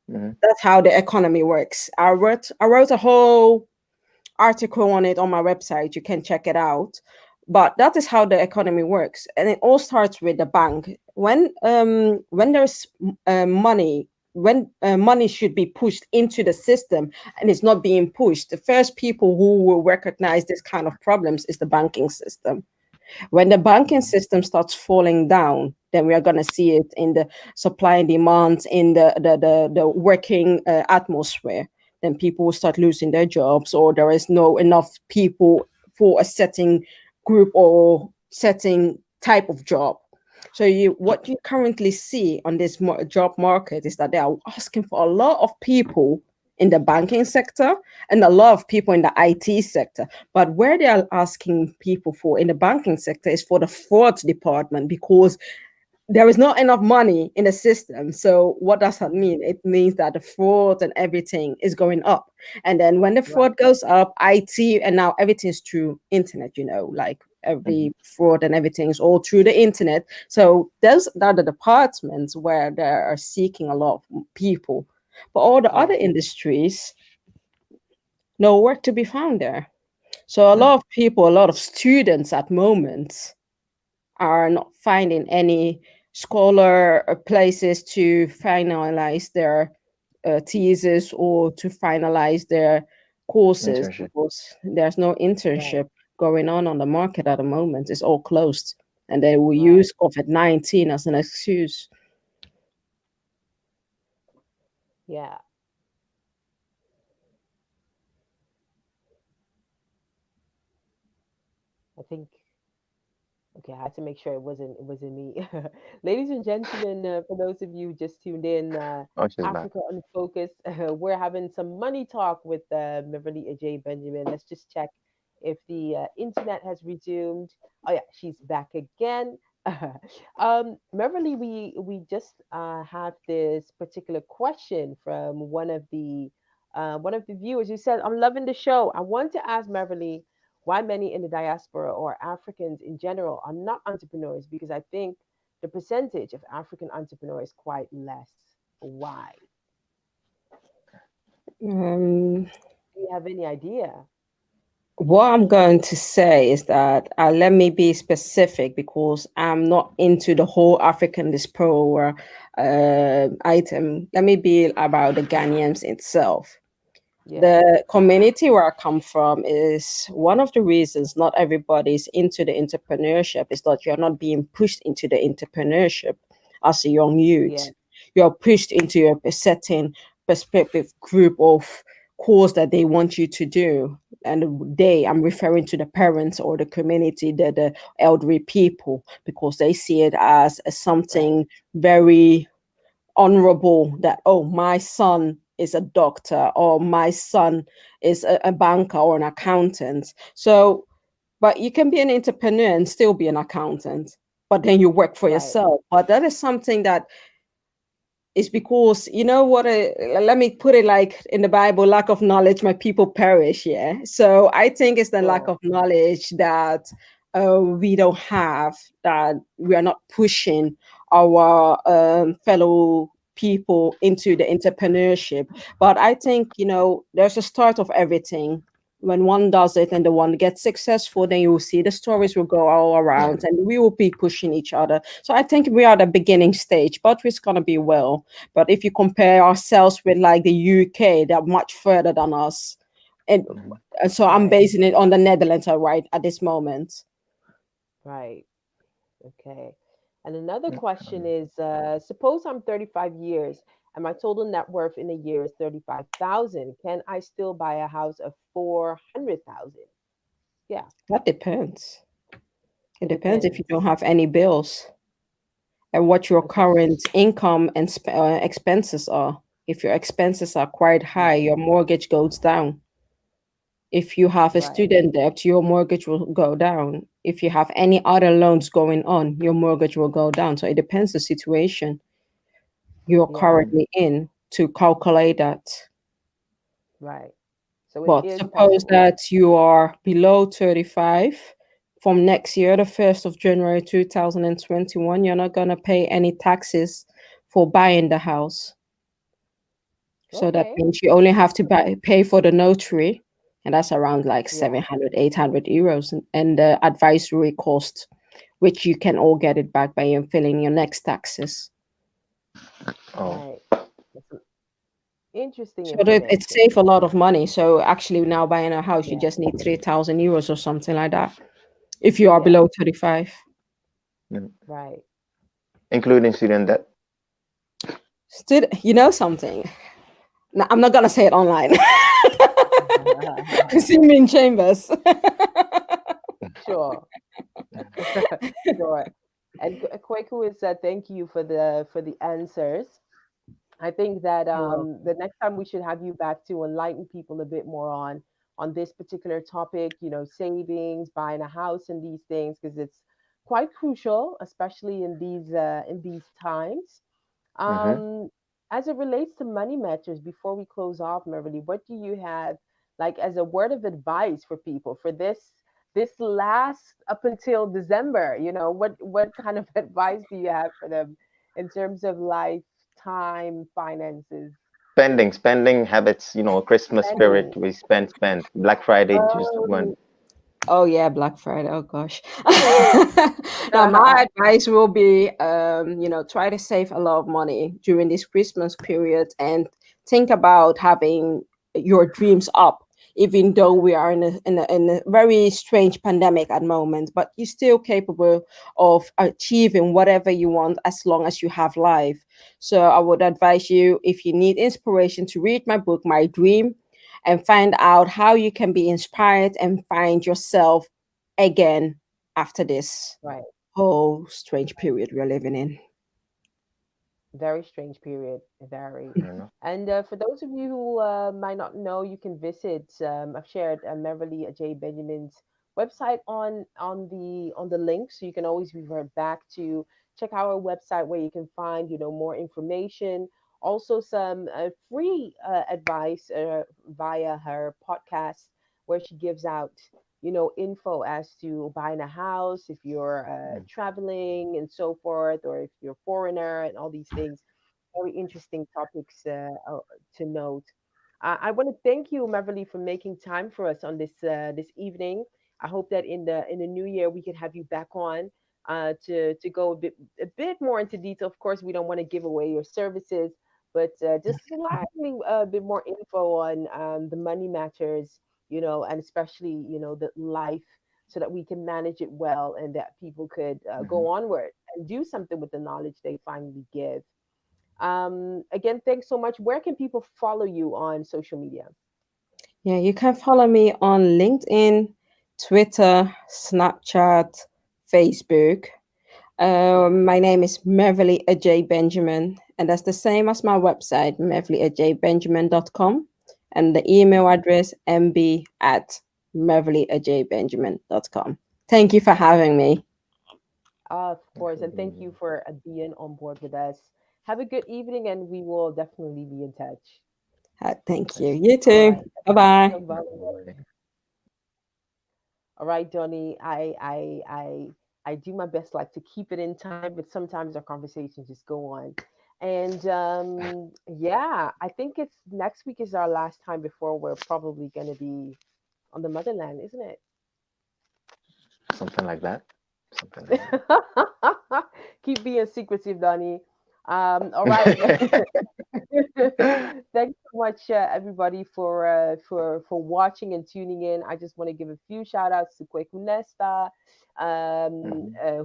That's how the economy works. I wrote a whole article on it on my website. You can check it out. But that is how the economy works. And it all starts with the bank. When there's money, when money should be pushed into the system and it's not being pushed, the first people who will recognize this kind of problems is the banking system. When the banking system starts falling down, then we are going to see it in the supply and demand, in the working atmosphere. Then people will start losing their jobs, or there is no enough people for a setting group or setting type of job. So what you currently see on this job market is that they are asking for a lot of people in the banking sector and a lot of people in the IT sector. But where they are asking people for in the banking sector is for the fraud department, because there is not enough money in the system. So what does that mean? It means that the fraud and everything is going up. And then when the fraud goes up, IT, and now everything's through internet, like every fraud and everything is all through the internet. So those are the departments where they are seeking a lot of people. But all the other industries, no work to be found there. So a lot of people, a lot of students at moments are not finding any scholar places to finalize their thesis or to finalize their courses Internship. because there's no internship going on the market at the moment. It's all closed, and they will use COVID-19 as an excuse. Yeah. I think okay, I had to make sure it wasn't me. Ladies and gentlemen, for those of you just tuned in, Oh, she's back. Africa Unfocused, we're having some money talk with Meverly Adjhei Benjamin. Let's just check if the internet has resumed. Oh yeah, she's back again. Meverly, we just have this particular question from one of the viewers who said, "I'm loving the show. I want to ask Meverly why many in the diaspora or Africans in general are not entrepreneurs, because I think the percentage of African entrepreneurs is quite less. Why? Um, Do you have any idea?" what I'm going to say is that let me be specific because I'm not into the whole African diaspora item. Let me be about the Ghanaians itself. The community where I come from is one of the reasons not everybody's into the entrepreneurship is that you're not being pushed into the entrepreneurship as a young youth. You're pushed into a certain perspective group of course that they want you to do. And I'm referring to the parents or the community, the elderly people, because they see it as something very honorable that, oh, my son is a doctor or my son is a banker or an accountant. So, but you can be an entrepreneur and still be an accountant, but then you work for yourself. But that is something that is because, you know what, let me put it like in the Bible, lack of knowledge, my people perish. Yeah. So I think it's the lack of knowledge that we don't have, that we are not pushing our fellow people into the entrepreneurship. But I think, there's a start of everything. When one does it and the one gets successful, then you will see the stories will go all around and we will be pushing each other. So I think we are at the beginning stage, but it's going to be well. But if you compare ourselves with like the UK, they're much further than us. And so I'm basing it on the Netherlands, right, at this moment. Right. Okay. And another question is, suppose I'm 35 years and my total net worth in a year is 35,000. Can I still buy a house of 400,000? Yeah. That depends. It depends if you don't have any bills and what your current income and expenses are. If your expenses are quite high, your mortgage goes down. If you have a student debt, your mortgage will go down. If you have any other loans going on, your mortgage will go down. So it depends the situation you're currently in to calculate that. Right. So But it is suppose possible. that you are below 35 from next year, the 1st of January 2021, you're not going to pay any taxes for buying the house. So that means you only have to pay for the notary, and that's around like 700, 800 euros, and the advisory cost, which you can all get it back by filling your next taxes. Right. Interesting So information. it saves a lot of money. So actually now buying a house, you just need 3,000 euros or something like that if you are below 35. Right. Including student debt. You know something? No, I'm not gonna say it online. See me in chambers. Sure. Sure. And Kweku is thank you for the answers. I think that the next time we should have you back to enlighten people a bit more on this particular topic, savings, buying a house and these things, because it's quite crucial, especially in these times. As it relates to money matters, before we close off, Meverly, what do you have like as a word of advice for people for this last up until December? What kind of advice do you have for them in terms of lifetime finances? spending habits, Christmas spirit. We spend. Black Friday just went. Oh yeah, Black Friday. Oh gosh. Now my advice will be, try to save a lot of money during this Christmas period and think about having your dreams up. Even though we are in a very strange pandemic at the moment, but you're still capable of achieving whatever you want as long as you have life. So I would advise you, if you need inspiration, to read my book, My Dream, and find out how you can be inspired and find yourself again after this whole strange period we're living in. Very strange period, very. And for those of you who might not know, you can visit. I've shared Meverly Adjhei Benjamin's website on the link, so you can always revert back to check our website where you can find more information. Also, some free advice via her podcast, where she gives out info as to buying a house if you're traveling and so forth, or if you're a foreigner and all these things. Very interesting topics to note. I want to thank you, Meverly, for making time for us on this evening. I hope that in the new year we can have you back on to go a bit more into detail. Of course, we don't want to give away your services, but just slightly a bit more info on the money matters, and especially the life, so that we can manage it well and that people could go onward and do something with the knowledge they finally give. Again, thanks so much. Where can people follow you on social media? Yeah, you can follow me on LinkedIn, Twitter, Snapchat, Facebook. My name is Meverly Adjhei Benjamin, and that's the same as my website, meverlyadjheibenjamin.com, and the email address mb@meverlyadjheibenjamin.com. Thank you for having me. Of course, and thank you for being on board with us. Have a good evening, and we will definitely be in touch. Thank you. You too. Bye-bye. Bye-bye. All right, Donny. I do my best, like, to keep it in time, but sometimes our conversations just go on. And yeah, I think it's next week is our last time before we're probably going to be on the motherland, isn't it? Something like that. Keep being secretive, Donny. All right. Thanks so much, everybody, for watching and tuning in. I just want to give a few shout outs to Kweku Nesta.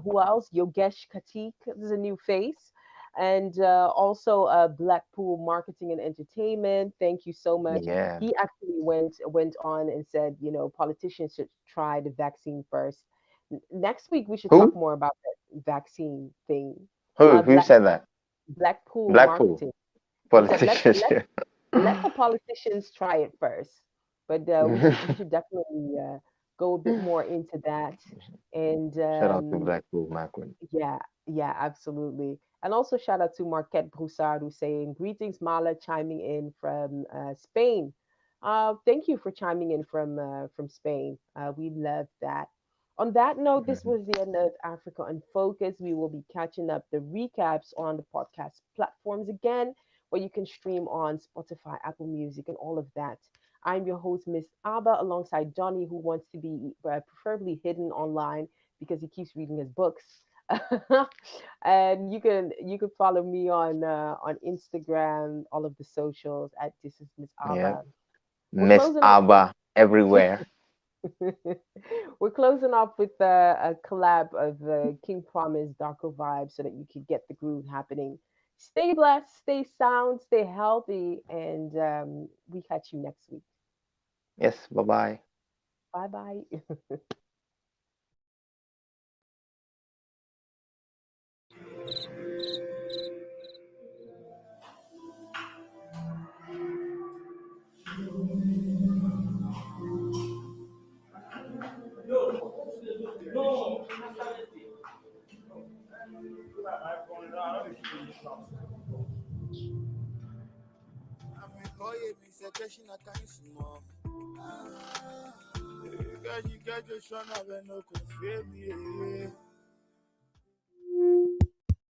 Who else? Yogesh Katik. This is a new face. And also Blackpool Marketing and Entertainment. Thank you so much. Yeah. He actually went on and said, politicians should try the vaccine first. Next week we should talk more about that vaccine thing. Who said that? Blackpool Marketing. Politicians. Let the politicians try it first, but we should definitely go a bit more into that. And shout out to Blackpool Marketing. Yeah, absolutely. And also shout out to Marquette Broussard, who's saying greetings, Mala, chiming in from Spain. Thank you for chiming in from Spain. We love that. On that note, this was the end of Africa Unfocused. We will be catching up the recaps on the podcast platforms again, where you can stream on Spotify, Apple Music, and all of that. I'm your host, MS.ABA, alongside Donny, who wants to be preferably hidden online because he keeps reading his books. And you can follow me on Instagram, all of the socials at This Is MS.ABA. Yeah. MS.ABA everywhere. We're closing off with a collab of King Promise, Darker Vibes, so that you can get the groove happening. Stay blessed, stay sound, stay healthy, and we catch you next week. Yes, bye-bye. Bye-bye.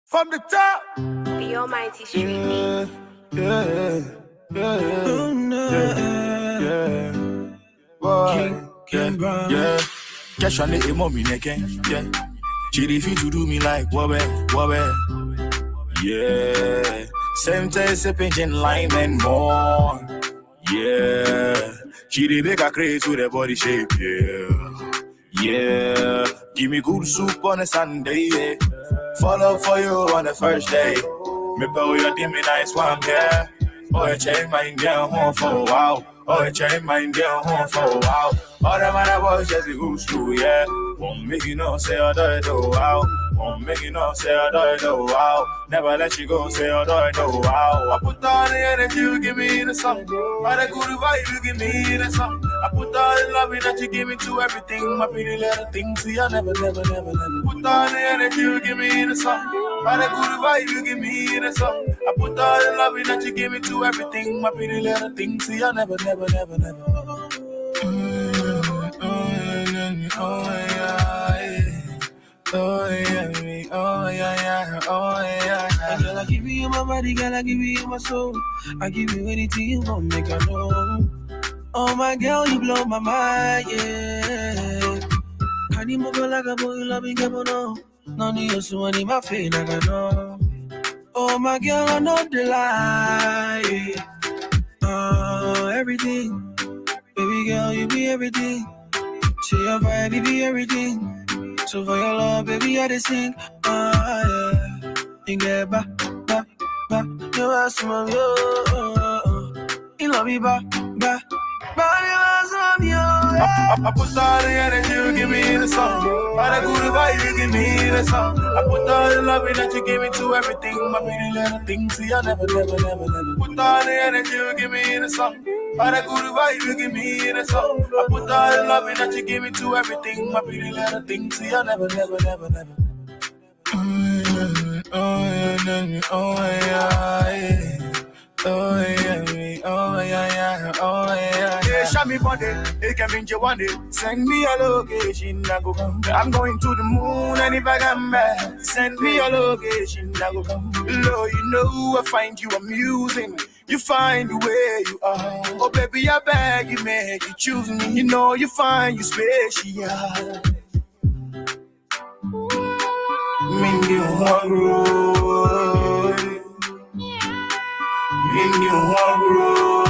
From the top, The Almighty Street Beats. yeah. Yeah. Cash on the mommy again. Yeah. She refuse to do me like wobbe. Yeah. Same taste, sipping gin, lime and more. Yeah. She the make a craze with her body shape. Yeah. Give me good soup on a Sunday. Yeah. Follow for you on the first day. Me bow your dimmy nice one, yeah. Oh, I change my girl home for a while. Oh, I change my girl home for a while. All the man I was just a good school, yeah. Won't make you know, say I do wow. Won't make you know, say I do wow. Never let you go, say I do wow. I put all the energy you give me in the song. All the good vibe you give me in the song. I put all the love that you give me to everything. My pretty little things, see I never. Put all the energy you give me in the song. All the good vibe you give me in the song. I put all the love that you give me to everything. My pretty little things, see I never. Oh yeah. Girl, I give you my body, girl, I give you my soul. I give you anything you want, make I know. Oh my girl, you blow my mind, yeah. Can you move like a boy, love me, come on. No need to any my face, like I know. Oh my girl, I know the lie. Everything, baby girl, you be everything. Say your vibe, you be everything. So for your love, baby, I just sing. Yeah. You get back. You ask from you. You love me back. I put all the energy you give me in the song. All the good vibe you give me in the song. I put all the love that you give me to everything. My pretty little things, see I never. Put all the energy you give me in the song. All the good vibe you give me in the song. I put all the love that you give me to everything. My pretty little things, see I never. Yeah, show me body, it can mean you want it. Send me a location, I go come. I'm going to the moon, and if I come back, send me a location, I go come. Lord, you know I find you amusing. You find the way you are. Oh baby, I beg you, make you choose me. You know you find you special. Mean you want grow. Mean you want grow.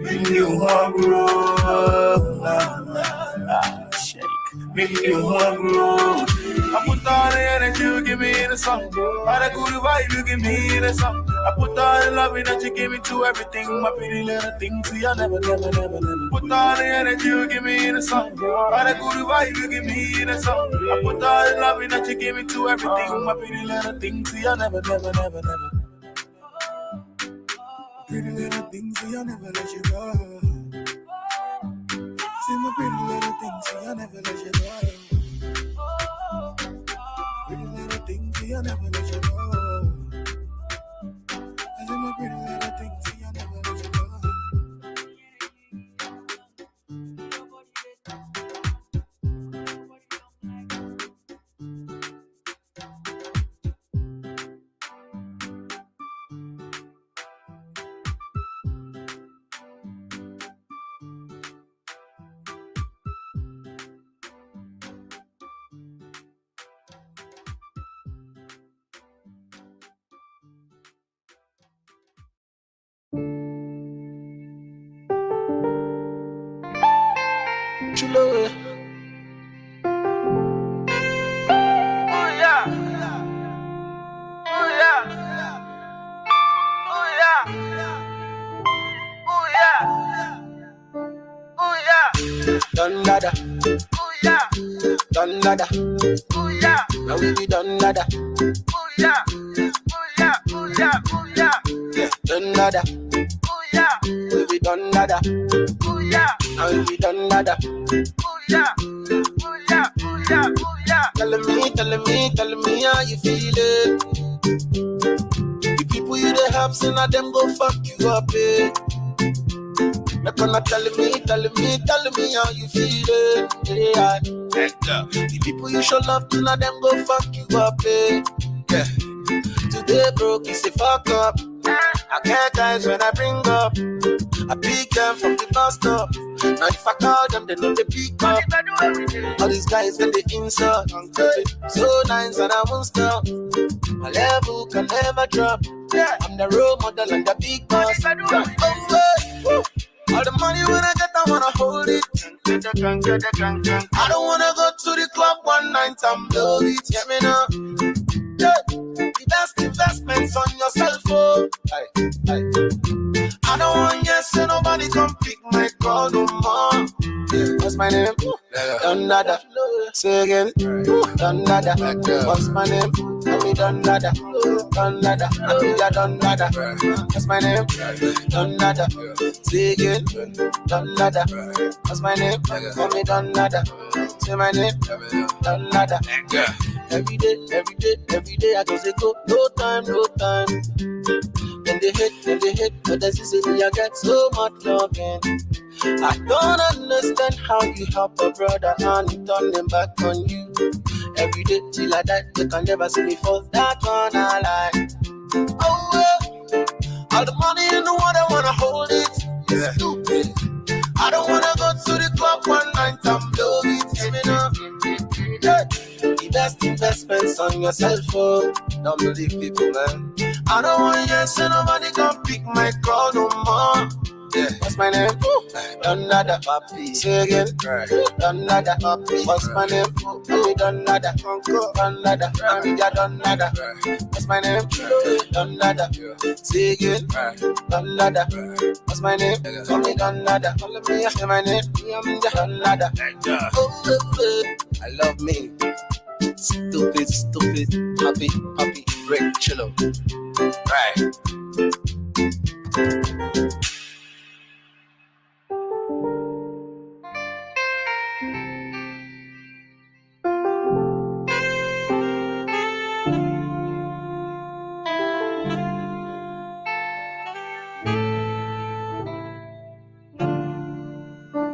Mean you want grow. Shake. Mean you want grow. I put all the energy you give me in the song. All the good vibe you give me in the song. I put all the love that you give me to everything. My pretty little things, see I never. Put all the energy you give me in the song. All the good vibe you give me in the song. I put all the love that you give me to everything. My pretty little things, see I never. Pretty little things, see I never let you go. See my pretty little things, see I never let you go. Pretty little things, see I never let you go. I see my pretty little things, see I never let you go. Chulo. Done dada. Done dada. Now we be done dada. Yeah. Done dada. We be done dada. Now we be done dada. Tell me how you feeling. The people you dey help, say na them go fuck you up, eh? Not gonna tell me how you feeling, yeah. The people you show love to, na them go fuck you up, eh? Yeah. Today broke is a fuck up. I get guys when I bring up. I pick them from the bus stop. Now if I call them, they know they pick up. All these guys get the insult. So nice and I won't stop. My level can never drop. I'm the role model and the big boss. All the money when I get, I wanna hold it. I don't wanna go to the club one night and blow it. Get me now. The best investments on yourself, oh. I don't want yes, so nobody come pick my call no more. What's my name? Donny Addison. Say again. Donny Addison. What's my name? Tell me Donny Addison. Donny Addison. I think you're Donny Addison. What's my name? Donny Addison. Say again. Donny Addison. What's my name? Tell me Donny Addison. Say my name. Donny Addison. Every day, I just say go. No time. When they hit, but that's easily I get so much loving. I don't understand how you help a brother and you turn them back on you. Every day till I die, they can never see me fall. That one I like. Oh well, all the money in the world, I wanna hold it. It's stupid. I don't wanna go to the club one night and blow it. Give me now. The best investments on yourself, oh. Don't believe people, man. I don't want you to say nobody can pick my call no more. Yeah. What's my name? Donny Addison. Say again. Donny Addison. What's my name? Donny Addison. Donny Addison. I'm Donny Addison. What's my name? Donny Addison. Say again. Donny Addison. What's my name? Call me Donny Addison. Let me say my name. I'm Donny Addison. Oh, I love me. Stupid, happy, break, chill out. Right.